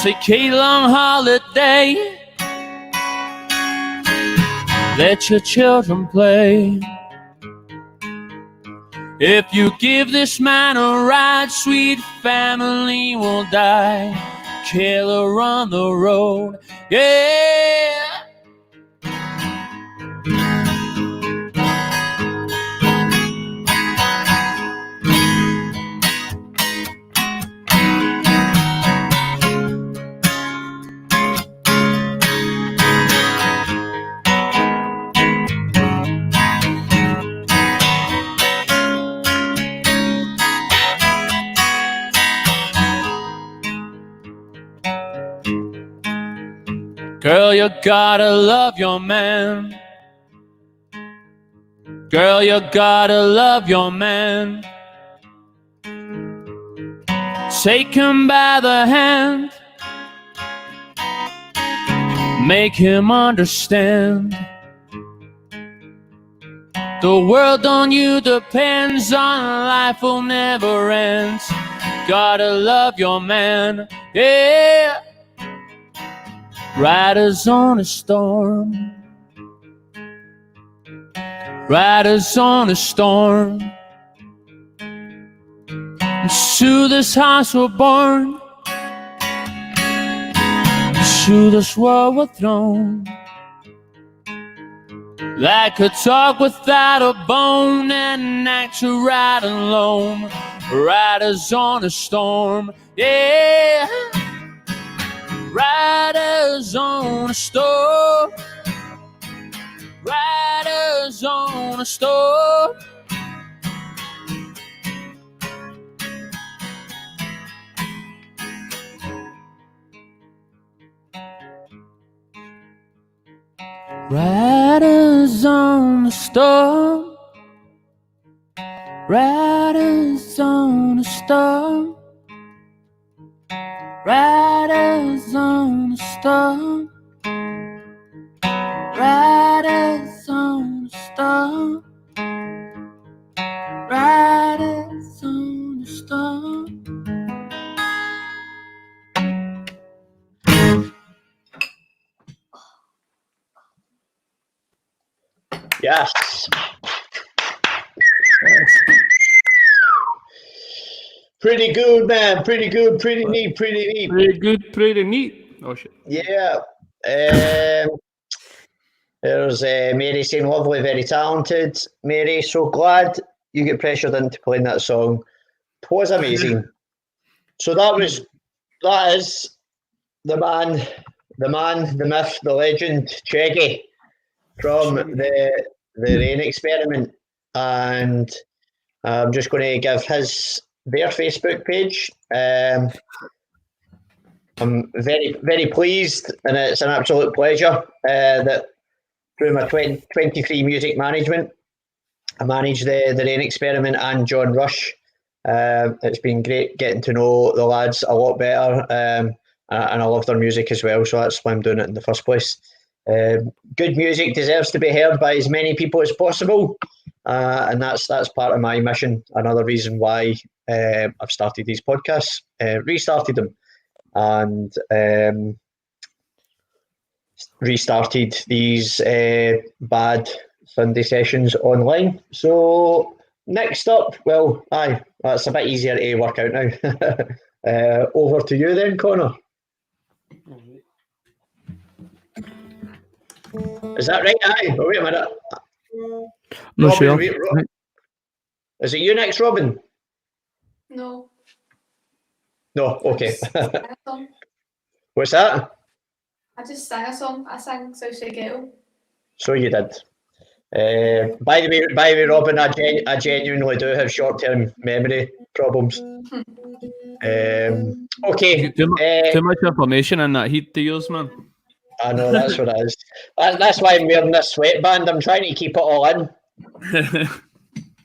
Speaker 7: Take a long holiday. Let your children play. If you give this man a ride, sweet family will die. Killer on the road, yeah. Girl, you gotta love your man. Girl, you gotta love your man. Take him by the hand. Make him understand. The world on you depends on, life will never end. Gotta love your man, yeah. Riders on a storm. Riders on a storm. To this house we're born. To this world we're thrown. Like a dog without a bone and an act to ride alone. Riders on a storm, yeah.
Speaker 8: Riders on a storm. Riders on a storm. Riders on a storm. Riders on a storm. Riders on a storm. Riders on a storm. Riders on a storm.
Speaker 1: Yes. Pretty good, man. Pretty good. Pretty neat. Pretty neat.
Speaker 7: Pretty good, pretty neat. Oh shit.
Speaker 1: Yeah. There's Mary saying lovely, very talented. Mary, so glad you get pressured into playing that song. It was amazing. So that is the man, the myth, the legend, Cheggy from the Rain Experiment, and I'm just going to give their Facebook page. I'm very, very pleased, and it's an absolute pleasure that through my 23 music management, I manage the Rain Experiment and John Rush. It's been great getting to know the lads a lot better, and I love their music as well, so that's why I'm doing it in the first place. Good music deserves to be heard by as many people as possible, and that's part of my mission. Another reason why I've started these podcasts, restarted them, and restarted these BAaD Sunday Sessions Online. So next up, well, that's a bit easier to work out now. Over to you then, Connor. Is that right? Oh, wait a minute.
Speaker 9: No,
Speaker 1: Robin,
Speaker 9: sure.
Speaker 1: Is it you next, Robin?
Speaker 5: No.
Speaker 1: No, okay.
Speaker 5: Sing a song.
Speaker 1: What's that?
Speaker 5: I just sang a song. I sang So Say Ghetto.
Speaker 1: So you did. By the way, Robin, I genuinely do have short-term memory problems. Okay.
Speaker 7: Too much information in that heat to use, man.
Speaker 1: I know, that's what it is. That's why I'm wearing this sweatband. I'm trying to keep it all in.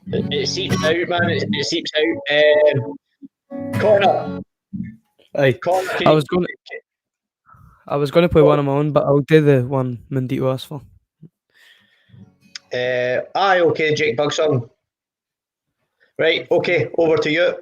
Speaker 1: It seeps out, man. It seeps out. Connor.
Speaker 9: Aye.
Speaker 1: Connor,
Speaker 9: I was going to play one of my own, but I'll do the one Mundito asked for.
Speaker 1: Okay, Jake Bug song. Right, okay, over to you.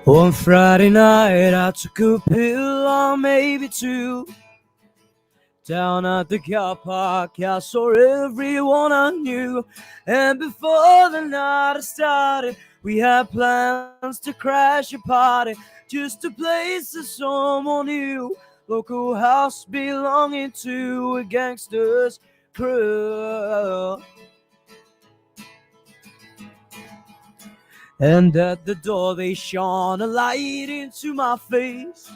Speaker 9: One Friday night I took a pill or maybe two. Down at the car park I saw everyone I knew. And before the night started we had plans to crash a party, just a place that someone knew. Local house belonging to a gangster's crew. And at the door they shone a light into my face.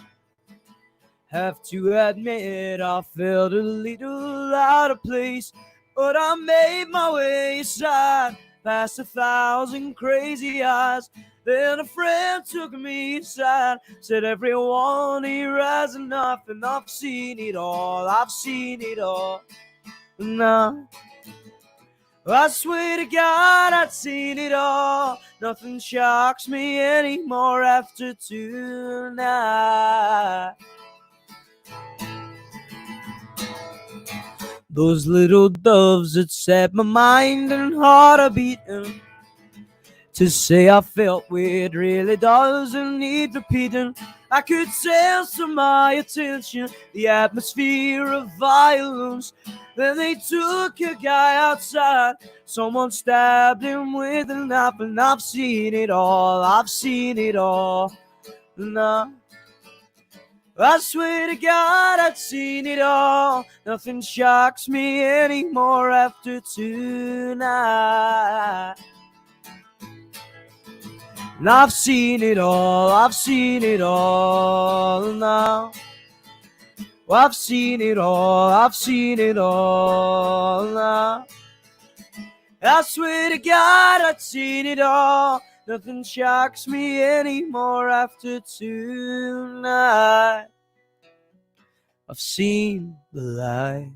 Speaker 9: Have to admit I felt a little out of place, but I made my way inside, past 1,000 crazy eyes. Then a friend took me inside, said everyone here has enough, and I've seen it all, I've seen it all. Now I swear to God I'd seen it all. Nothing shocks me anymore after tonight. Those little doves that set my mind and heart a beating. To say I felt weird really doesn't need repeating. I could sense to my attention the atmosphere of violence. Then they took a guy outside. Someone stabbed him with a knife, and I've seen it all. I've seen it all. No, I swear to God, I've seen it all. Nothing shocks me anymore after tonight. And I've seen it all. I've seen it all now. I've seen it all. I've seen it all now. I swear to God, I've seen it all. Nothing shocks me anymore after tonight. I've seen the light.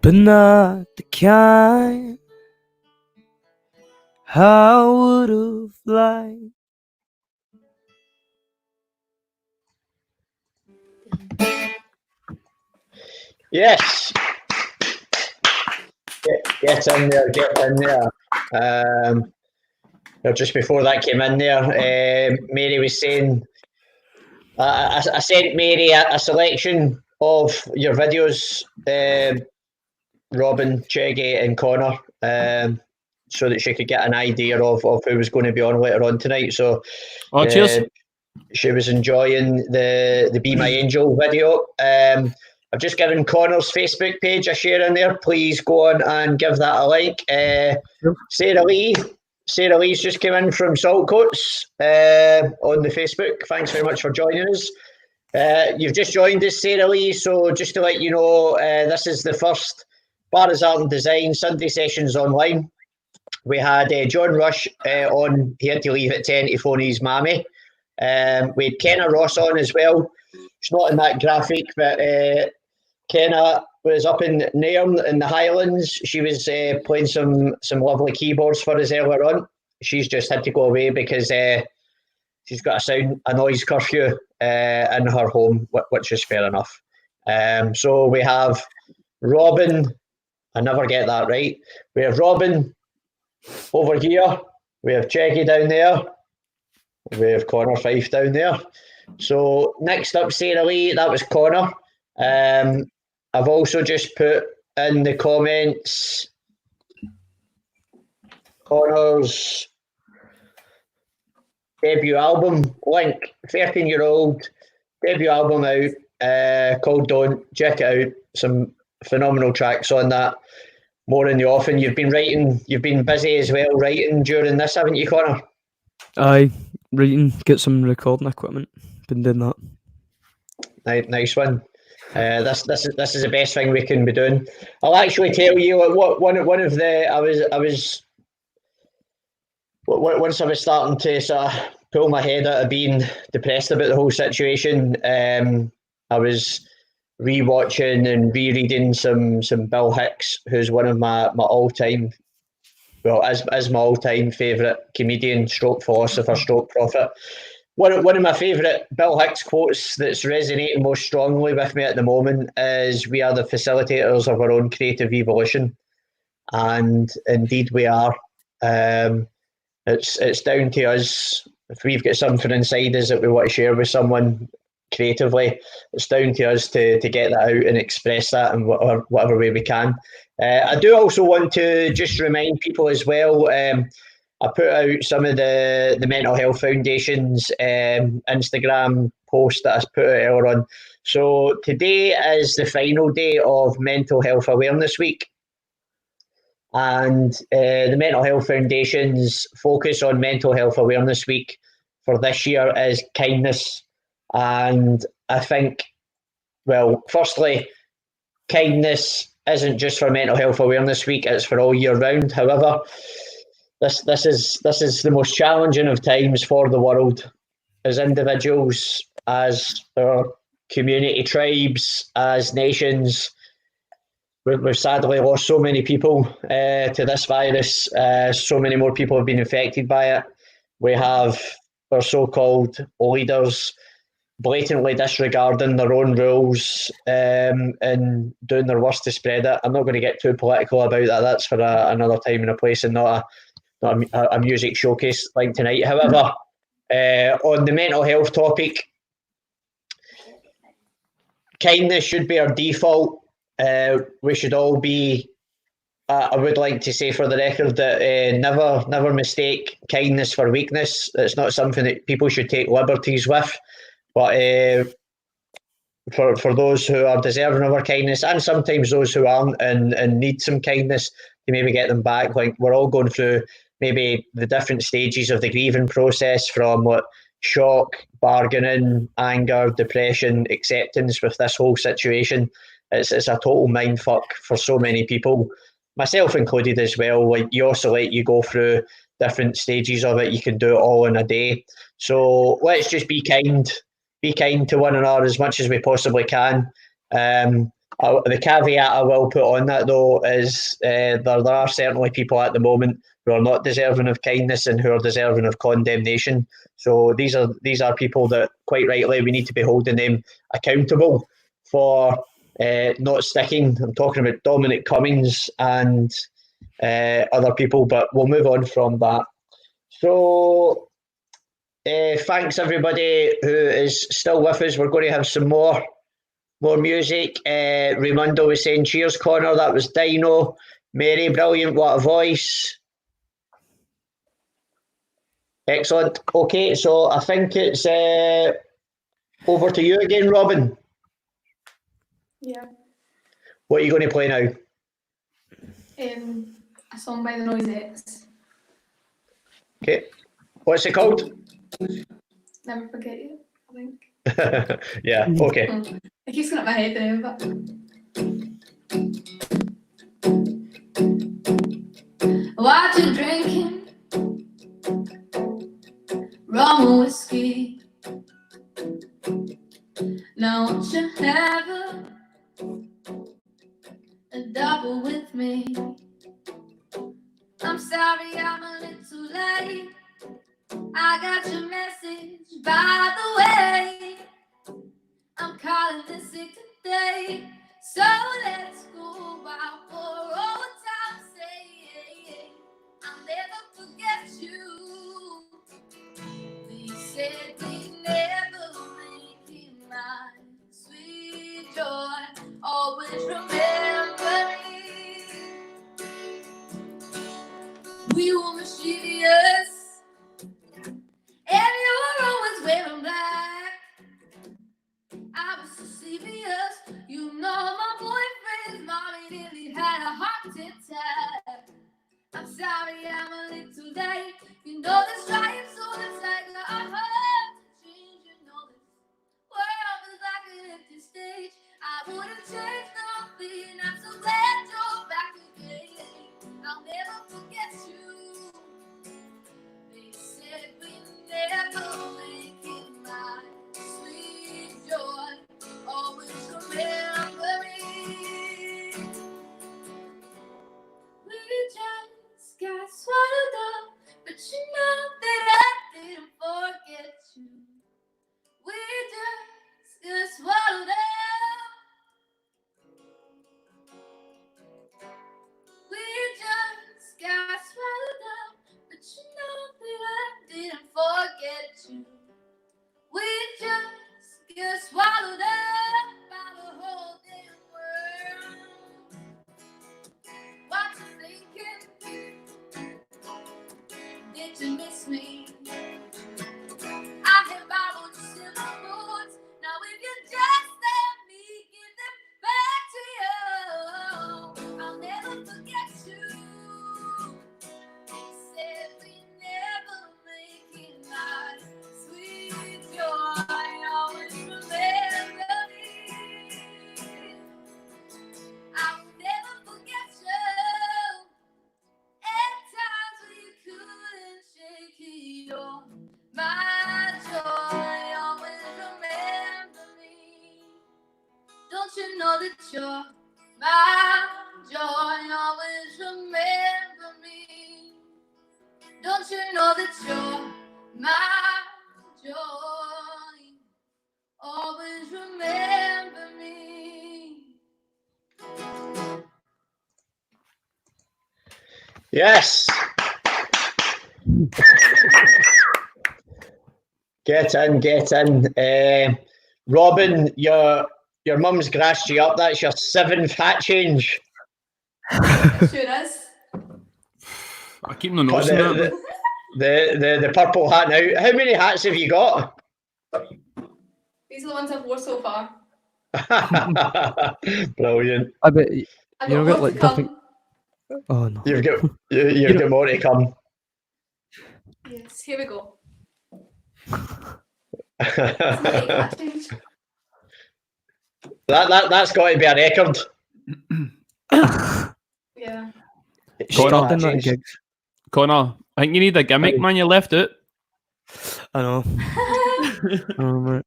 Speaker 9: But not the kind I would have liked.
Speaker 1: Yes. Get in there, get in there. Just before that came in there, Mary was saying, I sent Mary a selection of your videos, Robin, Cheggy and Connor, so that she could get an idea of who was going to be on later on tonight. So
Speaker 7: cheers.
Speaker 1: She was enjoying the Be My Angel video. I've just given Connor's Facebook page a share in there. Please go on and give that a like. Sarah Lee's just came in from Saltcoats on the Facebook. Thanks very much for joining us. You've just joined us, Sarah Lee, so just to let you know, this is the first BAaD Art and Design Sunday Sessions Online. We had John Rush on. He had to leave at 10 to phone his mammy. We had Kenna Ross on as well. It's not in that graphic, but Kenna was up in Nairn in the Highlands. She was playing some lovely keyboards for us earlier on. She's just had to go away because she's got a noise curfew in her home, which is fair enough. So we have Robin. I never get that right. We have Robin over here. We have Cheggy down there. We have Connor Fyfe down there. So next up, Sarah Lee, that was Connor. I've also just put in the comments Connor's debut album link, 13-year-old debut album out, called Don't. Check it out. Some phenomenal tracks on that. More in the offing. You've been busy as well writing during this, haven't you, Connor?
Speaker 9: Aye, writing, get some recording equipment. Been doing that.
Speaker 1: Nice one. This is the best thing we can be doing. I'll actually tell you what one of the once I was starting to sort of pull my head out of being depressed about the whole situation, I was rewatching and rereading some Bill Hicks, who's one of my all-time, well, as my all-time favourite comedian, stroke philosopher, stroke prophet. One of my favourite Bill Hicks quotes that's resonating most strongly with me at the moment is, "We are the facilitators of our own creative evolution." And indeed we are. It's down to us. If we've got something inside us that we want to share with someone creatively, it's down to us to get that out and express that in whatever way we can. I do also want to just remind people as well, I put out some of the Mental Health Foundation's Instagram post that I put out earlier on. So today is the final day of Mental Health Awareness Week. And the Mental Health Foundation's focus on Mental Health Awareness Week for this year is kindness. And I think, well, firstly, kindness isn't just for Mental Health Awareness Week, it's for all year round. However, this is the most challenging of times for the world, as individuals, as our community tribes, as nations. We've sadly lost so many people to this virus. So many more people have been infected by it. We have our so-called leaders blatantly disregarding their own rules and doing their worst to spread it. I'm not going to get too political about that. That's for another time and a place, and not a music showcase like tonight. However, on the mental health topic, kindness should be our default. We should all be. I would like to say for the record that never mistake kindness for weakness. It's not something that people should take liberties with. But for those who are deserving of our kindness, and sometimes those who aren't and need some kindness, to maybe get them back. Like, we're all going through maybe the different stages of the grieving process, from what shock, bargaining, anger, depression, acceptance with this whole situation. It's a total mindfuck for so many people, myself included as well. Like, you oscillate, you go through different stages of it. You can do it all in a day. So let's just be kind to one another as much as we possibly can. The caveat I will put on that, though, is there are certainly people at the moment who are not deserving of kindness and who are deserving of condemnation. So these are people that, quite rightly, we need to be holding them accountable for not sticking. I'm talking about Dominic Cummings and other people, but we'll move on from that. So thanks everybody who is still with us. We're going to have some more music. Raimundo was saying cheers, Connor. That was Dino. Mary, brilliant, what a voice. Excellent. Okay, so I think it's over to you again, Robin.
Speaker 5: Yeah.
Speaker 1: What are you going to play now?
Speaker 5: A song by the Noisettes.
Speaker 1: Okay. What's it called?
Speaker 5: Never Forget You, I think.
Speaker 1: Yeah, okay.
Speaker 5: It keeps going up my head now, but... What you drinking? Rum or whiskey? Now won't you have a double with me? I'm sorry I'm a little late. I got your message, by the way. I'm calling this sick today, so let's go out for old time's sake. I'll never forget you. We said we never make it, my sweet joy. Always remember me. We were mischievous, and you were always wearing black. I was so serious. You know my boyfriend's mommy nearly had a heart attack. I'm sorry I'm a little late. You know the stripes on the tiger I have to change. You know this world is like an empty stage. I wouldn't change nothing. I'm so glad you're back again. I'll never forget you. They said we never make it, my sweet joy. Always remember me. We just got swallowed up, but you know that I didn't forget you. We just got swallowed up. We just got swallowed up, but you know that I didn't forget you. We just get swallowed up by the whole damn world. What you thinking? Did you miss me? I have borrowed your silver boots. Now if you just let me give them back to you, I'll never forget you. Said we never make it, my sweet joy. Always remember me. I will never forget you. At times we couldn't shake it. You're my joy. Always remember me. Don't you know that you're my joy? Always remember me. Don't you know that you're my joy?
Speaker 2: always remember me.
Speaker 1: Yes. Get in. Robin, your mum's grassed you up. That's your 7th hat change.
Speaker 5: It sure is.
Speaker 7: I keep no notes on that.
Speaker 1: The purple hat now. How many hats have you got?
Speaker 5: These are the ones I've wore so far.
Speaker 1: Brilliant.
Speaker 9: I bet
Speaker 5: I
Speaker 9: you
Speaker 5: got
Speaker 9: got
Speaker 5: more
Speaker 9: like
Speaker 5: to come.
Speaker 9: different. Oh no.
Speaker 1: You've got more to come.
Speaker 5: Yes, here we go. It's my 8th hat change.
Speaker 1: That's got to be a record.
Speaker 5: Yeah.
Speaker 9: Start doing that in gigs.
Speaker 7: Connor, I think you need a gimmick, man. You left it.
Speaker 9: I know. Mate.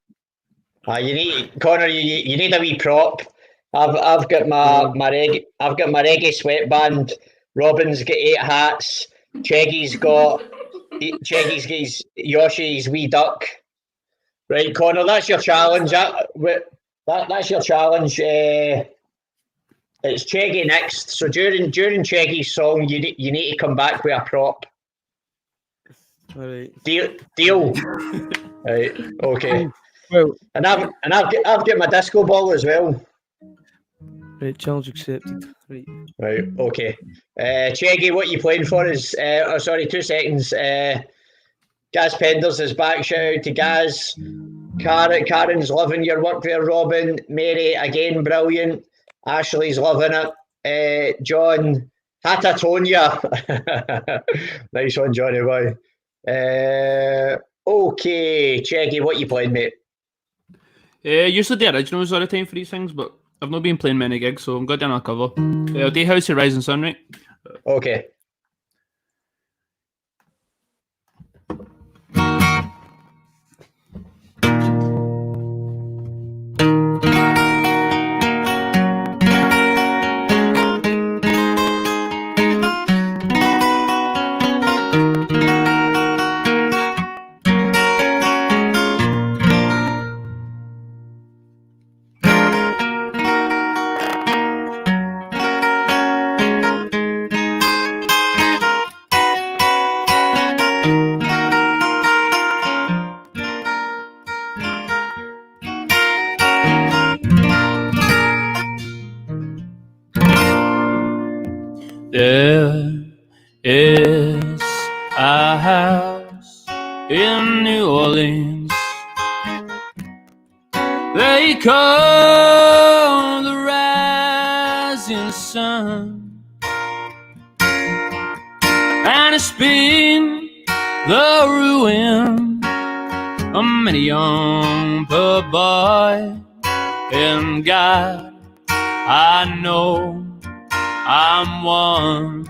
Speaker 1: You need Connor. You need a wee prop. I've got my reggae sweatband. Robin's got 8 hats. Cheggy's got his Yoshi's wee duck. Right, Connor. That's your challenge. That's your challenge. It's Cheggy next. So during Cheggy's song, you need to come back with a prop.
Speaker 9: All right.
Speaker 1: Deal. Right. Okay.
Speaker 9: Well,
Speaker 1: And I've got my disco ball as well.
Speaker 9: right. Challenge accepted. Right.
Speaker 1: Right. Okay. Cheggy, what you playing for is? 2 seconds. Gaz Penders is back. Shout out to Gaz. Karen's loving your work there, Robin. Mary, again, brilliant. Ashley's loving it. John, Hatatonia. Nice one, Johnny boy. Okay, Cheggy, what you playing, mate?
Speaker 7: Usually the originals are the time for these things, but I've not been playing many gigs, so I'm going down a cover. I'll do House of Rising Sun, right?
Speaker 1: Okay.
Speaker 8: There is a house in New Orleans they call the Rising Sun, and it's been the ruin of many young poor boy. And God, I know I'm one.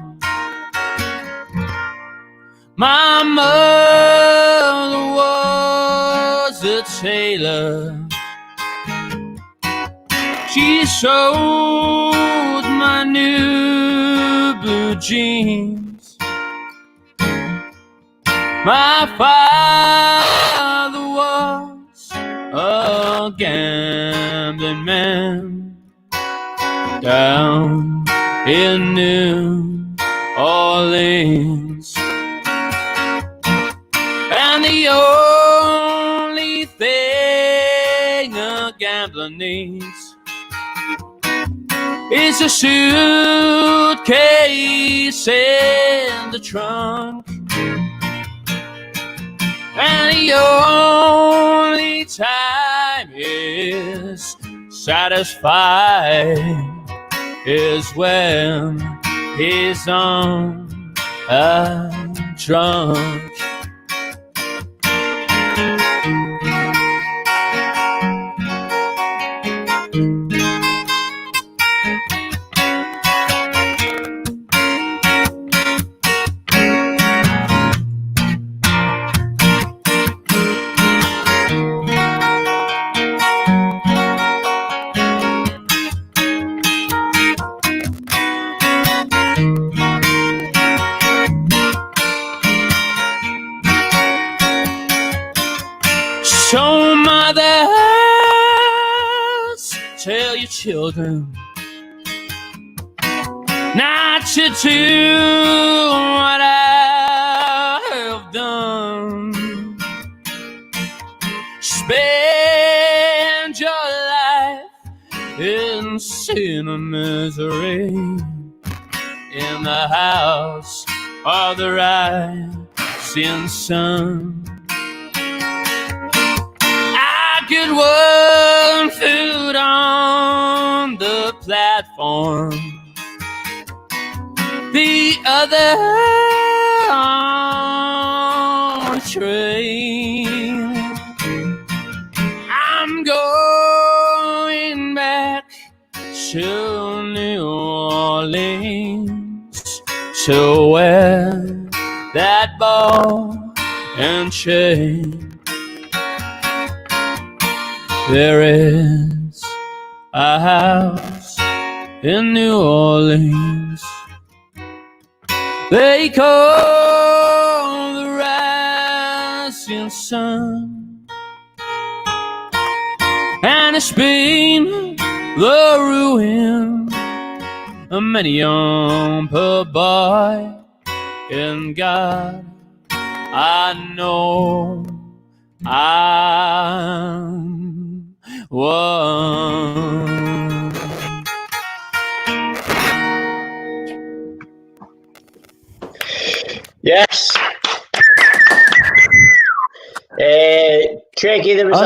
Speaker 8: My mother was a tailor. She sewed my new blue jeans. My father was a gambling man down in New Orleans, and the only thing a gambler needs is a suitcase in the trunk, and the only time is satisfied is when he's on a drunk. your children not to do what I have done. Spend your life in sin and misery in the house of the rising sun. I could warm food on the platform, the other on a train. I'm going back to New Orleans to wear that ball and chain. There is a house in New Orleans they call the rising sun, and it's been the ruin of many young poor boy. And God, I know I'm one.
Speaker 1: Yes. Cheggy, there was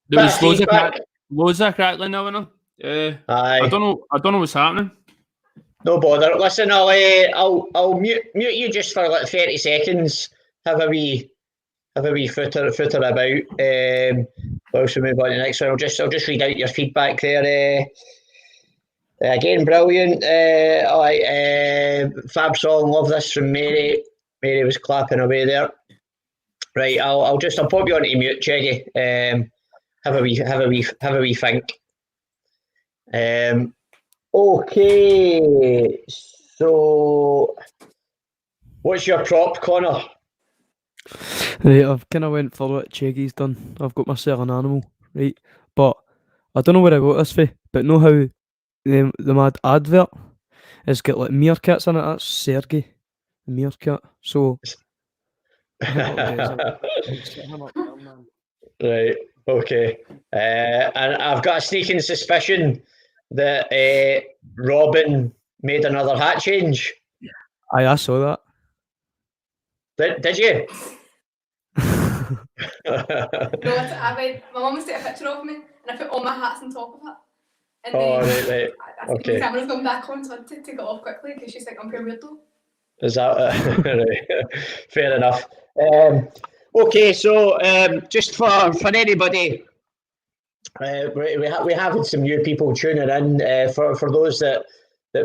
Speaker 7: there was
Speaker 1: feedback.
Speaker 7: loads of crackling now, winner.
Speaker 1: Aye.
Speaker 7: I don't know what's happening.
Speaker 1: No bother. Listen, I'll mute you just for like 30 seconds. Have a wee footer about. Whilst we move on to the next one, I'll just read out your feedback there. Again, brilliant. Fab song, love this from Mary. Mary was clapping away there. Right, I'll pop you onto mute, Cheggy. Have a wee think. Okay, so what's your prop, Connor?
Speaker 9: Right, I've kind of went for what Cheggy's done. I've got myself an animal, right? But I don't know where I got this for, but know how the mad advert has got like meerkats in it? That's Sergey, the meerkat. So I think what I'll do is I'll set him up there, man.
Speaker 1: Right, okay. And I've got a sneaking suspicion that Robin made another hat change.
Speaker 9: Aye, I saw that.
Speaker 1: Did you?
Speaker 5: No, my mum was taking a picture of me and I put all my hats on top of it. And
Speaker 1: Oh,
Speaker 5: then
Speaker 1: right.
Speaker 5: I think
Speaker 1: Okay.
Speaker 5: the camera's going back on, so I had to take it off quickly because she's like, I'm pure weirdo.
Speaker 1: Is that right? Fair enough. Okay, so just for anybody, we have some new people tuning in. For those that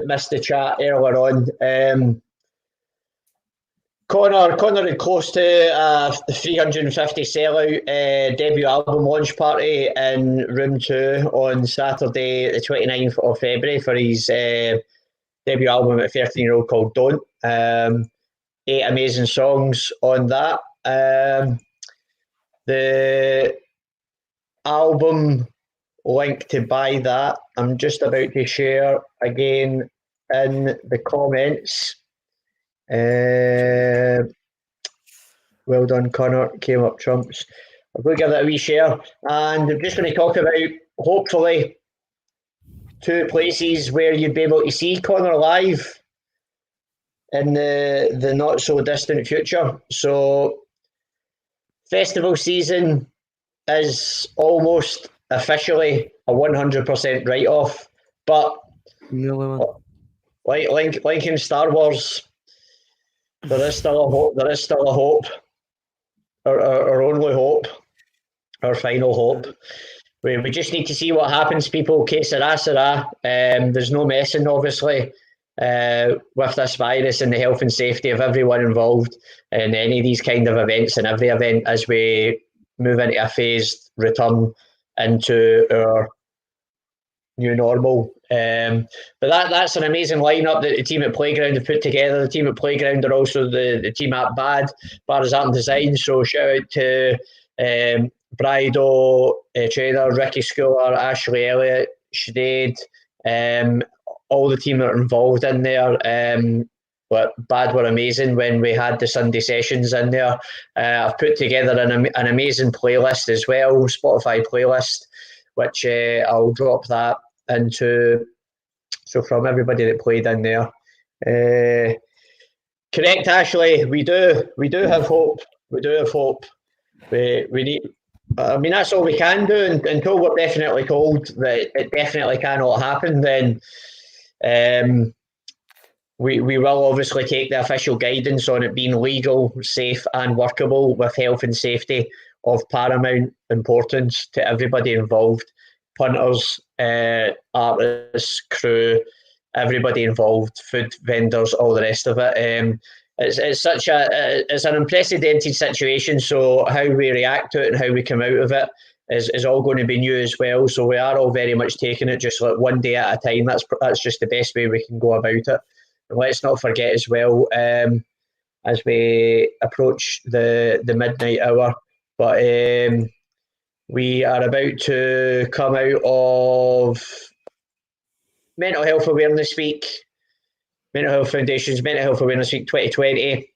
Speaker 1: missed the chat earlier on, Connor had close to a 350 sellout debut album launch party in Room 2 on Saturday the 29th of February for his debut album at 13-year-old called Don't. 8 amazing songs on that. The album link to buy that, I'm just about to share again in the comments. Well done, Connor. Came up trumps. I'm going to give that a wee share, and I'm just going to talk about hopefully 2 places where you'd be able to see Connor live in the not so distant future. So festival season is almost officially a 100% write-off, but like in Star Wars, there is still a hope. There is still a hope. Our only hope, our final hope. We just need to see what happens, people. Que sera, sera. There's no messing, obviously, with this virus and the health and safety of everyone involved in any of these kind of events and every event as we move into a phased return into our new normal. But that's an amazing lineup that the team at Playground have put together. The team at Playground are also the team at BAaD Art and Design. So shout out to Brido, Trainer, Ricky Schooler, Ashley Elliott, Sinead, all the team that are involved in there. But BAaD were amazing when we had the Sunday sessions in there. I've put together an amazing playlist as well, Spotify playlist, which I'll drop that into. So from everybody that played in there. Correct, Ashley. We do have hope. We do have hope. We need. I mean, that's all we can do until we're definitely told that it definitely cannot happen. Then we will obviously take the official guidance on it being legal, safe, and workable, with health and safety of paramount importance to everybody involved: punters, artists, crew, everybody involved, food vendors, all the rest of it. It's an unprecedented situation. So how we react to it and how we come out of it is all going to be new as well. So we are all very much taking it just like one day at a time. That's just the best way we can go about it. And let's not forget as well, as we approach the midnight hour, but we are about to come out of Mental Health Awareness Week, Mental Health Foundation's Mental Health Awareness Week 2020.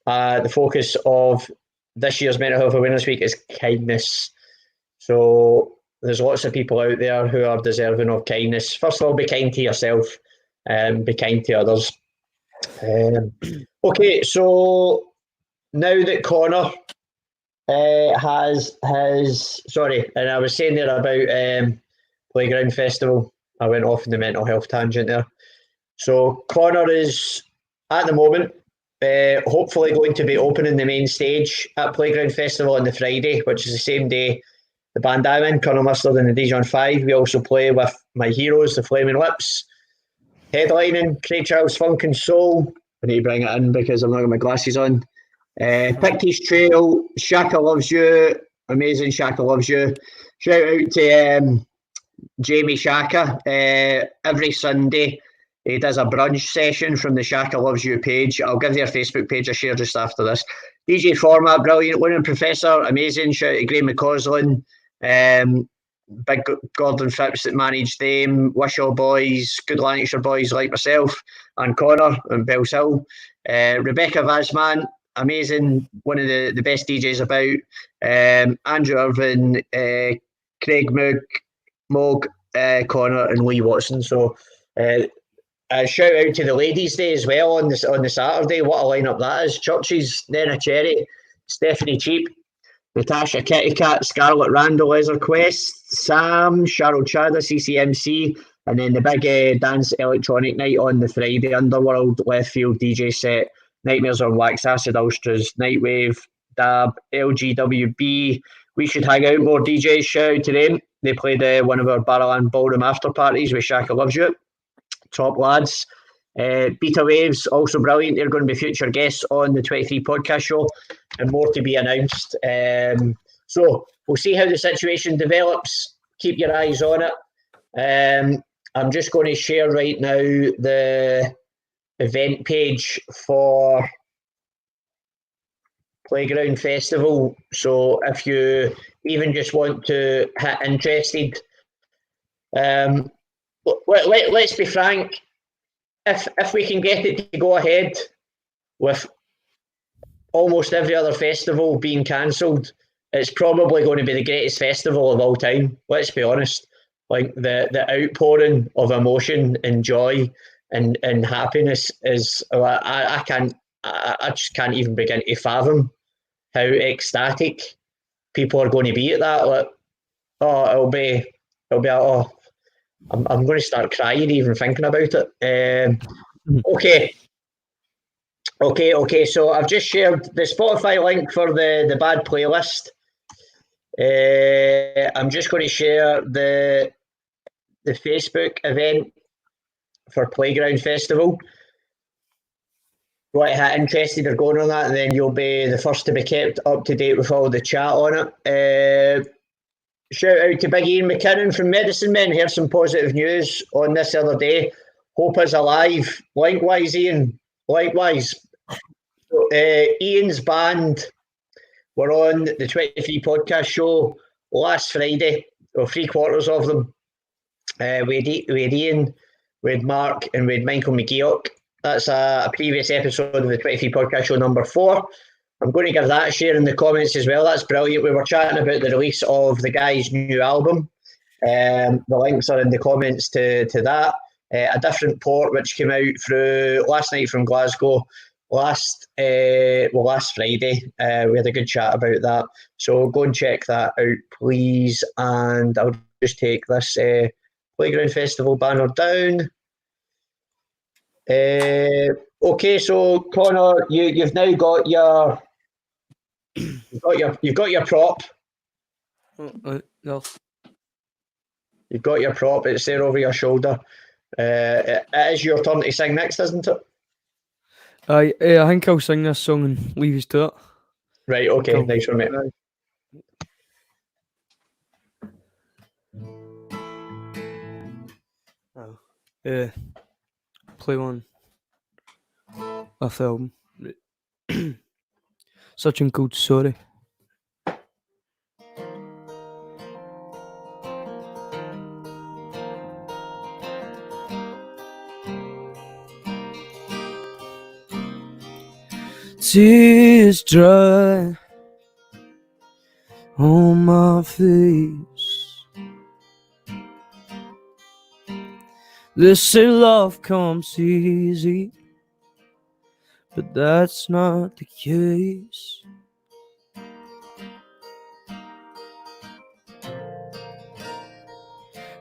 Speaker 1: The focus of this year's Mental Health Awareness Week is kindness. So there's lots of people out there who are deserving of kindness. First of all, be kind to yourself and be kind to others. Okay, so now that Connor has his... Sorry, and I was saying there about Playground Festival. I went off in the mental health tangent there. So Connor is, at the moment, hopefully going to be opening the main stage at Playground Festival on the Friday, which is the same day the band I'm in, Colonel Mustard and the Dijon 5. We also play with my heroes, the Flaming Lips. Headlining, Craig Charles Funk and Soul. I need to bring it in because I'm not got my glasses on. Picties Trail, Shaka Loves You, amazing Shaka Loves You. Shout out to Jamie Shaka. Every Sunday he does a brunch session from the Shaka Loves You page. I'll give their Facebook page a share just after this. DJ Format, brilliant. Winning Professor, amazing. Shout out to Graham McCausland. Big Gordon Phipps that managed them. Wishaw Boys, Good Lanarkshire Boys like myself, and Connor and Bells Hill. Rebecca Vasman, amazing. One of the best DJs about. Andrew Irvin, Craig Moog, Connor and Lee Watson. So shout out to the Ladies' Day as well on the Saturday. What a lineup that is. Churches, Nena Cherry, Stephanie Cheap, Natasha Kitty Cat, Scarlett Randall, Leather Quest, Sam, Cheryl Chada, CCMC, and then the big dance electronic night on the Friday, Underworld, Left Field DJ set, Nightmares on Wax, Acid Ulstras, Nightwave, Dab, LGWB. We Should Hang Out More DJs, shout out to them. They played one of our Barrowland Ballroom after parties with Shaka Loves You. Top lads. Beta Waves, also brilliant. They're going to be future guests on the 23 podcast show and more to be announced. So we'll see how the situation develops. Keep your eyes on it. I'm just going to share right now the event page for Playground Festival. So if you even just want to hit interested, let's be frank. If we can get it to go ahead with almost every other festival being cancelled, it's probably going to be the greatest festival of all time. Let's be honest. Like the outpouring of emotion and joy and happiness is, I just can't even begin to fathom how ecstatic people are going to be at that. Like, it'll be I'm going to start crying even thinking about it. Okay. So I've just shared the Spotify link for the BAaD playlist. I'm just going to share the Facebook event for Playground Festival. Right, interested or going on that, and then you'll be the first to be kept up to date with all the chat on it. Shout out to Big Ian McKinnon from Medicine Men. Heard some positive news on this other day. Hope is alive. Likewise, Ian. Likewise. So, Ian's band were on the 23 podcast show last Friday, or 3/4 of them. with Ian, with Mark, and with Michael McGeoch. That's a previous episode of the 23 Podcast Show number 4. I'm going to give that a share in the comments as well. That's brilliant. We were chatting about the release of the guy's new album. The links are in the comments to that. A different port which came out through last night from Glasgow. Last Friday. We had a good chat about that. So go and check that out, please. And I'll just take this Playground Festival banner down. Okay, so Connor, you've now got your you've got your prop.
Speaker 9: No.
Speaker 1: You've got your prop. It's there over your shoulder. It is your turn to sing next, isn't it?
Speaker 9: I think I'll sing this song and leave us to it.
Speaker 1: Right. Okay.
Speaker 9: Cool.
Speaker 1: Nice one, mate.
Speaker 9: Play one off the album. Such and called Sorry. Tears dry on my face. They say love comes easy, but that's not the case.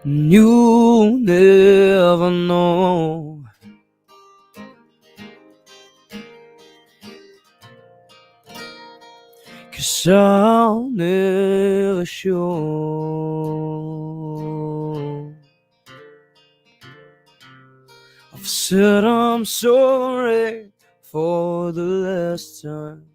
Speaker 9: And you'll never know. 'Cause I'll never show. I've said I'm sorry for the last time,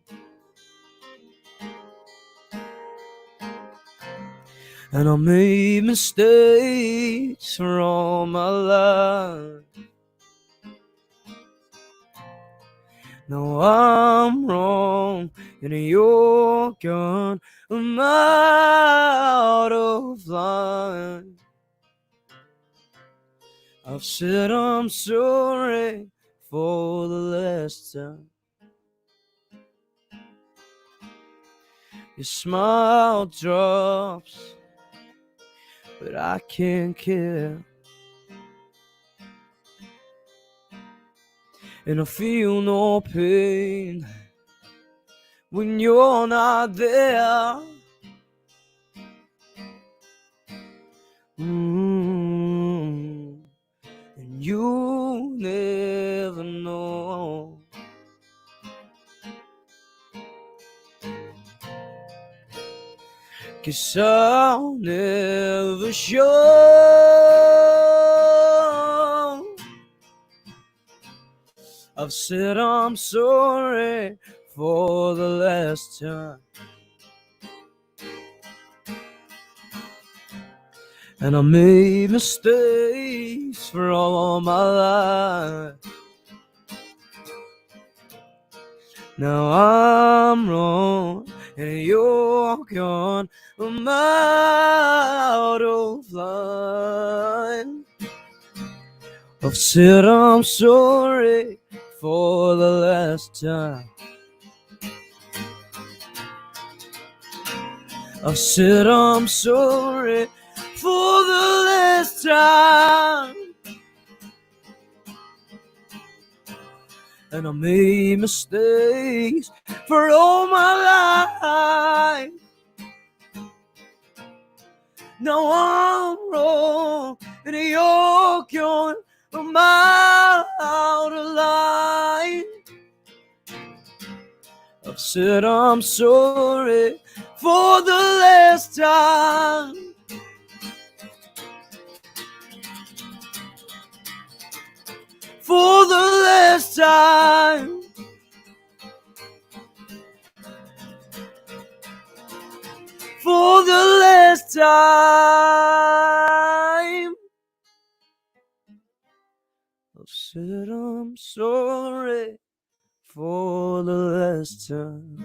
Speaker 9: and I made mistakes for all my life. Now I'm wrong and you're gone. I'm out of line. I've said I'm sorry for the last time. Your smile drops, but I can't care. And I feel no pain when you're not there. And you never know. 'Cause I'll never show. I've said I'm sorry for the last time, and I made mistakes for all my life. Now I'm wrong and you're gone. I'm out of line. I've said I'm sorry for the last time. I've said I'm sorry for the last time, and I made mistakes for all my life. Now I'm wrong and you're gone. I'm out of line. I've said I'm sorry for the last time. For the last time. For the last time. I've said I'm sorry for the last time.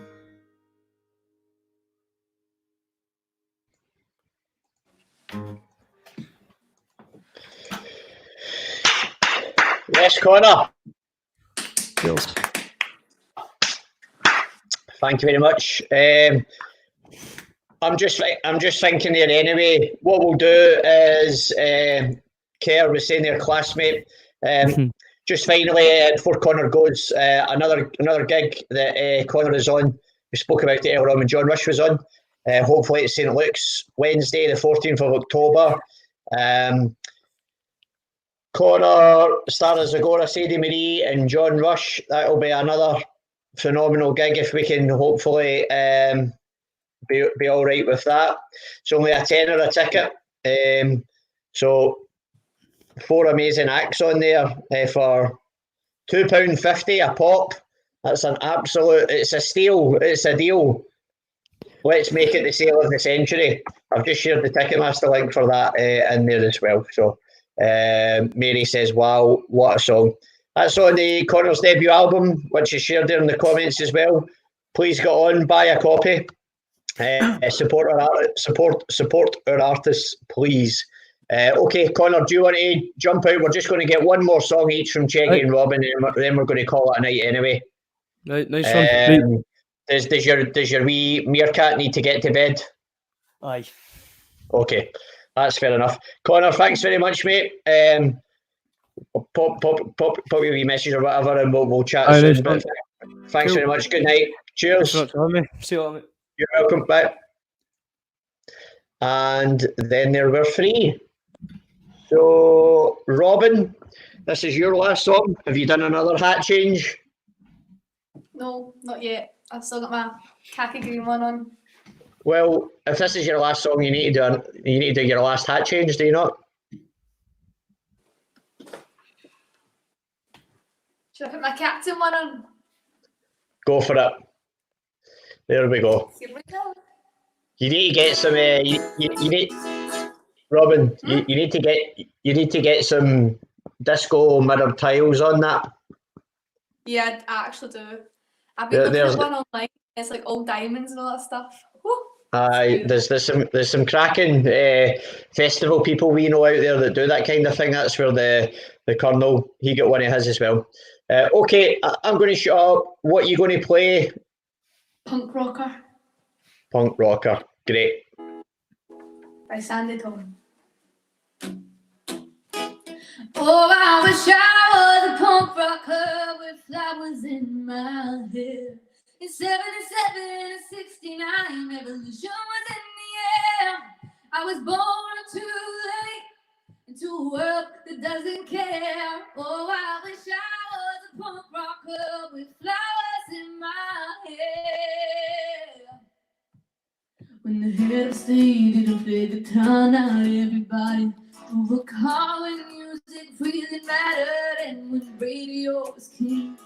Speaker 1: Yes, Connor.
Speaker 9: Cheers.
Speaker 1: Thank you very much. I'm just thinking there anyway. What we'll do is, Kerr was saying their classmate. Just finally, before Connor goes, another gig that Connor is on. We spoke about it earlier on when John Rush was on. Hopefully it's St Luke's, Wednesday the 14th of October. Connor, Stara Zagora, Sadie Marie and John Rush. That'll be another phenomenal gig if we can hopefully be all right with that. It's only a tenner a ticket. So 4 amazing acts on there for £2.50 a pop. That's an absolute, it's a steal, it's a deal. Let's make it the sale of the century. I've just shared the Ticketmaster link for that in there as well. So Mary says, wow, what a song. That's on the Connor's debut album, which is shared there in the comments as well. Please get on, buy a copy. Support our artists, please. Okay, Connor, do you want to jump out? We're just going to get one more song each from Cheggy and Robin, and then we're going to call it a night anyway.
Speaker 9: Right, nice one.
Speaker 1: Does your wee meerkat need to get to bed?
Speaker 9: Aye.
Speaker 1: Okay, that's fair enough. Connor, thanks very much, mate. Pop your wee message or whatever, and we'll chat soon. But thanks very much. Good night. Cheers.
Speaker 9: Thanks for having me. See you later, mate.
Speaker 1: You're welcome. Bye. And then there were 3. So, Robin, this is your last song. Have you done another hat change?
Speaker 5: No, not yet. I've still got my khaki green one on.
Speaker 1: Well, if this is your last song, you need to do your last hat change, do you not?
Speaker 5: Should I put my captain one on?
Speaker 1: Go for it. There we go.
Speaker 5: Here we go.
Speaker 1: You need to get some. You need, Robin. You need to get some disco mirror tiles on that.
Speaker 5: Yeah, I actually do. I've been looking at one online. It's like all diamonds and all that stuff.
Speaker 1: Aye, there's some cracking festival people we know out there that do that kind of thing. That's where the Colonel, he got one of his as well. Okay, I'm going to shut up. What are you going to play?
Speaker 5: Punk rocker.
Speaker 1: Punk rocker, great.
Speaker 5: By Sandy Tone. Oh, I wish I was a punk rocker with flowers in my hair. In 77 and 69, revolution was in the air. I was born too late into a world that doesn't care. Oh, I wish I was a punk rocker with flowers in my hair. When the head of state didn't play guitar, now everybody drove a car when music really mattered, and when radio was king.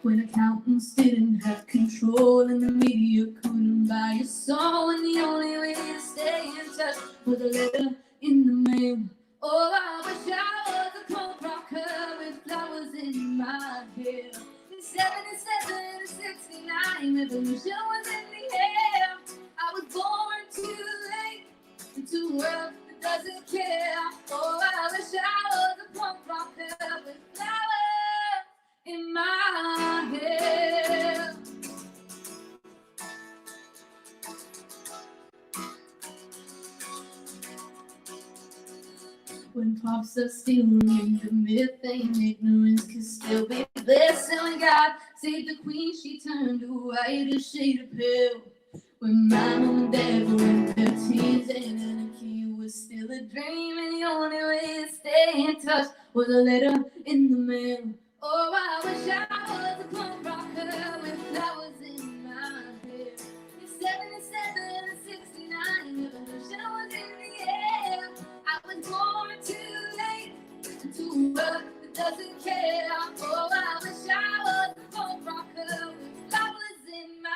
Speaker 5: When accountants didn't have control and the media couldn't buy your soul, and the only way to stay in touch was a letter in the mail. Oh, I wish I was a punk rocker with flowers in my hair. In 77 and 69, revolution was in the air. I was born too late into a world that doesn't care. Oh, I wish I was a punk rocker with flowers in my hair. When pops are still in the methane, ignorance can still be bliss. And when God saved the queen, she turned a whiter shade of pale. When my mom and dad were in their teens, and anarchy was still a dream, and the only way to stay in touch was a letter in the mail. Oh, I wish I was a punk rocker with flowers in my hair. In 77 and 69, revolution was in the air. I was born too late into a world that doesn't care. Oh, I wish I was a punk rocker with flowers in my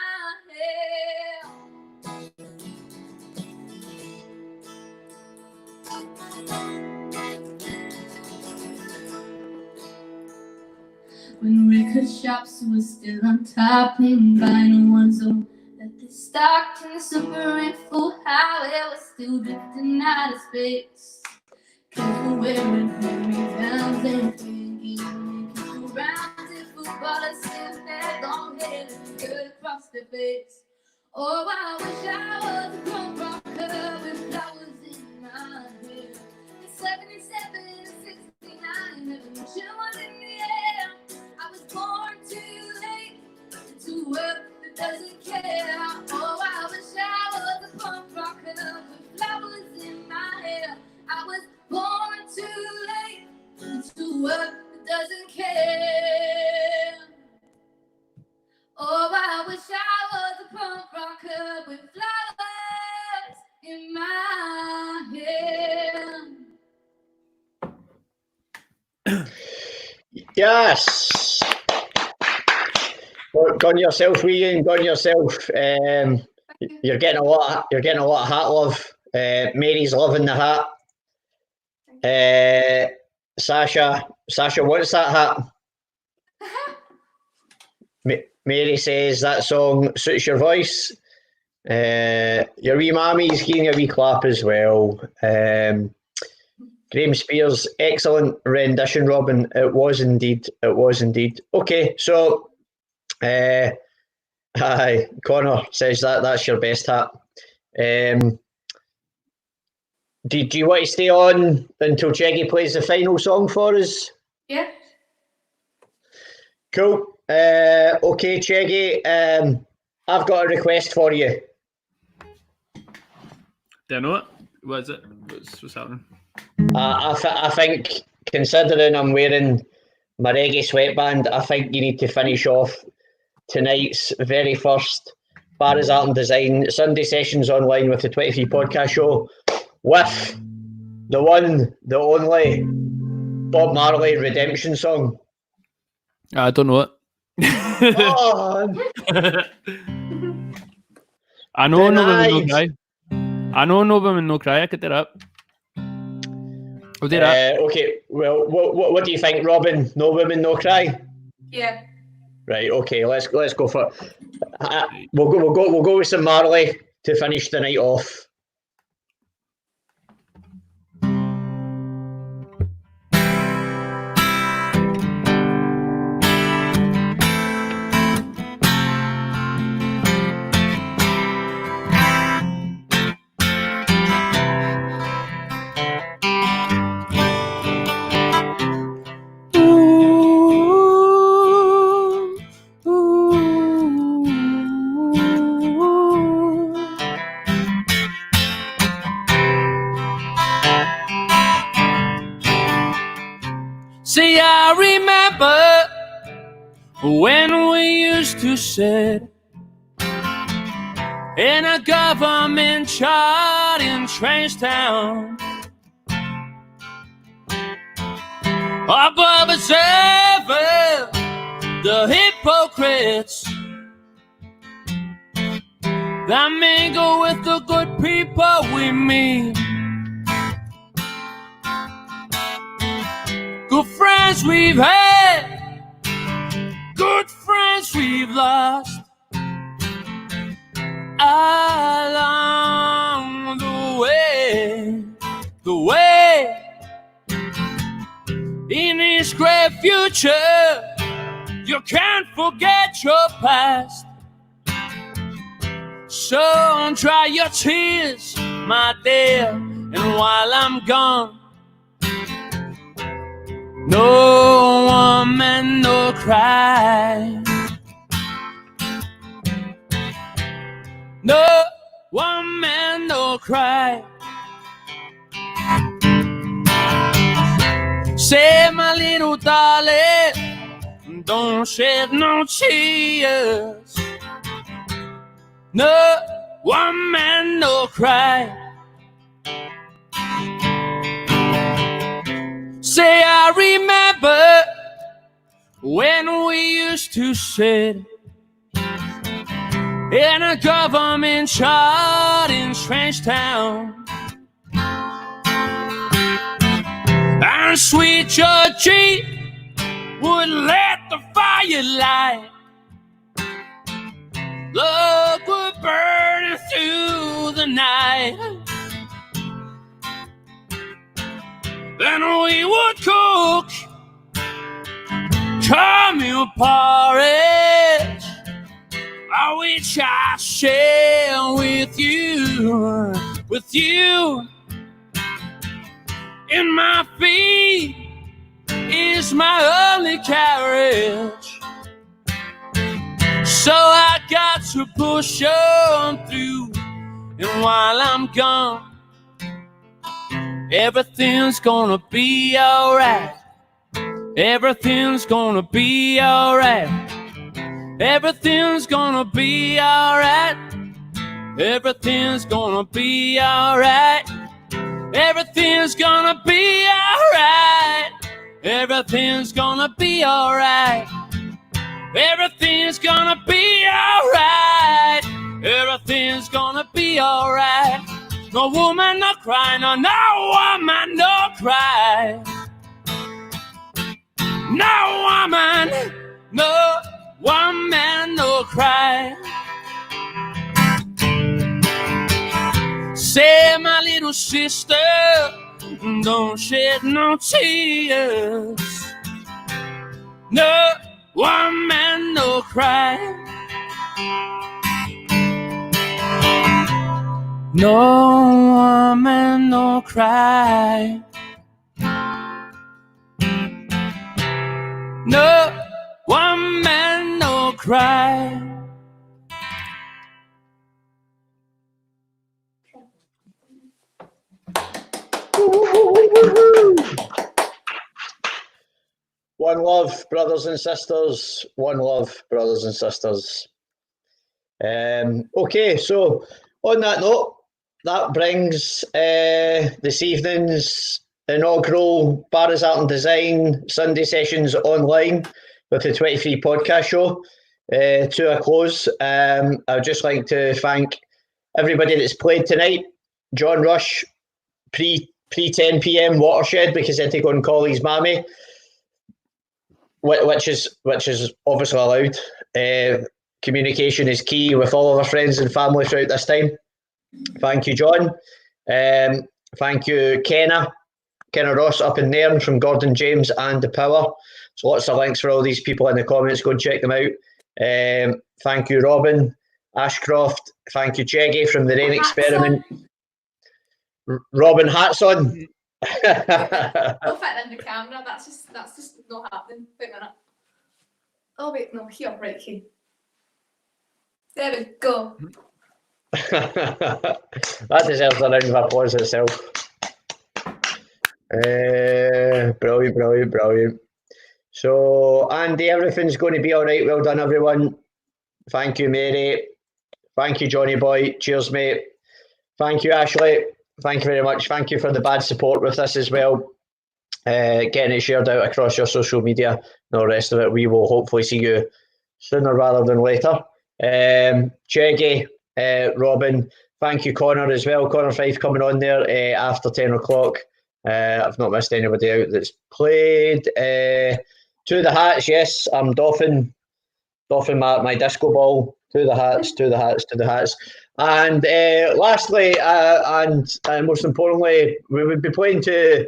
Speaker 5: hair. When record shops were still on top, and vinyl ones all that they stocked, and the super and full highway was still drifting out of space. Kids were wearing hand-me-downs and playing
Speaker 2: across their face. Oh, I wish I was a punk rocker with flowers in my hair. In 77 and 69, the future was in the air. I was born too late into a world that doesn't care. Oh, I wish I was a punk rocker with flowers in my hair. I was born too late into a world that doesn't care. Oh, I wish I was a punk rocker with flowers in my hair.
Speaker 1: Yes. Well, gun yourself, Ian. Gun yourself. You're getting a lot. You're getting a lot of hat love. Mary's loving the hat. Sasha, what's that hat? Mary says that song suits your voice. Your wee mammy's giving a wee clap as well. Graham Spears, excellent rendition, Robin. It was indeed. Okay, so Connor says that's your best hat. Do you want to stay on until Cheggy plays the final song for us?
Speaker 5: Yeah.
Speaker 1: Cool. Okay, Cheggy, I've got a request for you.
Speaker 7: Do I know it? What is it? What's happening?
Speaker 1: I think, considering I'm wearing my reggae sweatband, I think you need to finish off tonight's very first BAaD Art and Design Sunday Sessions Online with the 23 podcast show with the one, the only Bob Marley Redemption song.
Speaker 7: I don't know it.
Speaker 1: Oh,
Speaker 7: I know No Women No Cry. I know No Women No Cry. I could do that. I'll do that.
Speaker 1: Okay, well, what do you think, Robin? No Women No Cry?
Speaker 5: Yeah.
Speaker 1: Right, okay, let's go for it. We'll go with some Marley to finish the night off.
Speaker 8: See, I remember when we used to sit in a government chart in Trenchtown, above observer the hypocrites that mingle with the good people we meet. Good friends we've had, good friends we've lost along the way. In this great future, you can't forget your past. So dry your tears, my dear, and while I'm gone, no woman, no cry. No woman, no cry. Say, my little darling, don't shed no tears. No woman, no cry. Say, I remember when we used to sit in a government chart in Trenchtown, and sweet Georgie would let the fire light. Love would burn through the night. Then we would cook cornmeal porridge. Oh, we wish I shared with you, in my feet is my only carriage. So I got to push on through, and while I'm gone, everything's gonna be alright. Everything's gonna be alright. Everything's gonna be alright. Everything's gonna be alright. Everything's gonna be alright. Everything's gonna be alright. Everything's gonna be alright. Everything's gonna be alright. No woman, no cry. No, no woman, no cry. No woman, no woman, no cry. Say, my little sister, don't shed no tears. No woman, no cry. No woman, no cry. No woman, no cry.
Speaker 1: One love, brothers and sisters. One love, brothers and sisters. Okay, so on that note, that brings this evening's inaugural BAaD Art and Design Sunday Sessions Online with the 23 podcast show to a close. I would just like to thank everybody that's played tonight. John Rush, pre 10 p.m. Watershed, because he had to go and call his mammy, which is obviously allowed. Communication is key with all of our friends and family throughout this time. Thank you, John. Thank you, Kenna Ross up in Nairn from Gordon James and The Power. So lots of links for all these people in the comments. Go and check them out. Thank you, Robin Ashcroft. Thank you, Cheggy from the Rain Experiment. Robin, hats on.
Speaker 5: I'll fit in the camera. That's just not happening. Wait a minute. Oh wait, no, here, right here. There we go.
Speaker 1: That deserves a round of applause itself. Brilliant. So, Andy, everything's going to be all right. Well done, everyone. Thank you, Mary. Thank you, Johnny Boy. Cheers, mate. Thank you, Ashley. Thank you very much. Thank you for the BAaD support with this as well. Getting it shared out across your social media and all the rest of it. We will hopefully see you sooner rather than later. Cheggy, Robin, thank you, Connor, as well. Connor Fyfe coming on there after 10 o'clock. I've not missed anybody out that's played. To the hats, yes, I'm doffing my disco ball. To the hats. And lastly, and most importantly, we would be playing to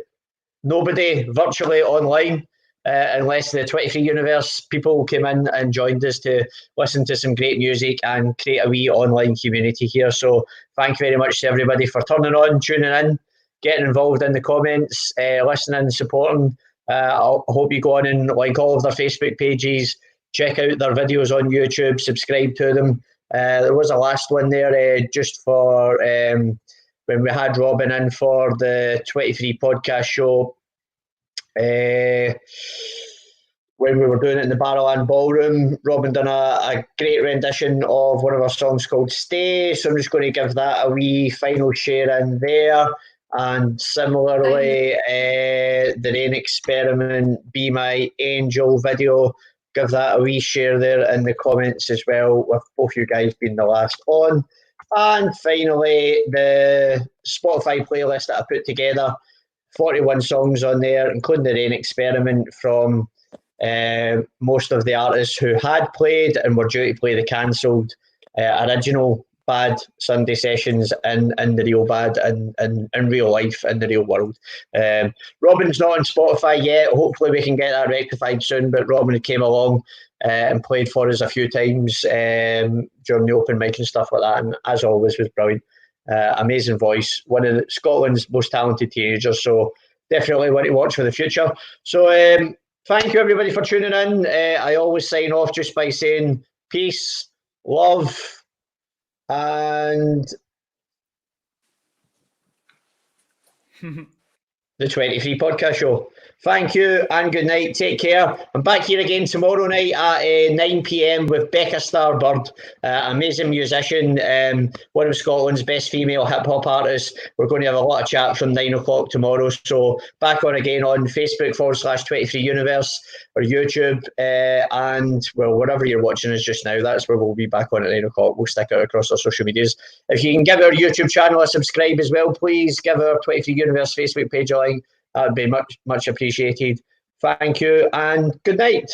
Speaker 1: nobody virtually online unless the 23 Universe people came in and joined us to listen to some great music and create a wee online community here. So thank you very much to everybody for turning on, tuning in, getting involved in the comments, listening, supporting. I hope you go on and like all of their Facebook pages, check out their videos on YouTube, subscribe to them. There was a last one there just for when we had Robin in for the 23 podcast show. When we were doing it in the Barrowland Ballroom, Robin done a great rendition of one of our songs called Stay, so I'm just going to give that a wee final share in there. And similarly, the Rain Experiment, Be My Angel video, give that a wee share there in the comments as well, with both you guys being the last on. And finally, the Spotify playlist that I put together, 41 songs on there, including the Rain Experiment from most of the artists who had played and were due to play the cancelled original BAaD Sunday Sessions in the real BAaD and in real life, in the real world. Robin's not on Spotify yet. Hopefully we can get that rectified soon, but Robin came along and played for us a few times during the open mic and stuff like that. And as always, was brilliant. Amazing voice, one of Scotland's most talented teenagers. So definitely one to watch for the future. So thank you everybody for tuning in. I always sign off just by saying peace, love, and the 23 podcast show. Thank you and good night. Take care. I'm back here again tomorrow night at 9 p.m. with Becca Starbird, amazing musician, one of Scotland's best female hip hop artists. We're going to have a lot of chat from 9 o'clock tomorrow. So back on again on Facebook /23universe or YouTube, and well, wherever you're watching us just now, that's where we'll be back on at 9 o'clock. We'll stick out across our social medias. If you can give our YouTube channel a subscribe as well, please give our 23 Universe Facebook page a like. That would be much appreciated. Thank you and good night.